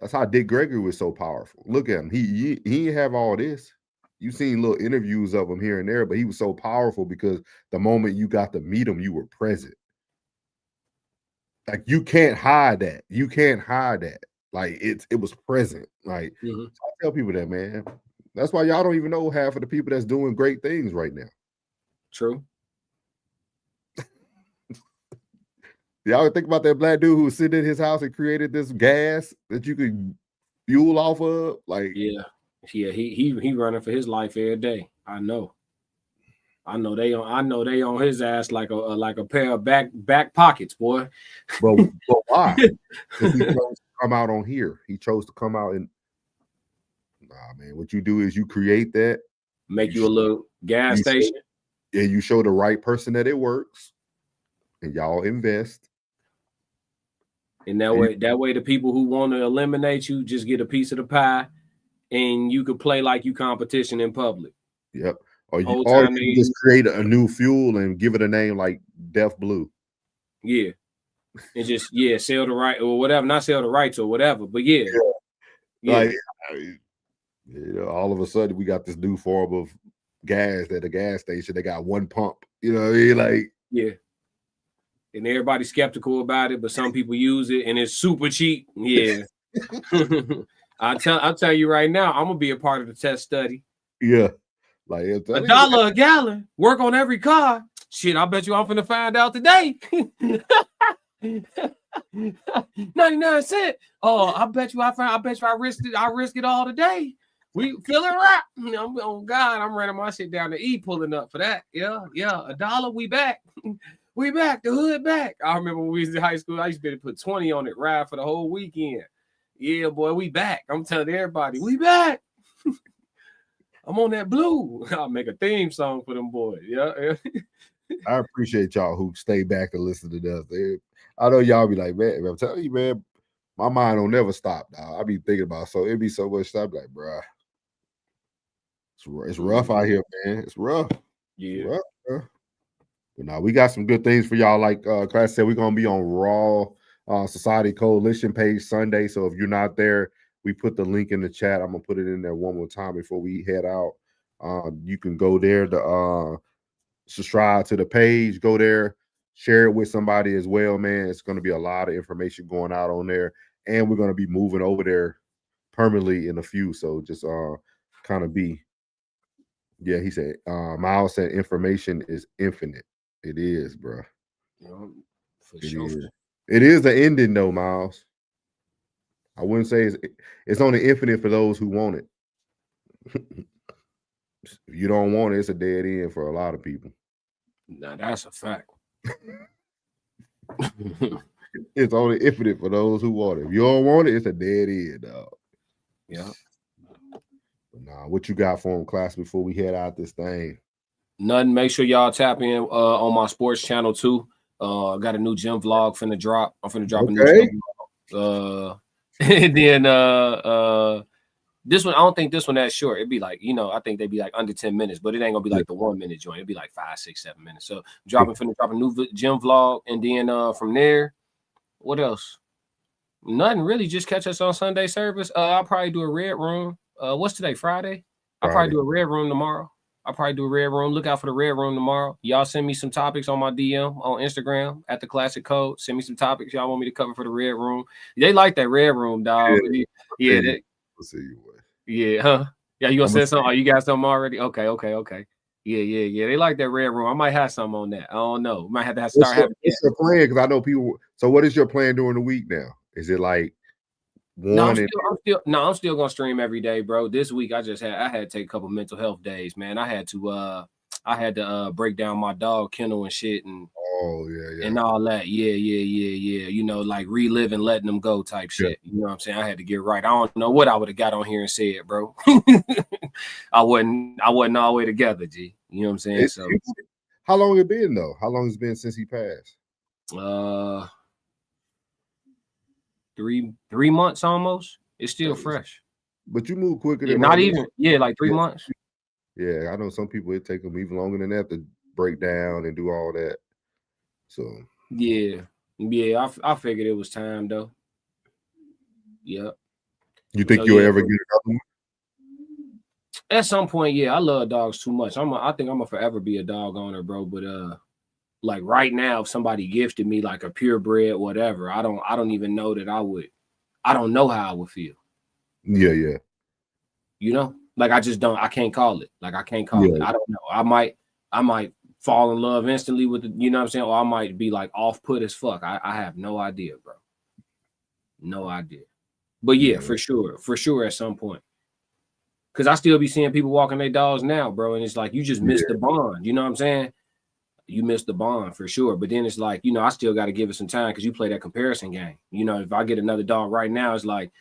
That's how Dick Gregory was so powerful. Look at him. He didn't have all this. You seen little interviews of him here and there, but he was so powerful because the moment you got to meet him, you were present. You can't hide that. You can't hide that. It was present. So I tell people that, man. That's why y'all don't even know half of the people that's doing great things right now. True. Y'all think about that black dude who was sitting in his house and created this gas that you could fuel off of? He running for his life every day. I know they on his ass like a pair of back pockets, boy. But why? Because he chose to come out on here. He chose to come out and man. What you do is you create that, make you a little gas station. You show the right person that it works, and y'all invest. And that way, the people who want to eliminate you just get a piece of the pie, and you could play like you competition in public. Yep. Or you just create a new fuel and give it a name like Death Blue. Yeah. And just sell the right or whatever, not sell the rights or whatever, but all of a sudden we got this new form of gas at a gas station. They got one pump. You know what I mean? And everybody's skeptical about it, but some people use it and it's super cheap. Yeah. I'll tell you right now, I'm gonna be a part of the test study. Yeah. Like $1 a gallon. Work on every car. Shit, I bet you I'm finna find out today. 99 cents. Oh, I bet you I risked it all today. We feeling right. Oh God, I'm running my shit down to E pulling up for that. Yeah. $1. We back. We back. The hood back. I remember when we was in high school, I used to put 20 on it, ride for the whole weekend. Yeah, boy, we back. I'm telling everybody, we back. I'm on that blue. I'll make a theme song for them boys. Yeah. I appreciate y'all who stay back and listen to us. I know y'all be like, man, I'm telling you, man, my mind don't never stop. Now I be thinking about it'd be so much stuff. Like, bruh, it's rough out here, man. It's rough. Yeah. It's rough, bro. But now we got some good things for y'all. Like Class said, we're gonna be on Raw Society Coalition page Sunday. So if you're not there, we put the link in the chat. I'm gonna put it in there one more time before we head out. You can go there to subscribe to the page. Go there, share it with somebody as well, man. It's gonna be a lot of information going out on there, and we're gonna be moving over there permanently in a few. So just kind of be. Yeah, he said. Miles said information is infinite. It is, bro. For sure. It is the ending, though, Miles. I wouldn't say it's only infinite for those who want it. If you don't want it, it's a dead end for a lot of people. Now that's a fact. It's only infinite for those who want it. If you don't want it, it's a dead end, dog. Yeah. Nah, what you got for him, Class, before we head out this thing? Nothing. Make sure y'all tap in on my sports channel too. I got a new gym vlog finna drop. I'm finna drop a new gym vlog. And then this one, I don't think this one that short. It'd be like, I think they'd be like under 10 minutes, but it ain't gonna be like the 1 minute joint. It'd be like 5, 6, 7 minutes. So finna drop a new gym vlog, and then from there, what else? Nothing really. Just catch us on Sunday service. I'll probably do a red room. What's today? Friday? I'll probably do a red room tomorrow. Look out for the red room tomorrow. Y'all send me some topics on my DM on Instagram at the Classic Code. Send me some topics y'all want me to cover for the red room. They like that red room, dog. Yeah. Let's see you. Yeah, huh? Yeah, you gonna say something? Oh, you got something already? Okay. Yeah. They like that red room. I might have something on that. I don't know. Might have to start having. What's your plan? Because I know people. So, what is your plan during the week now? Is it like I'm still gonna stream every day, bro. This week I had to take a couple mental health days, man. I had to break down my dog kennel and shit and and all that. Yeah. Like reliving, letting them go type shit. You know what I'm saying? I had to get right. I don't know what I would have got on here and said, bro. I wasn't all the way together, G. You know what I'm saying? So how long it been though? How long has it been since he passed? 3 months almost. It's still fresh. But you move quicker than not even. Yeah, like 3 months. Yeah, I know some people it take them even longer than that to break down and do all that. So yeah, I figured it was time though. Yep. You think you'll ever get another one? At some point, yeah. I love dogs too much. I think I'm gonna forever be a dog owner, bro. But like right now, if somebody gifted me like a purebred, whatever, I don't even know that I would. I don't know how I would feel. Yeah. Like I just don't. I can't call it. Like I can't call it. I don't know. I might fall in love instantly with the. You know what I'm saying? Or I might be like off put as fuck. I have no idea, bro. No idea. But yeah, for sure at some point. Because I still be seeing people walking their dogs now, bro, and it's like you just missed the bond. You know what I'm saying? You missed the bond for sure. But then it's like, I still got to give it some time because you play that comparison game. If I get another dog right now, it's like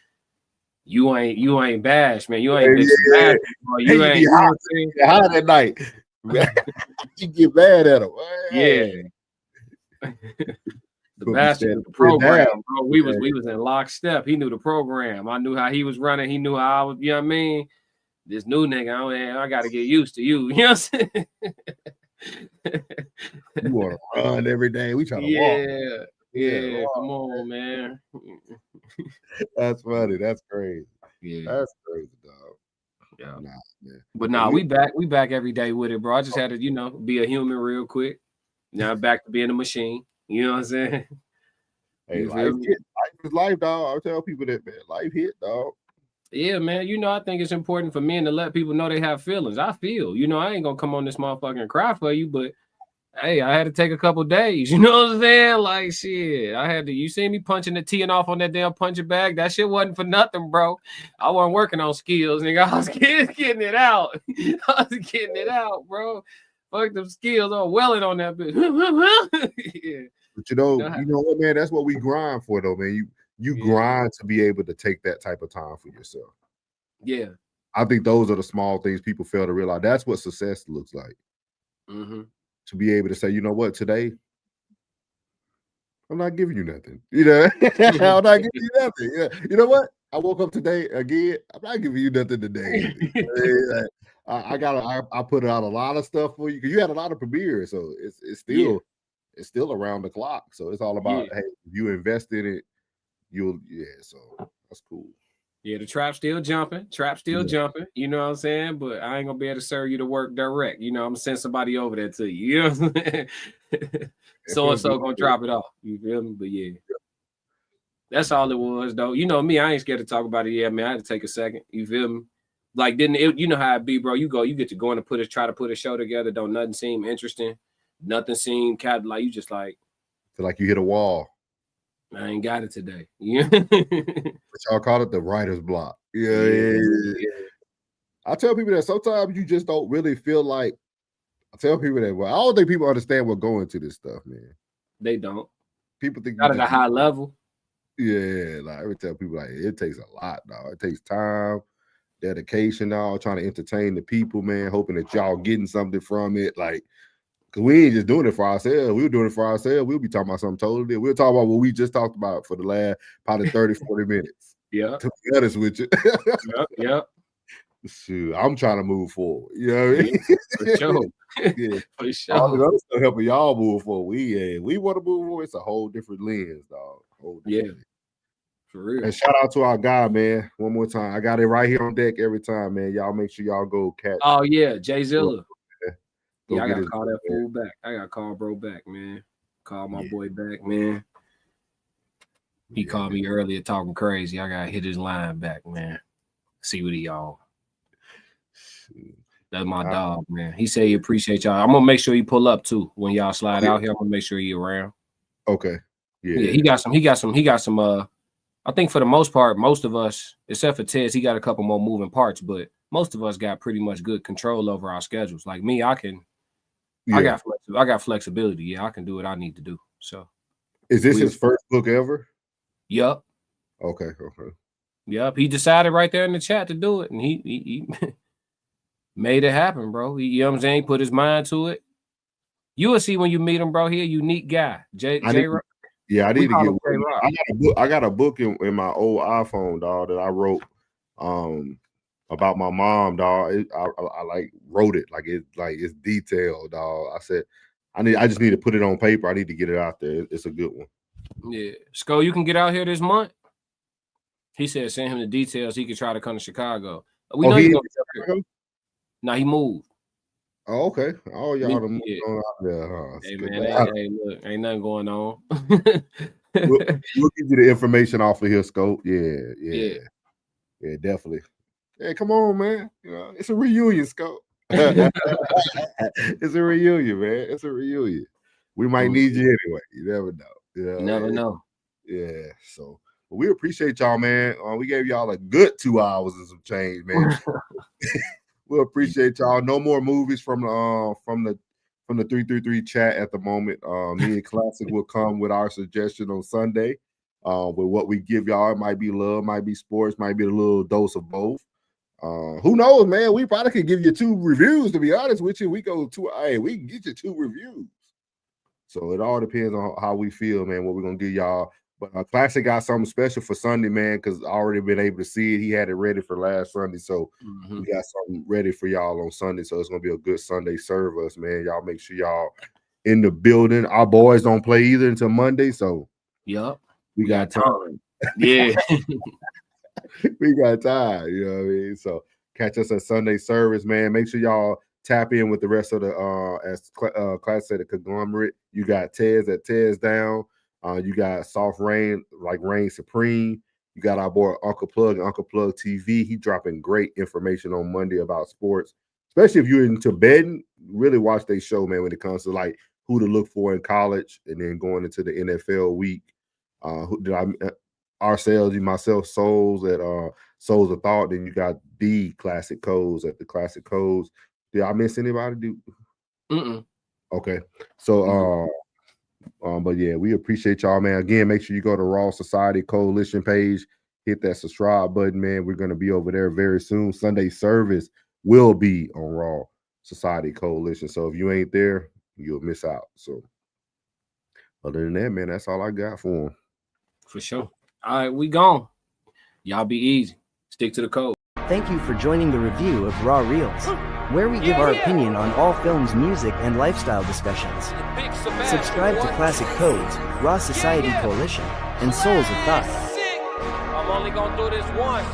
you ain't bash, man. You ain't bad. You ain't hot at night. You get mad at him. Yeah. The bastard knew the program, bro. We was in lockstep. He knew the program. I knew how he was running. He knew how I was, you know what I mean? This new nigga, I got to get used to you. You know what I'm saying? You want to run every day. We try to walk. Yeah, come on, man. That's funny. That's crazy. Yeah. That's crazy, dog. Yeah. Nah, man. But we back every day with it, bro. I just had to, be a human real quick. Now back to being a machine. You know what I'm saying? Hey, life is life, dog. I tell people that, man. Life hit, dog. Yeah, man. You know, I think it's important for men to let people know they have feelings. I feel, you know, I ain't gonna come on this motherfucker and cry for you, but hey, I had to take a couple days. You know what I'm saying? Like shit, I had to. You see me punching the teeing off on that damn punching bag? That shit wasn't for nothing, bro. I wasn't working on skills, nigga. I was getting it out. I was getting it out, bro. Fuck them skills. I'm welling on that bitch. Yeah. But you know what, man? That's what we grind for, though, man. You grind to be able to take that type of time for yourself. Yeah. I think those are the small things people fail to realize. That's what success looks like. To be able to say, you know what, today I'm not giving you nothing. You know, I'm not giving you nothing. Yeah. You know what? I woke up today again. I'm not giving you nothing today. I put out a lot of stuff for you because you had a lot of premieres, so it's still around the clock. So it's all about hey, if you invest in it, so that's cool. Yeah, the trap's still jumping. Jumping. You know what I'm saying? But I ain't gonna be able to serve you the work direct. You know, I'm gonna send somebody over there to you. You know what I'm saying? So and so gonna drop it off. You feel me? But yeah. That's all it was, though. You know me, I ain't scared to talk about it. Yeah, man, I had to take a second. You feel me? Like, you know how it be, bro. You get to go and try to put a show together. Don't nothing seem interesting. Nothing seem like you just like feel like you hit a wall. I ain't got it today. Yeah. But y'all call it the writer's block. Yeah. I tell people that sometimes you just don't really feel like. I tell people that. Well, I don't think people understand what going to this stuff, man. They don't. People think not at a high level. Yeah, like I would tell people like it takes a lot, dog. It takes time, dedication, dog. Trying to entertain the people, man. Hoping that y'all getting something from it, like. Because we ain't just doing it for ourselves. We were doing it for ourselves. We'll be talking about something totally different. We'll talk about what we just talked about for the last probably 30, 40 minutes. Yeah. To be honest with you. Yep. Shoot, I'm trying to move forward. You know what I mean? For sure. Yeah. For sure. All the other stuff helping y'all move forward. We want to move forward. It's a whole different lens, dog. Lens. For real. And shout out to our guy, man. One more time. I got it right here on deck every time, man. Y'all make sure y'all go catch. Oh, yeah. Jay Zilla. Yeah, I gotta call that fool back. I gotta call bro back, man. Call my boy back, man. He called me earlier talking crazy. I gotta hit his line back, man. See what he all. That's my dog, man. He said he appreciate y'all. I'm gonna make sure he pull up too when y'all slide out here. I'm gonna make sure he around. Okay. Yeah. He got some. I think for the most part, most of us, except for Tez, he got a couple more moving parts, but most of us got pretty much good control over our schedules. Like me, I got flexibility. Yeah, I can do what I need to do. So, is this his first book ever? Yup. Okay. Yup. He decided right there in the chat to do it, and he made it happen, bro. You know what I'm saying? He put his mind to it. You will see when you meet him, bro. He a unique guy. I need to get. I got a book in my old iPhone, dog, that I wrote. About my mom, dog. I like wrote it like it's detailed, dog. I said I just need to put it on paper. I need to get it out there. It's a good one. Yeah, Sko, you can get out here this month. He said send him the details. He could try to come to Chicago. We know he's gonna be Chicago. Nah, he moved. Oh, okay. Oh, y'all done moved on out there, huh? Hey man, hey, look, ain't nothing going on. we'll give you the information off of here, Sko. Yeah, definitely. Hey, come on, man. You know, it's a reunion, Sko. It's a reunion, man. It's a reunion. We might need you anyway. You never know. You never know. Yeah. So we appreciate y'all, man. We gave y'all a good 2 hours and some change, man. We appreciate y'all. No more movies from the 333 chat at the moment. Me and Classic will come with our suggestion on Sunday. With what we give y'all, it might be love, might be sports, might be a little dose of both. Who knows, man? We probably could give you 2 reviews. To be honest with you, we can get you 2 reviews. So it all depends on how we feel, man. What we're gonna give y'all. But Classic got something special for Sunday, man, because I already been able to see it. He had it ready for last Sunday, so we got something ready for y'all on Sunday. So it's gonna be a good Sunday service, man. Y'all make sure y'all in the building. Our boys don't play either until Monday, so we got time. Yeah. We got time, you know what I mean? So catch us at Sunday service, man. Make sure y'all tap in with the rest of the as Class said, the conglomerate. You got Tez at Tez Down. You got Soft Rain, like Reign Supreme. You got our boy Uncle Plug and Uncle Plug TV. He dropping great information on Monday about sports, especially if you're into betting. Really watch their show, man, when it comes to like who to look for in college and then going into the NFL week. Ourselves, myself, Souls at Souls of Thought. Then you got the Classic Codes at the Classic Codes. Did I miss anybody? Okay. So but yeah, we appreciate y'all, man. Again, make sure you go to Raw Society Coalition page, hit that subscribe button, man. We're gonna be over there very soon. Sunday service will be on Raw Society Coalition. So if you ain't there, you'll miss out. So other than that, man, that's all I got for them. For sure. All right, we gone. Y'all be easy. Stick to the code. Thank you for joining the review of Raw Reels, where we give our opinion on all films, music, and lifestyle discussions. Subscribe to Classic Codes, Raw Society Coalition, and Souls of Thought. I'm only gonna do this once.